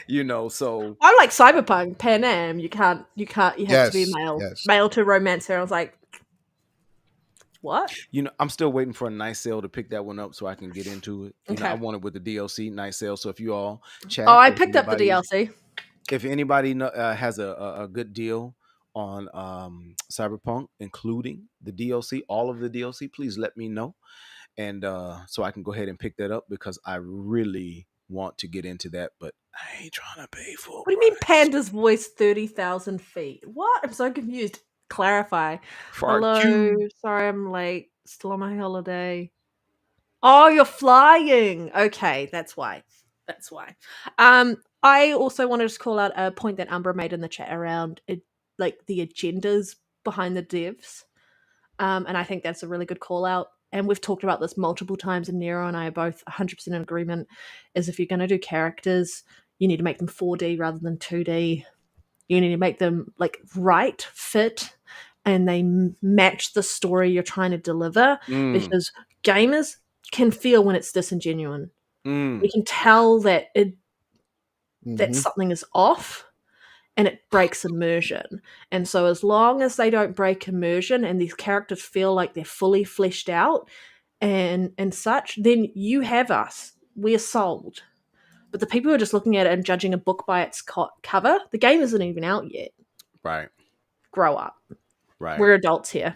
yeah. So I like Cyberpunk, Pan Am. You have to be Yes, male. yes. Male to romance her. I was like, what? I'm still waiting for a nice sale to pick that one up so I can get into it. I Okay. want it with the DLC nice sale. So if you all Oh, chat, I picked up the DLC. if anybody has a good deal on Cyberpunk, including the DLC, all of the DLC, please let me know, and so I can go ahead and pick that up because I really want to get into that, but I ain't trying to pay full What do you mean price. Panda's voice 30,000 feet? What? I'm so confused. Clarify. Fuck Hello. you. Sorry I'm late. Still on my holiday. Oh, you're flying. Okay, that's why. That's why. I also wanted to call out a point that Umbra made in the chat around it, like the agendas behind the devs. And I think that's a really good call out. And we've talked about this multiple times, and Nero and I are both 100% in agreement. Is if you're going to do characters, you need to make them 4D rather than 2D. You need to make them like right, fit, and they match the story you're trying to deliver. Mm, Because gamers can feel when it's disingenuine. We mm, can tell that that Mm-hmm. something is off, and it breaks immersion. And so as long as they don't break immersion and these characters feel like they're fully fleshed out and such, then you have us. We're sold. But the people who are just looking at it and judging a book by its cover, the game isn't even out yet. right, Grow up. right. We're adults here.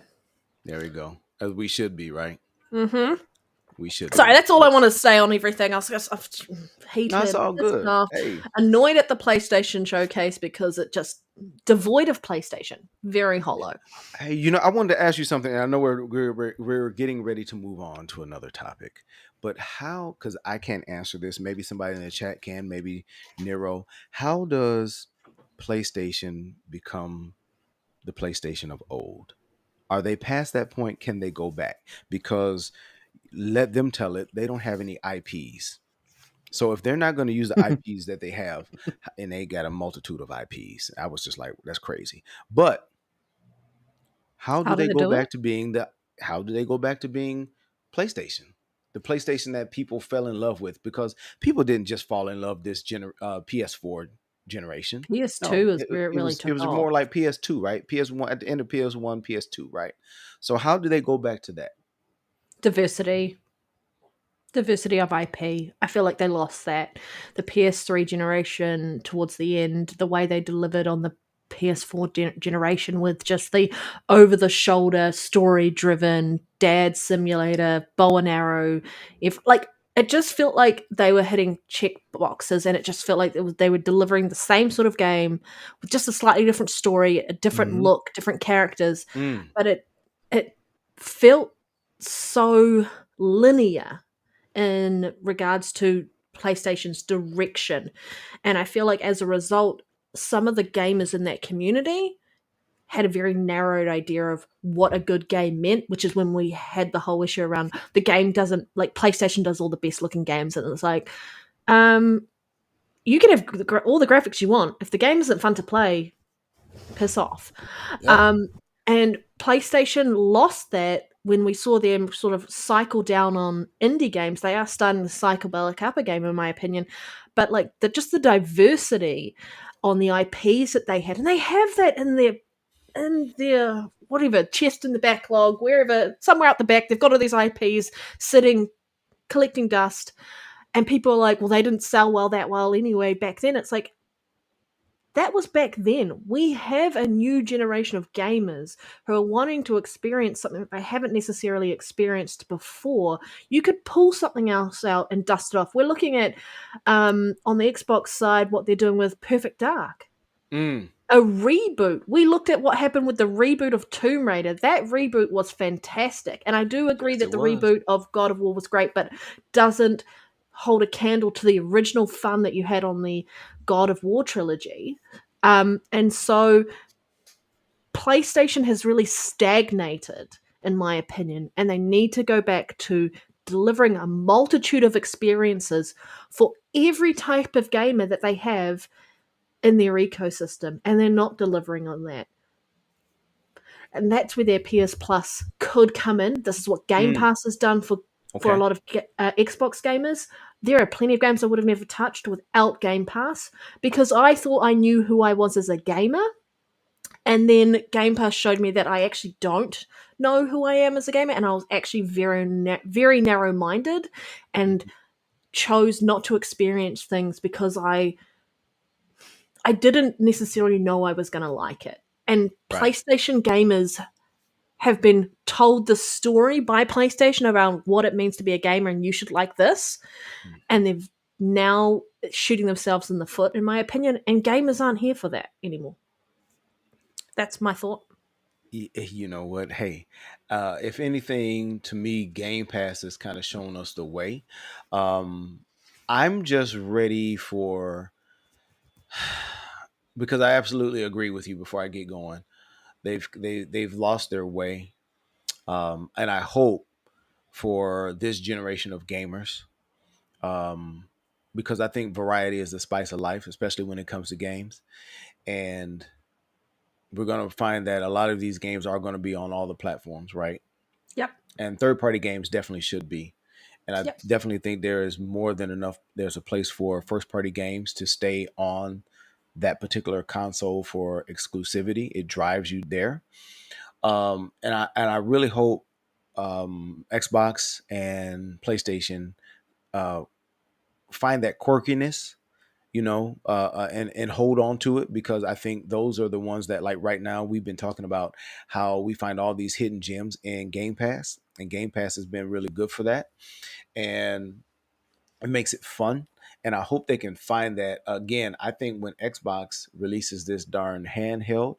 There we go. As we should be, right? Mm-hmm. We should Sorry, be. that's all I want to say on everything. I'm No, it's heated, all pissed good. off, Hey, annoyed at the PlayStation showcase because it just devoid of PlayStation. Very hollow. hey, I wanted to ask you something, and I know we're getting ready to move on to another topic, but how? Because I can't answer this. Maybe somebody in the chat can. Maybe Nero. How does PlayStation become the PlayStation of old? Are they past that point? Can they go back? Because let them tell it. They don't have any IPs. So if they're not going to use the IPs that they have, and they got a multitude of IPs, I was just like, that's crazy. But how do How do they they go do it? back to being how do they go back to being PlayStation? The PlayStation that people fell in love with, because people didn't just fall in love this PS4 generation. No, PS2 is where it it really was it took was off. more like PS2, right? PS1 at the end of PS1, PS2, right? So how do they go back to that? Diversity. Diversity of IP. I feel like they lost that. The PS3 generation towards the end, the way they delivered on the PS4 generation with just the over the shoulder, story driven, dad simulator, bow and arrow. If like it just felt like they were hitting check boxes, and it just felt like they were delivering the same sort of game with just a slightly different story, a different Mm-hmm. look, different characters. Mm, But it felt so linear in regards to PlayStation's direction. And I feel like as a result, some of the gamers in that community had a very narrowed idea of what a good game meant, which is when we had the whole issue around the game doesn't like PlayStation does all the best looking games, and it's like, um, you can have all the graphics you want. If the game isn't fun to play, piss off. Yep. Um, and PlayStation lost that when we saw them sort of cycle down on indie games, they are starting to cycle back up again, in my opinion. But like just the diversity on the IPs that they had, and they have that in their whatever chest in the backlog, wherever, somewhere out the back, they've got all these IPs sitting collecting dust, and people are like, well, they didn't sell that well anyway back then. It's like, that was back then. We have a new generation of gamers who are wanting to experience something that they haven't necessarily experienced before. You could pull something else out and dust it off. We're looking at, on the Xbox side, what they're doing with Perfect Dark. Mm. A reboot. We looked at what happened with the reboot of Tomb Raider. That reboot was fantastic. And I do agree Yes, that it the was. reboot of God of War was great, but doesn't hold a candle to the original fun that you had on the God of War trilogy. And so PlayStation has really stagnated, in my opinion, and they need to go back to delivering a multitude of experiences for every type of gamer that they have in their ecosystem, and they're not delivering on that. And that's where their PS Plus could come in. This is what Game Mm. Pass has done for a Okay. lot of Xbox gamers. There are plenty of games I would have never touched without Game Pass, because I thought I knew who I was as a gamer. And then Game Pass showed me that I actually don't know who I am as a gamer, and I was actually very narrow minded, and chose not to experience things because I didn't necessarily know I was going to like it. And Right. PlayStation gamers have been told the story by PlayStation around what it means to be a gamer, and you should like this. Mm. And they've now shooting themselves in the foot, in my opinion, and gamers aren't here for that anymore. That's my thought. You know what? Hey, if anything, to me, Game Pass has kind of shown us the way. Um, I'm just ready for, because I absolutely agree with you. Before I get going, they've lost their way, and I hope for this generation of gamers, um, because I think variety is the spice of life, especially when it comes to games, and we're gonna find that a lot of these games are going to be on all the platforms, right? Yep. And third party games definitely should be. And I Yep. definitely think there is more than enough. There's a place for first party games to stay on that particular console for exclusivity. It drives you there. And I really hope Xbox and PlayStation uh, find that quirkiness, and hold on to it, because I think those are the ones that, like right now, we've been talking about how we find all these hidden gems in Game Pass, and Game Pass has been really good for that, and it makes it fun. And I hope they can find that again. I think when Xbox releases this darn handheld,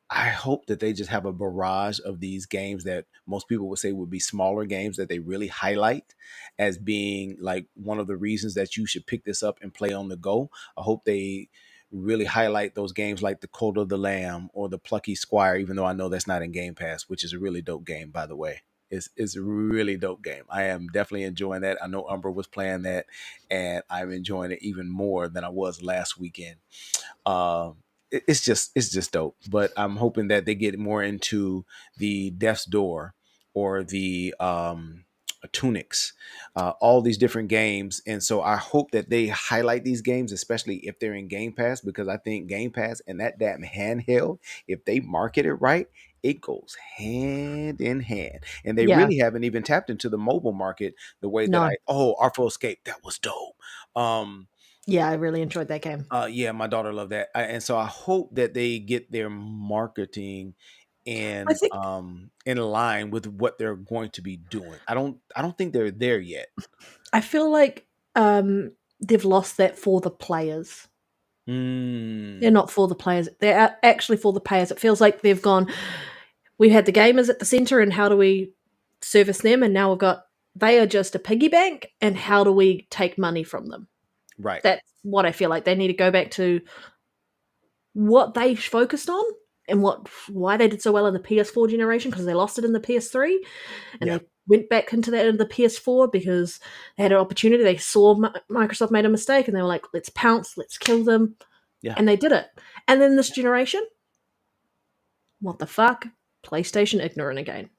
I hope that they just have a barrage of these games that most people would say would be smaller games that they really highlight as being like one of the reasons that you should pick this up and play on the go. I hope they really highlight those games like the Cult of the Lamb or the Plucky Squire, even though I know that's not in Game Pass, which is a really dope game, by the way. It's a really dope game. I am definitely enjoying that. I know Umber was playing that, and I'm enjoying it even more than I was last weekend. It's just dope. But I'm hoping that they get more into the Death's Door or the Tunics, all these different games. And so I hope that they highlight these games, especially if they're in Game Pass, because I think Game Pass and that damn handheld, if they market it right, it goes hand in hand. And they Yeah. really haven't even tapped into the mobile market the way that No. Artful Escape, that was dope. Um, Yeah, I really enjoyed that game. yeah, my daughter loved that, and so I hope that they get their marketing I think in line with what they're going to be doing. I don't think they're there yet. I feel like they've lost that for the players. They're Mm, not for the players. They're actually for the players. It feels like they've gone, we had the gamers at the center, and how do we service them? And now they are just a piggy bank, and how do we take money from them? right. That's what I feel like. They need to go back to what they focused on, and why they did so well in the PS4 generation, because they lost it in the PS3, and Yeah. they went back into that in the PS4 because they had an opportunity. They saw Microsoft made a mistake, and they were like, let's pounce, let's kill them. Yeah. And they did it. And then this generation, what the fuck? PlayStation ignorant again.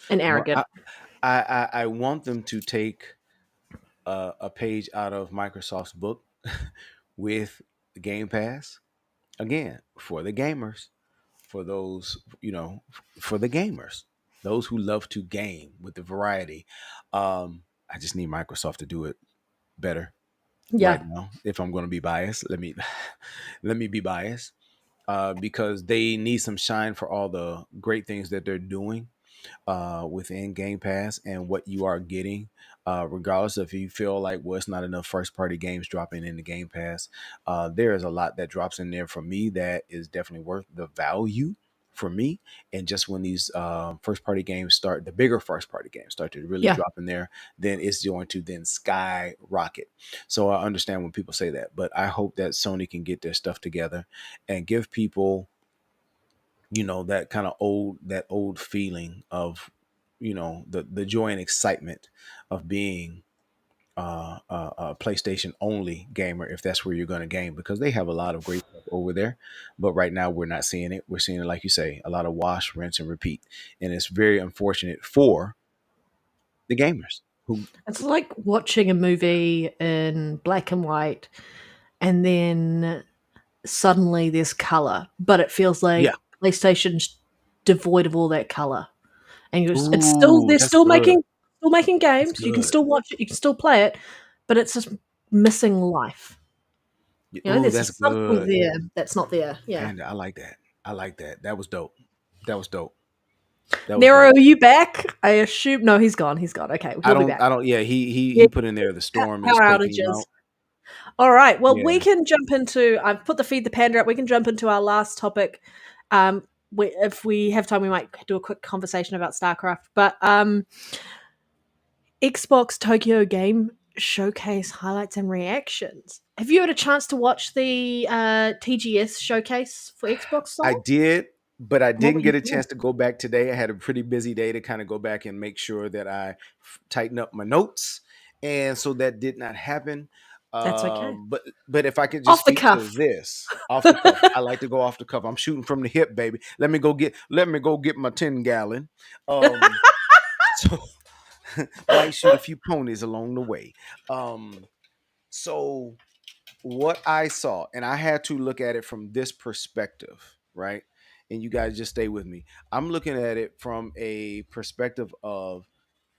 And I, wa- arrogant. I want them to take a page out of Microsoft's book with Game Pass again for the gamers, for those for the gamers, those who love to game with the variety. I just need Microsoft to do it better right Yeah. now. If I'm going to be biased, let me be biased because they need some shine for all the great things that they're doing within Game Pass and what you are getting, regardless if you feel like, well, it's not enough first party games dropping in the Game Pass. There is a lot that drops in there for me that is definitely worth the value for me. And just when these first party games start, the bigger first party games start to really Yeah. drop in there, then it's going to then skyrocket. So I understand when people say that, but I hope that Sony can get their stuff together and give people that kind of old feeling of the joy and excitement of being a PlayStation only gamer, if that's where you're going to game, because they have a lot of great stuff over there. But right now we're not seeing it. We're seeing it, like you say, a lot of wash, rinse, and repeat, and it's very unfortunate for the gamers who It's like watching a movie in black and white and then suddenly there's color, but it feels yeah. like PlayStation's devoid of all that color. And it's still Ooh, they're that's good. still making That's games. You can good. still watch it, you can still play it, but it's just missing life. Ooh, There's that's just something good. there that's not there. Yeah. Panda, I like that. I like that. That was dope. That was dope. That was Nero, dope. are you back? I assume no, he's gone. He's gone. Okay, he'll be back. I don't yeah, he Yeah, he put in there the storm is power taking him outages. out. All right. Well, we Yeah. can jump into. I've put the feed the panda up. We can jump into our last topic. If we have time, we might do a quick conversation about StarCraft. But Xbox Tokyo Game Showcase highlights and reactions. Have you had a chance to watch the TGS showcase for Xbox I side? did, but I What were didn't you get a doing? chance to go back today. I had a pretty busy day to kind of go back and make sure that I tighten up my notes, and so that did not happen. That's okay. But if I could just Off the speak to cuff. this off the cuff, I like to go off the cuff. I'm shooting from the hip, baby. Let me go get my 10 gallon. Um, so might shoot a few ponies along the way. Um, so what I saw, and I had to look at it from this perspective, right? And you guys just stay with me. I'm looking at it from a perspective of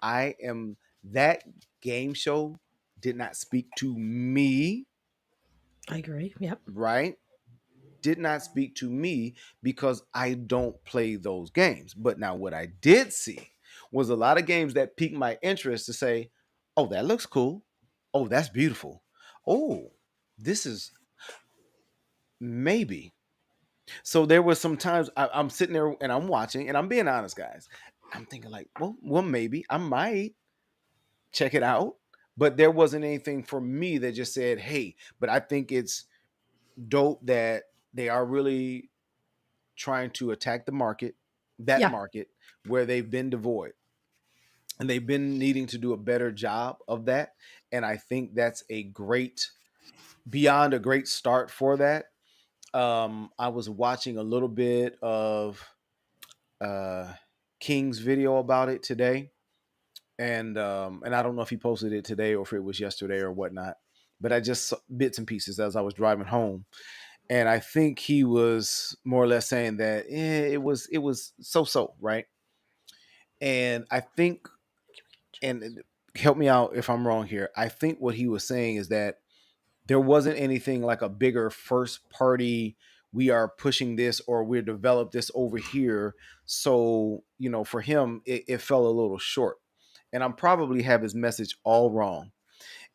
I am that game show did not speak to me, I agree. Yep. right? Did not speak to me because I don't play those games. But now what I did see was a lot of games that piqued my interest to say, oh, that looks cool. Oh, that's beautiful. Oh, this is maybe. So there was some times I'm sitting there and I'm watching and I'm being honest, guys. I'm thinking like, well, maybe I might check it out, but there wasn't anything for me that just said, hey. But I think it's dope that they are really trying to attack the market, that Yeah. market where they've been devoid, and they've been needing to do a better job of that. And I think that's a great, beyond a great start for that. I was watching a little bit of uh, King's video about it today, and I don't know if he posted it today or if it was yesterday or whatnot. But I just saw bits and pieces as I was driving home, and I think he was more or less saying that it was so right. And I think, and help me out if I'm wrong here. I think what he was saying is that there wasn't anything like a bigger first party, we are pushing this or we're developed this over here. So for him it fell a little short, and I'm probably have his message all wrong.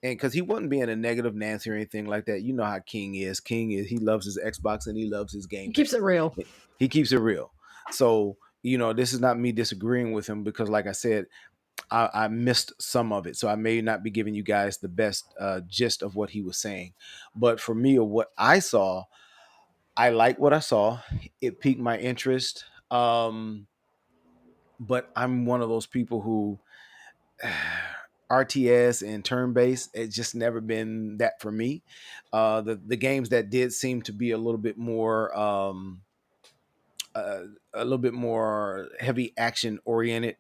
And because he wasn't being a negative Nancy or anything like that. You know how King is he loves his Xbox and he loves his Game He keeps Pass. it real. He keeps it real. So this is not me disagreeing with him, because like I said, I missed some of it, so I may not be giving you guys the best gist of what he was saying. But for me, or what I saw, I like what I saw. It piqued my interest. But I'm one of those people who RTS and turn based, it's just never been that for me. The games that did seem to be uh, a little bit more heavy action oriented.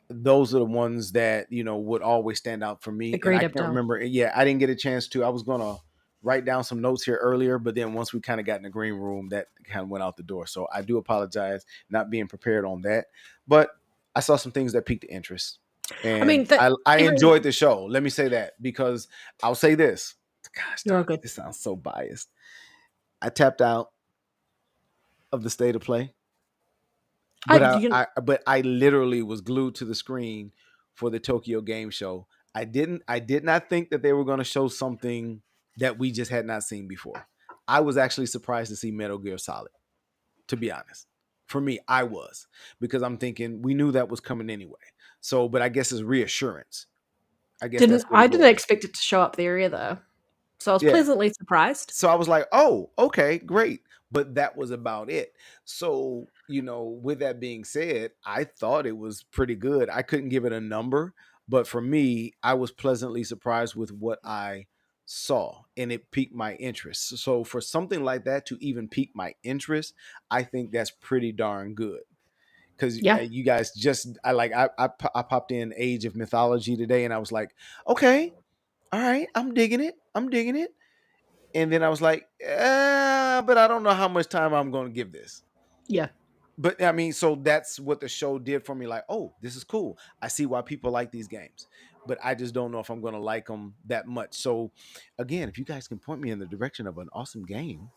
those are the ones that, you know, would always stand out for me. And Agreed, I can't Abdel. remember. Yeah, I didn't get a chance to. I was gonna write down some notes here earlier, but then once we kind of got in the green room, that kind of went out the door. So I do apologize not being prepared on that. But I saw some things that piqued the interest, I mean, and I every, enjoyed the show. Let me say that, because I'll say this. Gosh, you're all darn it, good. this sounds so biased. I tapped out of the state of play, but You, I literally was glued to the screen for the Tokyo Game Show. I did not think that they were going to show something that we just had not seen before. I was actually surprised to see Metal Gear Solid, to be honest. For me, I was, because I'm thinking we knew that was coming anyway. So, but I guess it's reassurance. I guess that's what I it didn't was. expect it to show up there either. So I was Yeah. pleasantly surprised. So I was like, oh, okay, great. But that was about it. So, you know, with that being said, I thought it was pretty good. I couldn't give it a number, but for me, I was pleasantly surprised with what I saw, and it piqued my interest. So for something like that to even pique my interest, I think that's pretty darn good. Because Yeah. you guys just, I popped in Age of Mythology today, and I was like, okay, all right, I'm digging it. I'm digging it. And then I was like, but I don't know how much time I'm going to give this. Yeah. But I mean, so that's what the show did for me. Like, oh, this is cool. I see why people like these games, but I just don't know if I'm going to like them that much. So, again, if you guys can point me in the direction of an awesome game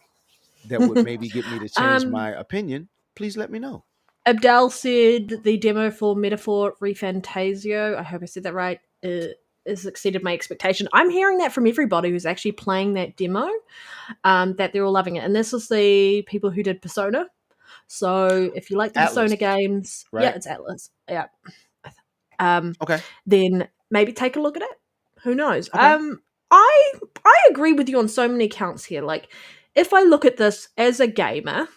that would maybe get me to change my opinion, please let me know. Abdel said the demo for Metaphor Refantasio, I hope I said that right, has exceeded my expectation. I'm hearing that from everybody who's actually playing that demo, that they're all loving it. And this is the people who did Persona. So if you like the Atlas, Persona games, yeah, right? it's Atlas. Yeah. Okay. Then maybe take a look at it. Who knows? Okay. I agree with you on so many counts here. Like, if I look at this as a gamer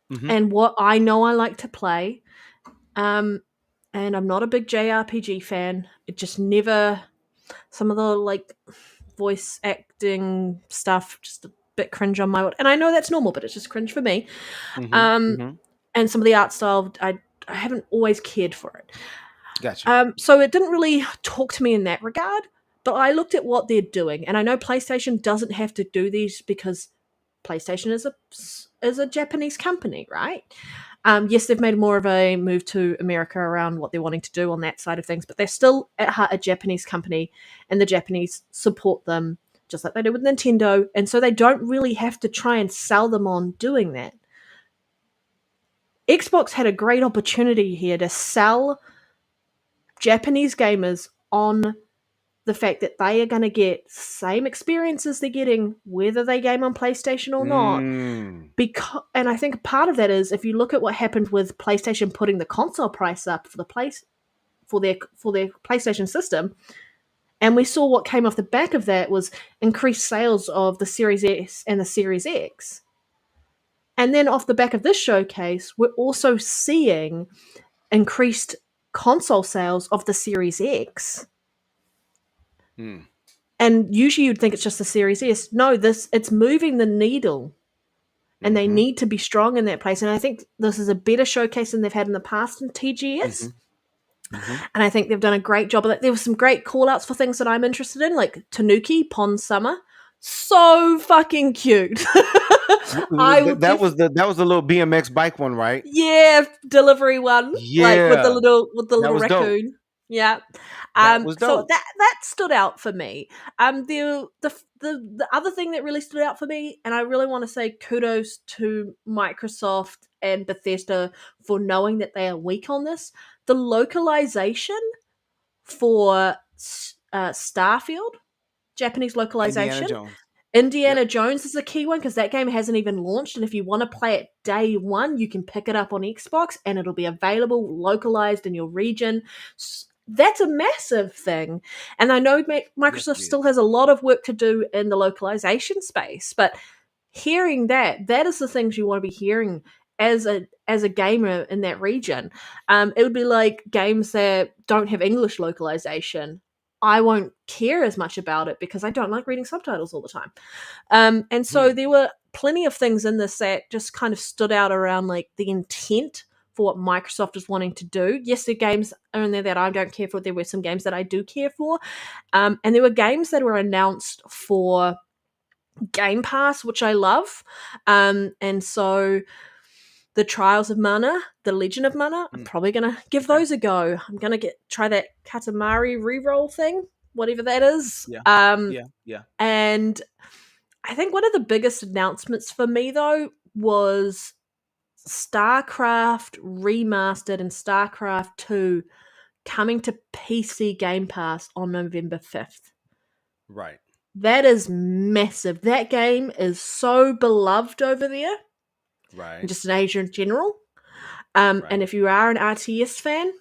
Mm-hmm. and what I know I like to play, and I'm not a big JRPG fan. It just never, some of the like voice acting stuff just a bit cringe on my end. And I know that's normal, but it's just cringe for me. Mm-hmm. Mm-hmm. And some of the art style, I haven't always cared for it. Gotcha. So it didn't really talk to me in that regard. But I looked at what they're doing, and I know PlayStation doesn't have to do these because PlayStation is a Japanese company, right? Yes, they've made more of a move to America around what they're wanting to do on that side of things, but they're still at heart a Japanese company, and the Japanese support them just like they do with Nintendo, and so they don't really have to try and sell them on doing that. Xbox had a great opportunity here to sell Japanese gamers on the fact that they are going to get same experiences they're getting whether they game on PlayStation or not. Because, and I think part of that is if you look at what happened with PlayStation putting the console price up for their PlayStation system, and we saw what came off the back of that was increased sales of the Series S and the Series X. And then off the back of this showcase, we're also seeing increased console sales of the Series X. And usually you'd think it's just the Series S. No, it's moving the needle. And they need to be strong in that place. And I think this is a better showcase than they've had in the past in TGS. And I think they've done a great job of that. There were some great call-outs for things that I'm interested in, like Tanuki, Pond Summer. So fucking cute. That was the little BMX bike one, right? Yeah, delivery one. Like with the Yeah, that little was dope. raccoon. Yeah. That was So dope. that stood out for me. The other thing that really stood out for me, and I really want to say kudos to Microsoft and Bethesda for knowing that they are weak on this. The localization for Starfield, Japanese Indiana localization. Jones. Indiana Yep. Jones is a key one because that game hasn't even launched, and if you want to play it day one, you can pick it up on Xbox and it'll be available localized in your region. That's a massive thing. And I know Microsoft Yes, it still is. has a lot of work to do in the localization space, but hearing that is the things you want to be hearing as a gamer in that region. It would be like games that don't have English localization. I won't care as much about it because I don't like reading subtitles all the time. And so there were plenty of things in this that just kind of stood out around like the intent for what Microsoft is wanting to do. Yes, there are games in there that I don't care for. There were some games that I do care for. And there were games that were announced for Game Pass, which I love. And so the Trials of Mana, the Legend of Mana, I'm probably gonna give those a go. I'm gonna try that Katamari reroll thing, whatever that is. Yeah. Yeah. Yeah. And I think one of the biggest announcements for me though was StarCraft Remastered and StarCraft 2 coming to PC Game Pass on November 5th. Right. That is massive. That game is so beloved over there, Right. and just in Asia in general. Right. And if you are an RTS fan,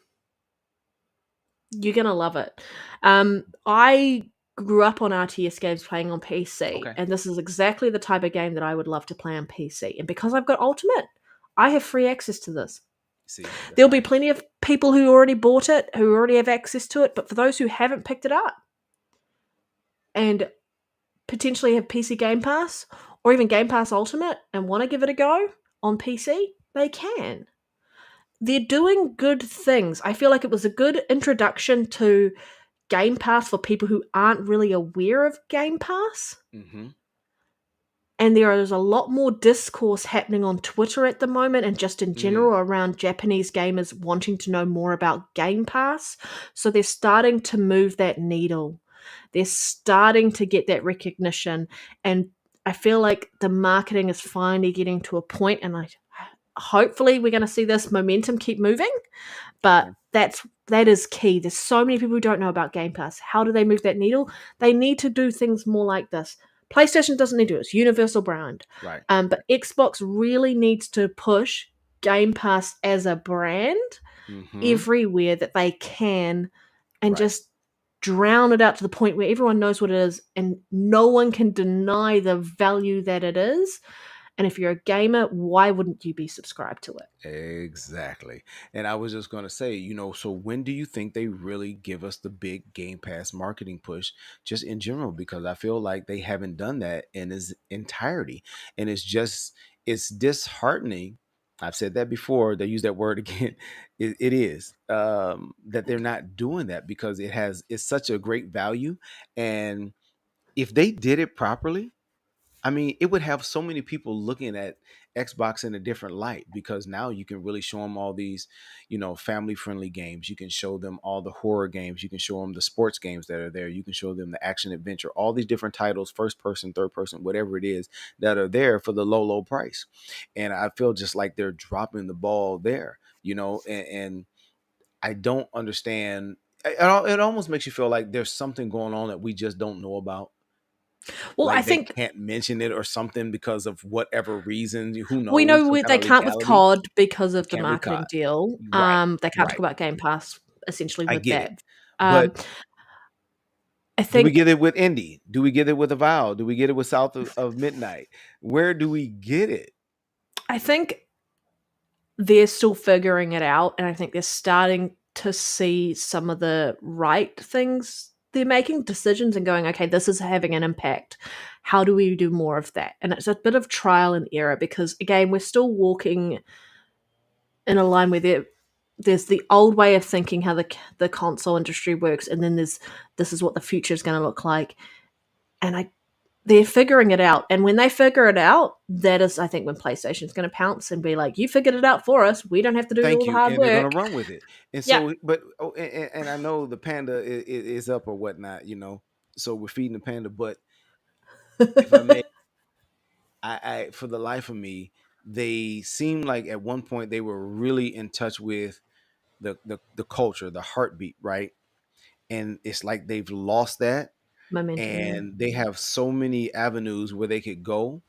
you're gonna love it. I grew up on RTS games playing on PC, Okay. and this is exactly the type of game that I would love to play on PC. And because I've got Ultimate, I have free access to this. See, There'll be plenty of people who already bought it, who already have access to it, but for those who haven't picked it up and potentially have PC Game Pass or even Game Pass Ultimate and want to give it a go on PC, they can. They're doing good things. I feel like it was a good introduction to Game Pass for people who aren't really aware of Game Pass. Mm-hmm. And there is a lot more discourse happening on Twitter at the moment and just in general around Japanese gamers wanting to know more about Game Pass. So they're starting to move that needle. They're starting to get that recognition. And I feel like the marketing is finally getting to a point, and hopefully we're going to see this momentum keep moving. But that is key. There's so many people who don't know about Game Pass. How do they move that needle? They need to do things more like this. PlayStation doesn't need to. It's universal brand. Right. But Xbox really needs to push Game Pass as a brand everywhere that they can, and just drown it out to the point where everyone knows what it is and no one can deny the value that it is. And if you're a gamer, why wouldn't you be subscribed to it? Exactly. And I was just going to say, so when do you think they really give us the big Game Pass marketing push just in general? Because I feel like they haven't done that in its entirety. And it's disheartening. I've said that before. They use that word again. It is that they're not doing that because it's such a great value. And if they did it properly, I mean, it would have so many people looking at Xbox in a different light because now you can really show them all these, family friendly games. You can show them all the horror games. You can show them the sports games that are there. You can show them the action adventure, all these different titles, first person, third person, whatever it is that are there for the low, low price. And I feel just like they're dropping the ball there, and I don't understand. It almost makes you feel like there's something going on that we just don't know about. Well, I Like they think can't mention it or something because of whatever reason. Who we knows? know Some kind they of can't with legality. COD because They of the can't with marketing COD. deal. Right. They can't talk Right. about Game Pass essentially I with get it. that. But I do we think get it with Indie? Do we get it with Avowed? Do we get it with South of Midnight? Where do we get it? I think they're still figuring it out, and I think they're starting to see some of the right things. They're making decisions and going, okay, this is having an impact. How do we do more of that? And it's a bit of trial and error because, again, we're still walking in a line where there's the old way of thinking how the console industry works, and then this is what the future is going to look like. And they're figuring it out. And when they figure it out, that is, I think, when PlayStation's going to pounce and be like, you figured it out for us. We don't have to do all Thank the you. hard And they're going work. to run with it. And Yeah. so, but, and I know the panda is up or whatnot, so we're feeding the panda. But if I may, I for the life of me, they seem like at one point they were really in touch with the culture, the heartbeat, right? And it's like they've lost that, Momentum, yeah. and they have so many avenues where they could go.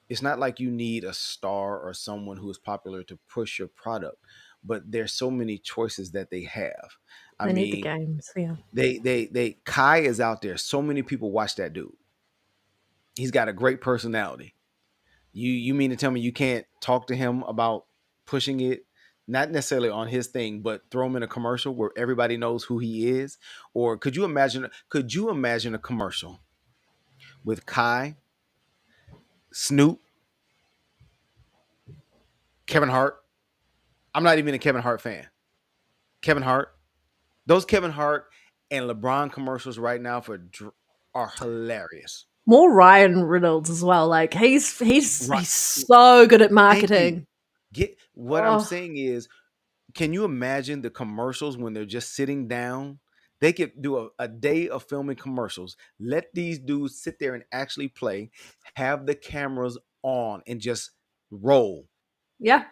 It's not like you need a star or someone who is popular to push your product, but there's so many choices that they have. I They need the mean, games, yeah. they Kai is out there. So many people watch that dude. He's got a great personality. You mean to tell me you can't talk to him about pushing it, not necessarily on his thing, but throw him in a commercial where everybody knows who he is? Or could you imagine a commercial with Kai, Snoop, Kevin Hart, I'm not even a Kevin Hart fan. Kevin Hart, those Kevin Hart and LeBron commercials right now are hilarious. More Ryan Reynolds as well. Like he's Right. so good at Thank you. marketing. What I'm Oh saying is, can you imagine the commercials when they're just sitting down? They could do a day of filming commercials. Let these dudes sit there and actually play, have the cameras on and just roll. yeah,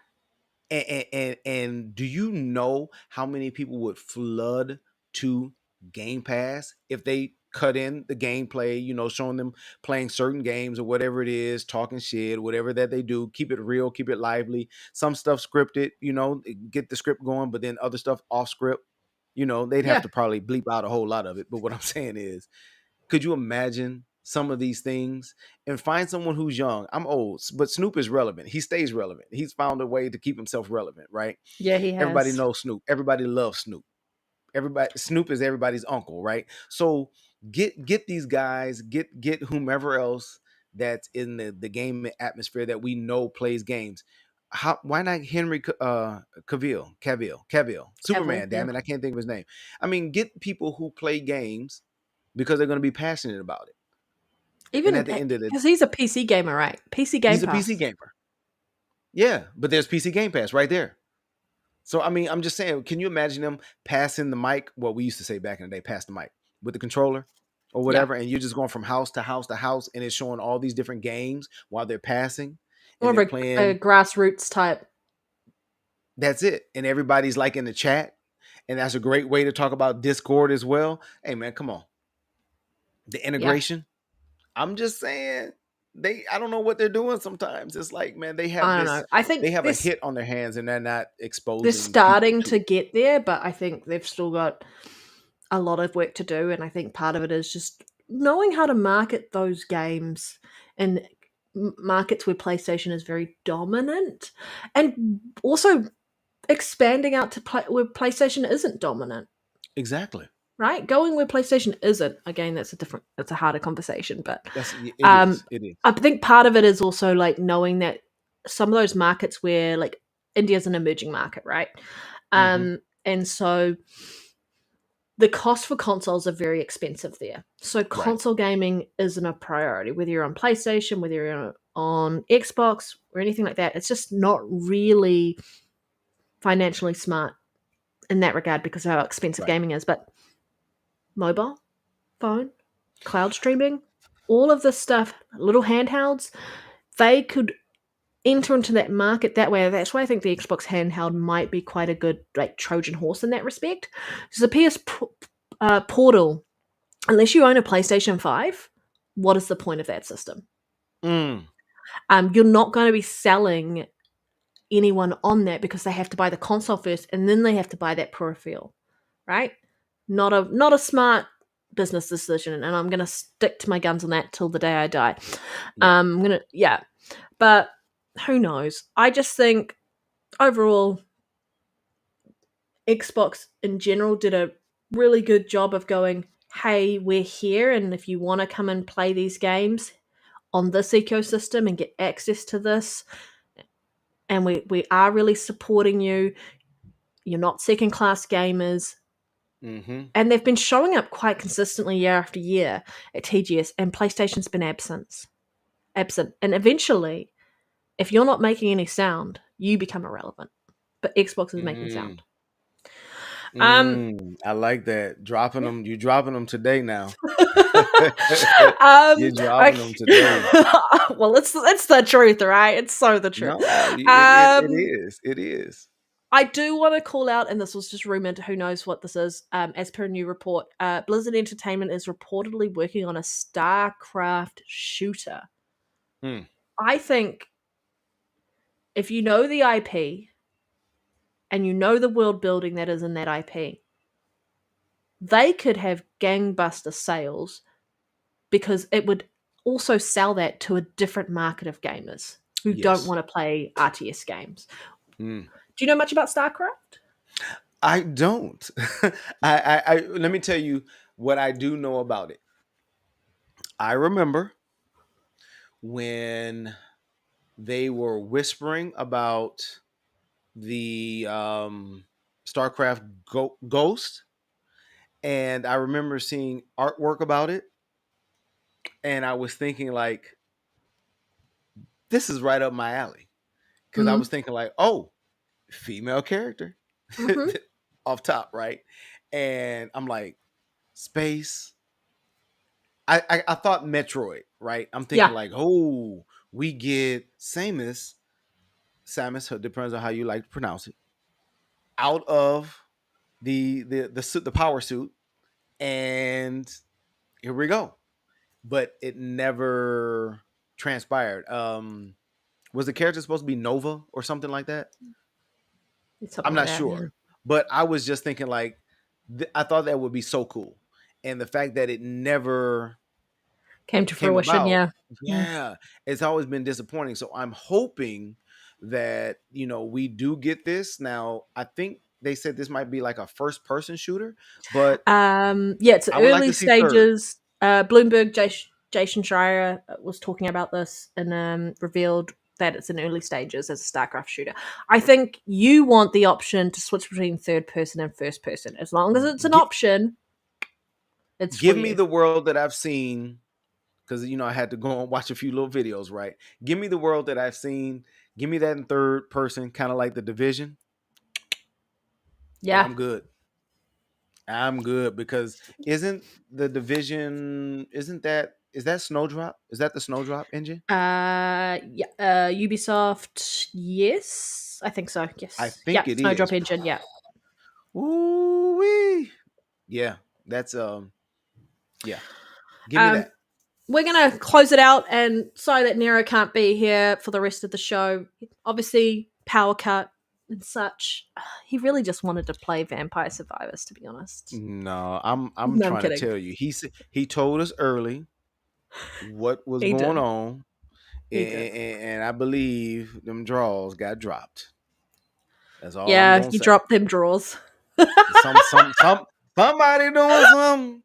And do you know how many people would flood to Game Pass if they cut in the gameplay, showing them playing certain games or whatever it is, talking shit, whatever that they do, keep it real, keep it lively. Some stuff scripted, get the script going, but then other stuff off script. They'd have yeah, to probably bleep out a whole lot of it. But what I'm saying is, could you imagine some of these things and find someone who's young? I'm old, but Snoop is relevant. He stays relevant. He's found a way to keep himself relevant, right? yeah. He Everybody has. knows Snoop. Everybody loves Snoop. Snoop is everybody's uncle, right? So get these guys, get whomever else that's in the game atmosphere that we know plays games. Why not Henry Cavill, Cavill, Superman? yeah. Damn it, I can't think of his name. I mean, get people who play games because they're going to be passionate about it. And Even at the end of it, because he's a PC gamer, right? PC Game he's a PC Pass. gamer. Yeah, but there's PC Game Pass right there. So I mean, I'm just saying, can you imagine them passing the mic? What we used to say back in the day, pass the mic with the controller or Yeah, whatever, and you're just going from house to house to house, and it's showing all these different games while they're passing, more and of they're a playing. grassroots type. That's it, and everybody's like in the chat, and that's a great way to talk about Discord as well. Hey man, come on, the Yeah, integration. I'm just saying I don't know what they're doing sometimes. It's like, man, I don't know. I they think have a hit on their hands and they're not they're exposing people starting to to it. get there, but I think they've still got a lot of work to do. And I think part of it is just knowing how to market those games in markets where PlayStation is very dominant, and also expanding out to where PlayStation isn't dominant. Exactly. Right, going where PlayStation isn't, again, that's a harder conversation, but It is. It is. I think part of it is also like knowing that some of those markets where like India's an emerging market, right? Mm-hmm. And so the cost for consoles are very expensive there. So Right. console gaming isn't a priority, whether you're on PlayStation, whether you're on Xbox or anything like that. It's just not really financially smart in that regard because of how expensive Right. gaming is. But mobile, phone, cloud streaming, all of this stuff, little handhelds, they could enter into that market that way. That's why I think the Xbox handheld might be quite a good like Trojan horse in that respect. Because the Portal, unless you own a PlayStation 5, what is the point of that system? Mm. You're not going to be selling anyone on that because they have to buy the console first and then they have to buy that peripheral, right? Not a smart business decision, and I'm gonna stick to my guns on that till the day I die. Yeah. But who knows? I just think overall, Xbox in general did a really good job of going, hey, we're here, and if you want to come and play these games on this ecosystem and get access to this, and we are really supporting you. You're not second class gamers. Mm-hmm. And they've been showing up quite consistently year after year at TGS, and PlayStation's been absent. And eventually, if you're not making any sound, you become irrelevant. But Xbox is making Mm. sound. Um, I like that. Dropping yeah. them. You're dropping them today now. You're dropping them Okay. today. Well, it's the truth, right? It's so the truth. No, it Um, is. It is. I do want to call out, and this was just rumored. Who knows what this is? As per a new report, Blizzard Entertainment is reportedly working on a StarCraft shooter. Mm. I think if you know the IP and you know the world building that is in that IP, they could have gangbuster sales because it would also sell that to a different market of gamers who don't Yes. want to play RTS games. Mm. Do you know much about StarCraft? I don't. Let me tell you what I do know about it. I remember when they were whispering about the StarCraft Ghost, and I remember seeing artwork about it, and I was thinking like, this is right up my alley, because I Mm-hmm. was thinking like, oh, female character Mm-hmm. off top, right? And I'm like, space. I thought Metroid, right? I'm thinking Yeah. like, oh, we get Samus, depends on how you like to pronounce it, out of the power suit, and here we go. But it never transpired. Was the character supposed to be Nova or something like that? Something I'm like not that. Yeah. sure, but I was just thinking like, I thought that would be so cool, and the fact that it never Came to came fruition. about, Yeah. Mm. yeah, it's always been disappointing. So I'm hoping that we do get this. Now I think they said this might be like a first person shooter, but Yeah, it's I would like early to see third. stages. Bloomberg, Jason Schreier was talking about this and revealed that it's in early stages as a StarCraft shooter. I think you want the option to switch between third person and first person. As long as it's an Gi- option, it's for Give me you. the world that I've seen, because I had to go and watch a few little videos, right? Give me the world that I've seen. Give me that in third person, kind of like the Division, and Yeah. I'm good. I'm good, because isn't the Division, is that Snowdrop? Is that the Snowdrop engine? Yeah. Ubisoft. Yes, I think so. I Yes. Yeah. think it Snowdrop is. Engine. Yeah. Ooh wee. Yeah, that's yeah. Give me Um, that. we're going to close it out, and sorry that Nero can't be here for the rest of the show. Obviously, power cut and such. He really just wanted to play Vampire Survivors, to be honest. No, I'm No, I'm trying to kidding. tell you. He told us early what was He going did. on, He did. and I believe them draws got dropped. That's all I'm Yeah, gonna you say. dropped them drawers. Somebody doing something.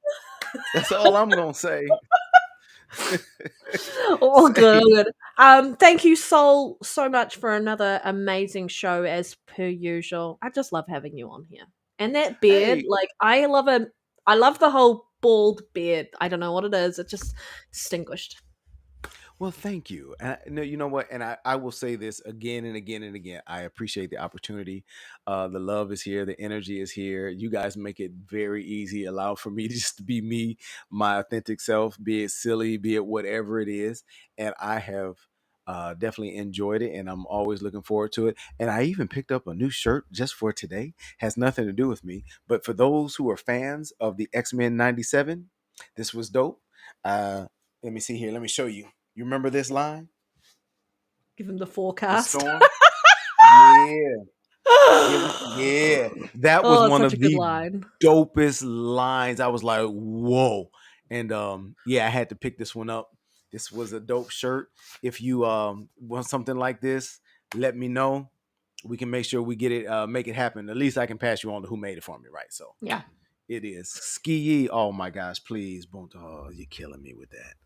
That's all I'm gonna say. All good, all Say, good. Thank you so much for another amazing show as per usual. I just love having you on here. And that beard, hey, like I love it. I love the whole bald beard. I don't know what it is. It just distinguished. well, thank you. And no, you know what? And I will say this again and again and again. I appreciate the opportunity. The love is here. The energy is here. You guys make it very easy. Allow for me to just be me, my authentic self, be it silly, be it whatever it is. And I have definitely enjoyed it. And I'm always looking forward to it. And I even picked up a new shirt just for today. Has nothing to do with me. But for those who are fans of the X-Men 97, this was dope. Let me see here. Let me show you. You remember this line? Give him the The forecast. storm? Yeah. Yeah. That was Oh, it's one such a of good the line. dopest lines. I was like, whoa. And yeah, I had to pick this one up. This was a dope shirt. If you want something like this, let me know. We can make sure we get it, make it happen. At least I can pass you on to who made it for me, right? So Yeah. it is. Ski Yee. Oh my gosh, please. Oh, you're killing me with that.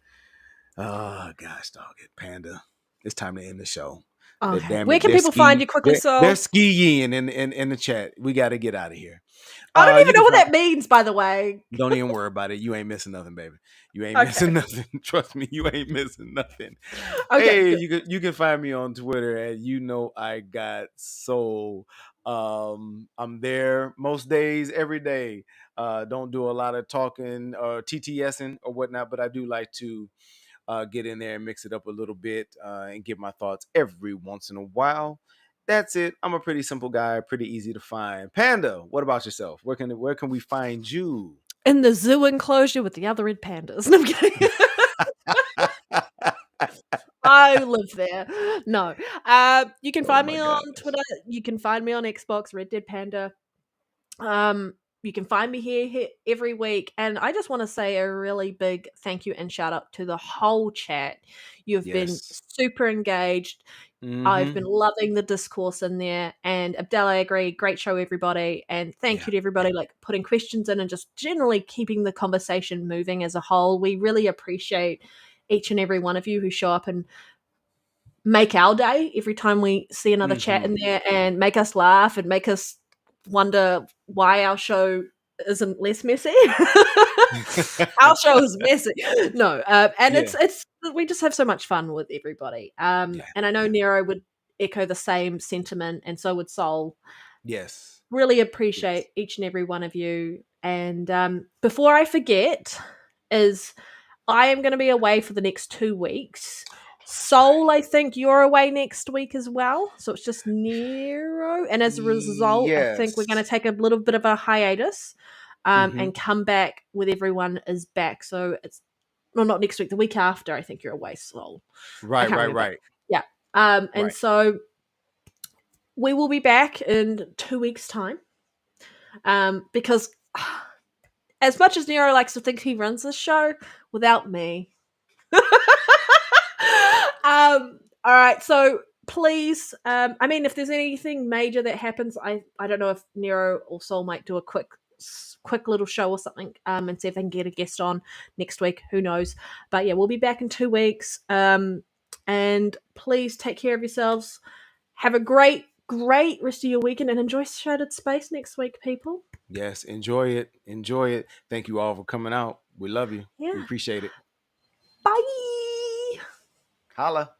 Oh gosh, dog it, Panda. It's time to end the show. That Okay. damn Where it, can people find you quickly, they're Sol? skiing in the chat. We got to get out of here. I don't You even know can what find. that means, by the way. Don't even worry about it. You ain't missing nothing, baby. You ain't Okay. missing nothing. Trust me, you ain't missing nothing. Okay, Hey, good. you can find me on Twitter at I got soul. I'm there most days, every day. Don't do a lot of talking or TTSing or whatnot, but I do like to get in there and mix it up a little bit and give my thoughts every once in a while. That's it. I'm a pretty simple guy, pretty easy to find. Panda, what about yourself? Where can we find you? In the zoo enclosure with the other red pandas. No, I'm kidding. I live there. No. You can Oh find my me on gosh. Twitter. You can find me on Xbox, Red Dead Panda. You can find me here every week. And I just want to say a really big thank you and shout out to the whole chat. You've been Yes. super engaged. I've Mm-hmm. been loving the discourse in there. And Abdel, I agree. Great show, everybody. And thank Yeah. you to everybody like putting questions in and just generally keeping the conversation moving as a whole. We really appreciate each and every one of you who show up and make our day every time we see another chat in there, and make us laugh and make us wonder why our show isn't less messy. Our show is messy. No, and Yeah. it's we just have so much fun with everybody. And I know Nero would echo the same sentiment, and so would Soul. Yes. Really appreciate each and every one of you. And before I forget, is I am going to be away for the next 2 weeks. Soul, I think you're away next week as well. So it's just Nero. And as a result, I think we're going to take a little bit of a hiatus and come back with everyone is back. So it's not next week, the week after, I think you're away, Soul. Right. Yeah. And so we will be back in 2 weeks' time. Because as much as Nero likes to think he runs this show, without me. All right, so please, I mean, if there's anything major that happens, I don't know if Nero or Soul might do a quick little show or something, and see if they can get a guest on next week. Who knows? But yeah, we'll be back in 2 weeks. And please take care of yourselves. Have a great rest of your weekend, and enjoy Shattered Space next week, people. Yes, enjoy it. Thank you all for coming out. We love you. Yeah. We appreciate it. Bye. Holla.